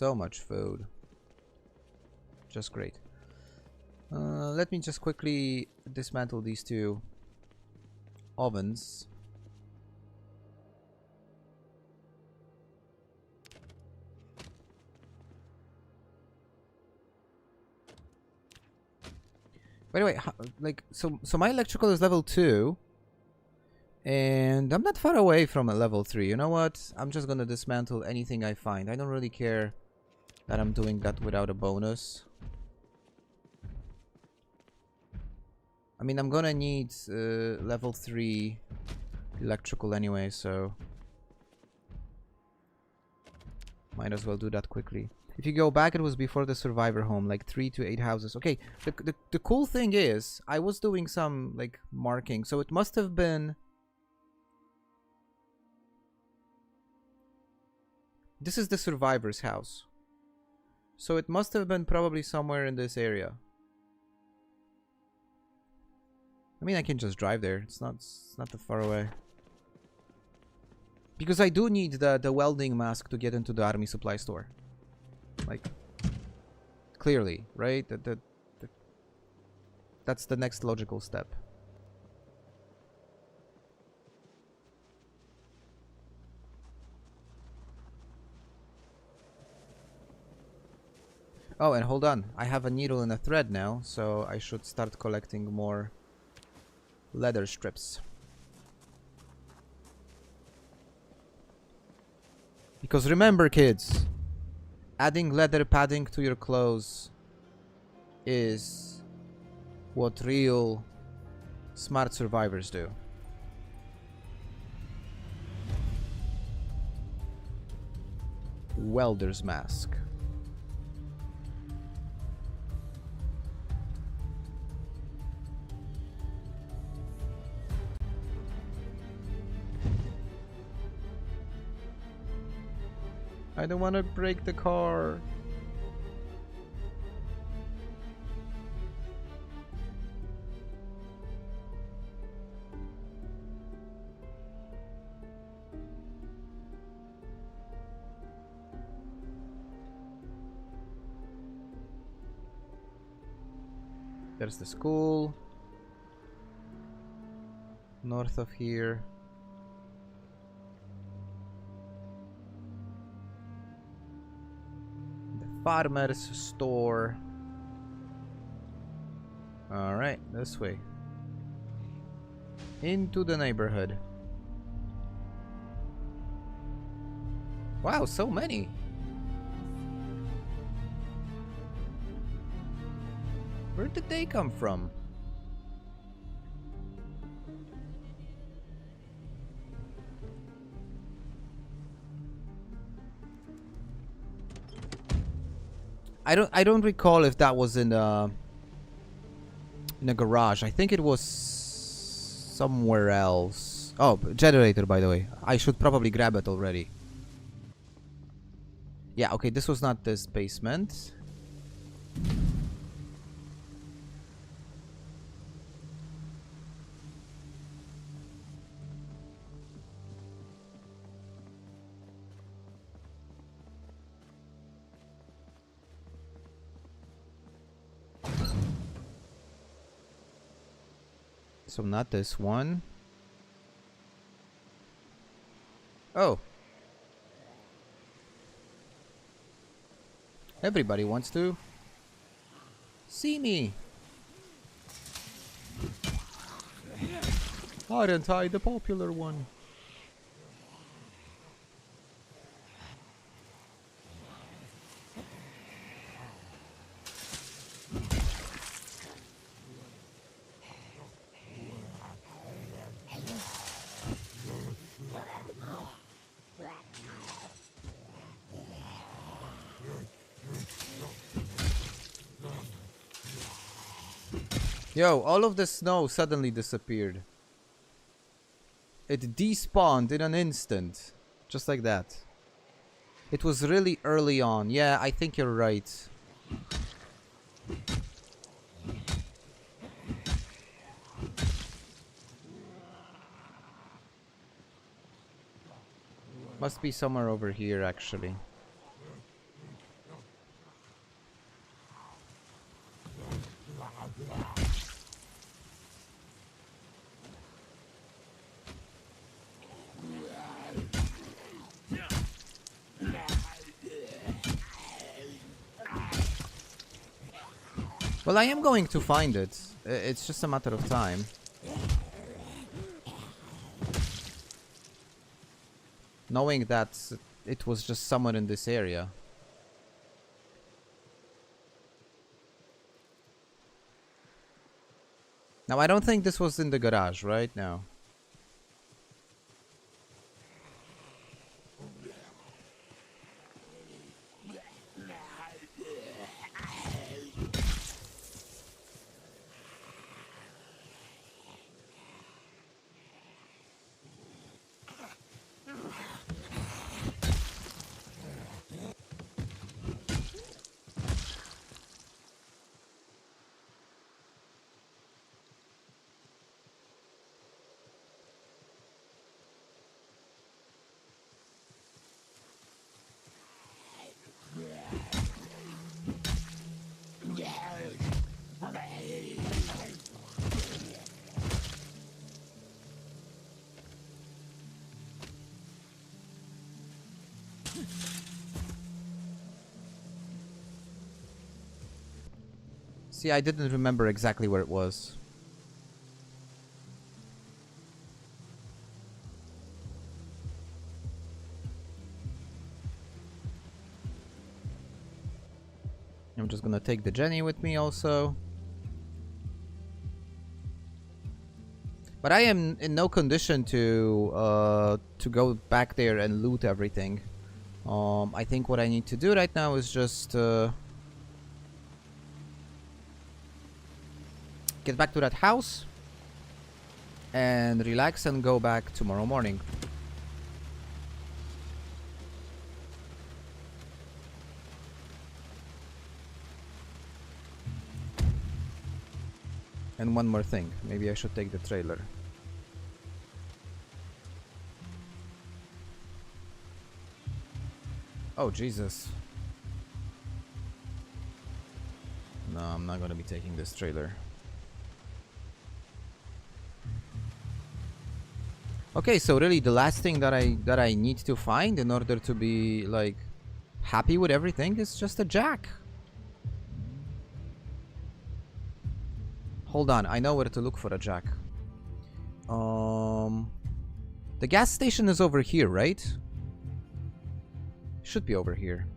So much food. Just great. Let me just quickly dismantle these two ovens. By the way, so my electrical is level 2. And I'm not far away from a level 3. You know what? I'm just gonna dismantle anything I find. I don't really care that I'm doing that without a bonus. I mean, I'm gonna need level 3 electrical anyway, so might as well do that quickly. If you go back, it was before the survivor home, like 3 to 8 houses. Okay, the cool thing is, I was doing some, like, marking, so it must have been... This is the survivor's house. So it must have been probably somewhere in this area. I mean, I can just drive there. It's not that far away. Because I do need the welding mask to get into the army supply store. Like, clearly, right? That's the next logical step. Oh, and hold on. I have a needle and a thread now, so I should start collecting more leather strips. Because remember, kids, adding leather padding to your clothes is what real smart survivors do. Welder's mask. I don't want to break the car. There's the school. North of here. Farmer's store. Alright, this way. Into the neighborhood. Wow, so many. Where did they come from? I don't recall if that was in a garage. I think it was somewhere else. Oh, generator, by the way. I should probably grab it already. Yeah, okay, this was not this basement. So not this one. Oh. Everybody wants to see me. Aren't I the popular one? Yo, all of the snow suddenly disappeared. It despawned in an instant. Just like that. It was really early on. Yeah, I think you're right. Must be somewhere over here, actually. Well, I am going to find it. It's just a matter of time. Knowing that it was just somewhere in this area. Now, I don't think this was in the garage, right? No. See, I didn't remember exactly where it was. I'm just gonna take the Jenny with me also. But I am in no condition to go back there and loot everything. I think what I need to do right now is just get back to that house and relax and go back tomorrow morning. And one more thing, maybe I should take the trailer. Oh, Jesus. No, I'm not gonna be taking this trailer. Okay, so really the last thing that I need to find in order to be like happy with everything is just a jack. Hold on, I know where to look for a jack. The gas station is over here, right? Should be over here.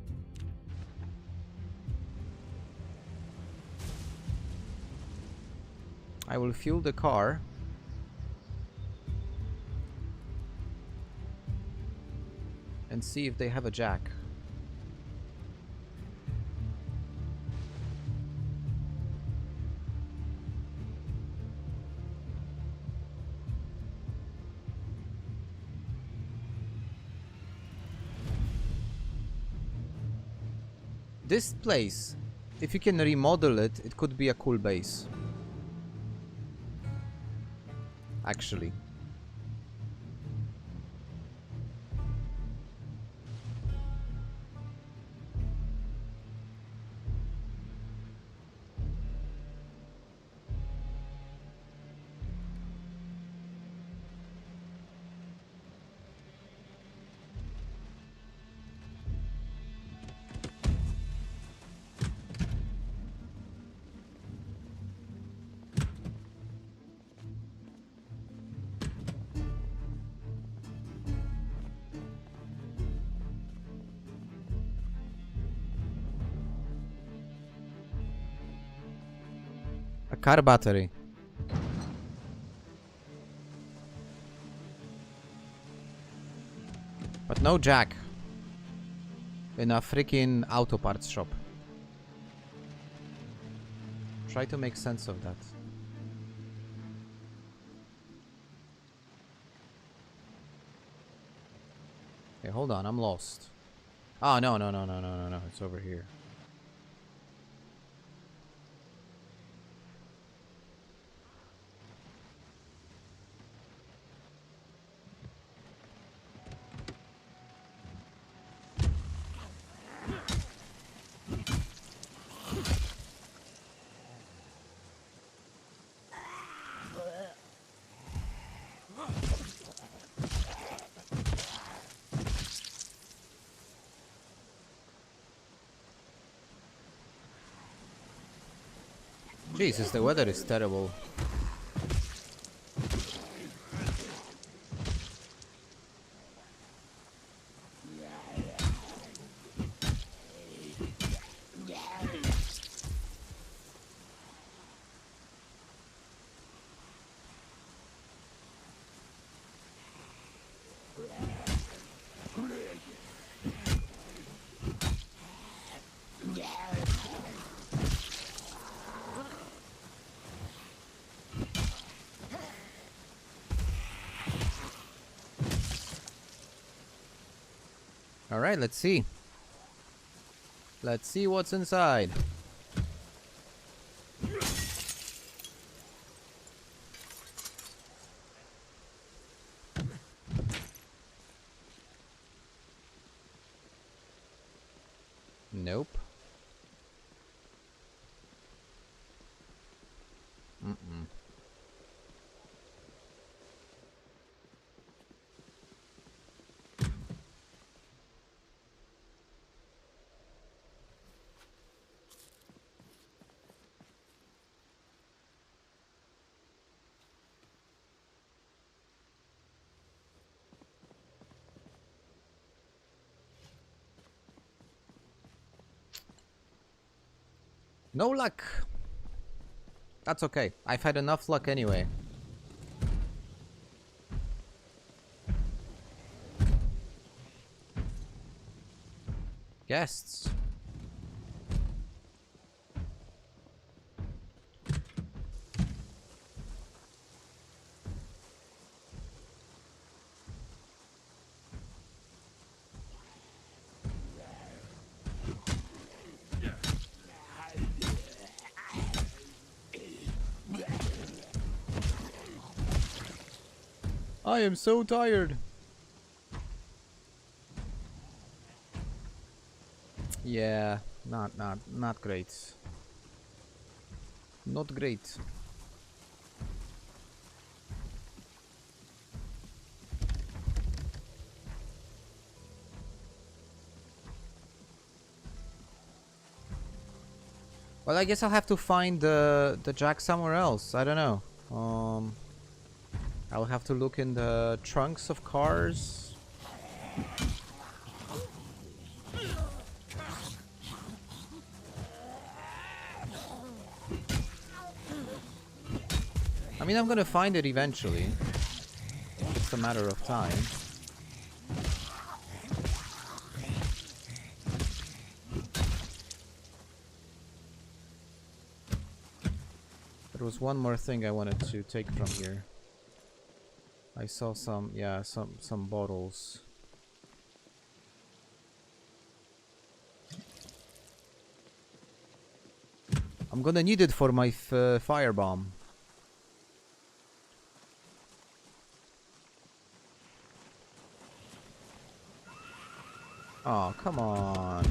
I will fuel the car. And see if they have a jack. This place, if you can remodel it, it could be a cool base. Actually. A car battery. But no jack. In a freaking auto parts shop. Try to make sense of that. Okay, hold on, I'm lost. Oh, no, it's over here. Jesus, the weather is terrible. Alright, let's see. Let's see what's inside. Nope. Mm-mm. No luck. That's okay. I've had enough luck anyway. Guests. I am so tired. Yeah, not great. Not great. Well, I guess I'll have to find the jack somewhere else. I don't know. I'll have to look in the trunks of cars. I mean, I'm gonna find it eventually. It's a matter of time. There was one more thing I wanted to take from here. I saw some, yeah, some bottles. I'm gonna need it for my firebomb. Oh, come on.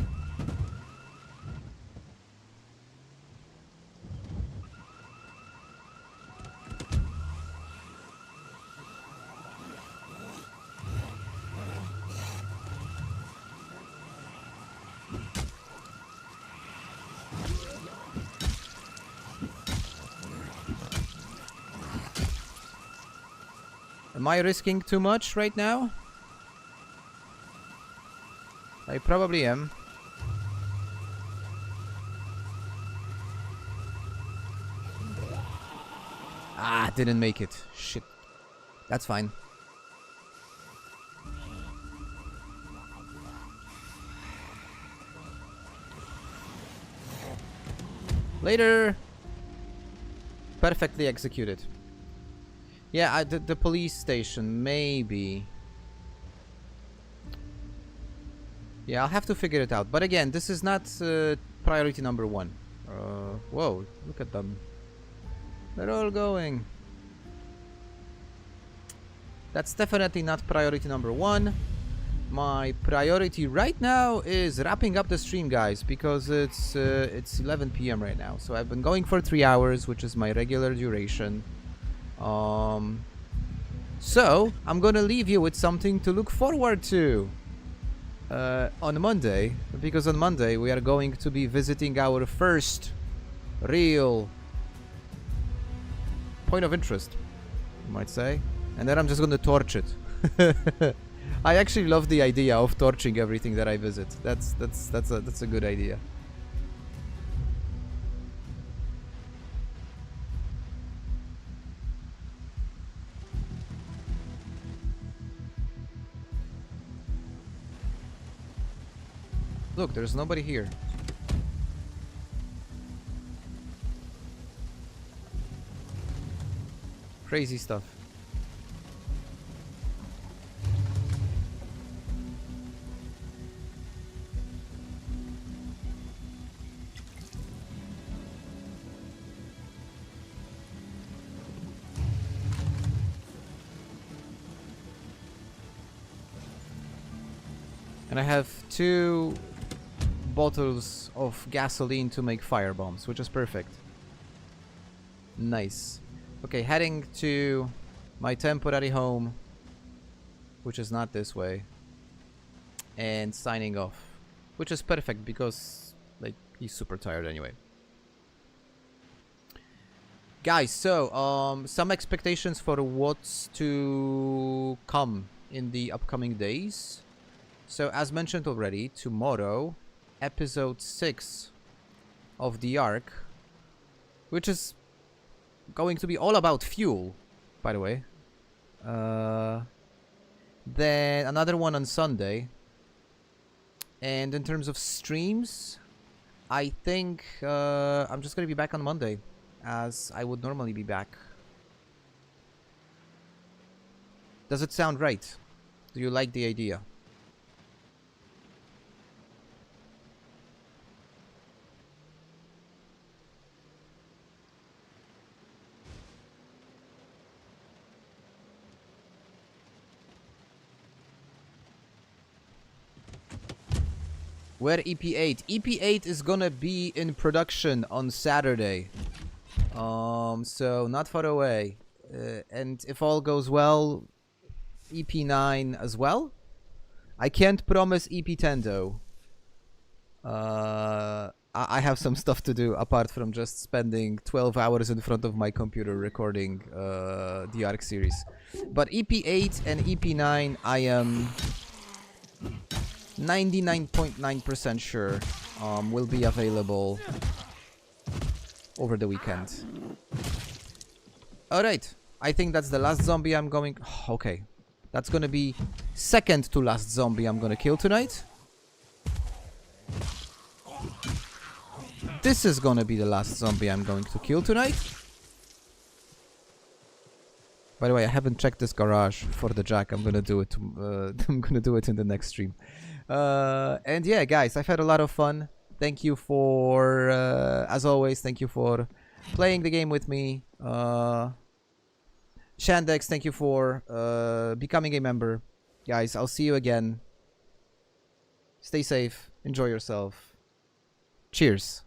Am I risking too much right now? I probably am. Ah, didn't make it. Shit. That's fine. Later. Perfectly executed. Yeah, the police station, maybe. Yeah, I'll have to figure it out. But again, this is not priority number one. Whoa, look at them. They're all going. That's definitely not priority number one. My priority right now is wrapping up the stream, guys, because it's 11 p.m. right now. So I've been going for 3 hours, which is my regular duration. So I'm gonna leave you with something to look forward to on Monday, because on Monday we are going to be visiting our first real point of interest, you might say. And then I'm just gonna torch it. I actually love the idea of torching everything that I visit. That's a good idea. Look, there's nobody here. Crazy stuff. And I have 2 bottles of gasoline to make fire bombs, which is perfect. Nice. Okay, heading to my temporary home, which is not this way, and signing off, which is perfect because, like, he's super tired anyway. Guys, so some expectations for what's to come in the upcoming days. So, as mentioned already, tomorrow, episode 6 of the Ark, which is going to be all about fuel, by the way. Then another one on Sunday. And in terms of streams, I think I'm just going to be back on Monday, as I would normally be back. Does it sound right? Do you like the idea? Where EP8? EP8 is gonna be in production on Saturday. So not far away. And if all goes well, EP9 as well. I can't promise EP10 though. I have some stuff to do apart from just spending 12 hours in front of my computer recording the Ark series. But EP8 and EP9 I am 99.9% sure will be available over the weekend. Alright, I think that's the last zombie I'm going... Okay, that's gonna be second to last zombie I'm gonna kill tonight. This is gonna be the last zombie I'm going to kill tonight. By the way, I haven't checked this garage for the jack. I'm gonna do it. I'm gonna do it in the next stream. And yeah, guys, I've had a lot of fun. Thank you for, as always, thank you for playing the game with me. Shandex, thank you for becoming a member. Guys, I'll see you again. Stay safe. Enjoy yourself. Cheers.